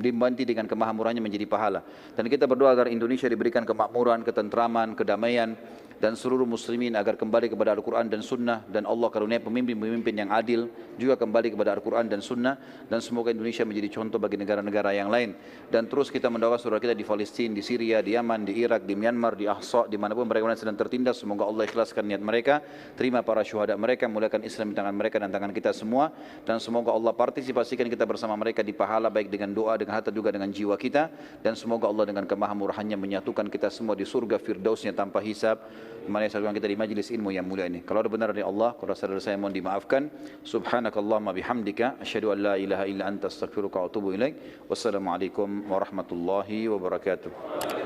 dibanti dengan kemahamurahannya menjadi pahala. Dan kita berdoa agar Indonesia diberikan kemakmuran, ketentraman, kedamaian, dan seluruh muslimin agar kembali kepada Al-Quran dan Sunnah, dan Allah karunia pemimpin-pemimpin yang adil juga kembali kepada Al-Quran dan Sunnah, dan semoga Indonesia menjadi contoh bagi negara-negara yang lain. Dan terus kita mendoakan saudara kita di Palestina, di Syria, di Yaman, di Irak, di Myanmar, di Ahsa, dimanapun mereka sedang tertindas, semoga Allah ikhlaskan niat mereka, terima para syuhada mereka, muliakan Islam di tangan mereka dan tangan kita semua, dan semoga Allah partisipasikan kita bersama mereka di pahala, baik dengan doa, dengan harta, juga dengan jiwa kita, dan semoga Allah dengan kemahamurahannya menyatukan kita semua di surga firdausnya tanpa hisab, dimana kita di majlis ilmu yang mulia ini. Kalau ada benar dari Allah, kalau saudara saya mohon dimaafkan. Subhanakallahumma bihamdika, asyhadu an la ilaha illa anta astaghfiruka wa atubu ilaik. Wassalamualaikum warahmatullahi wabarakatuh.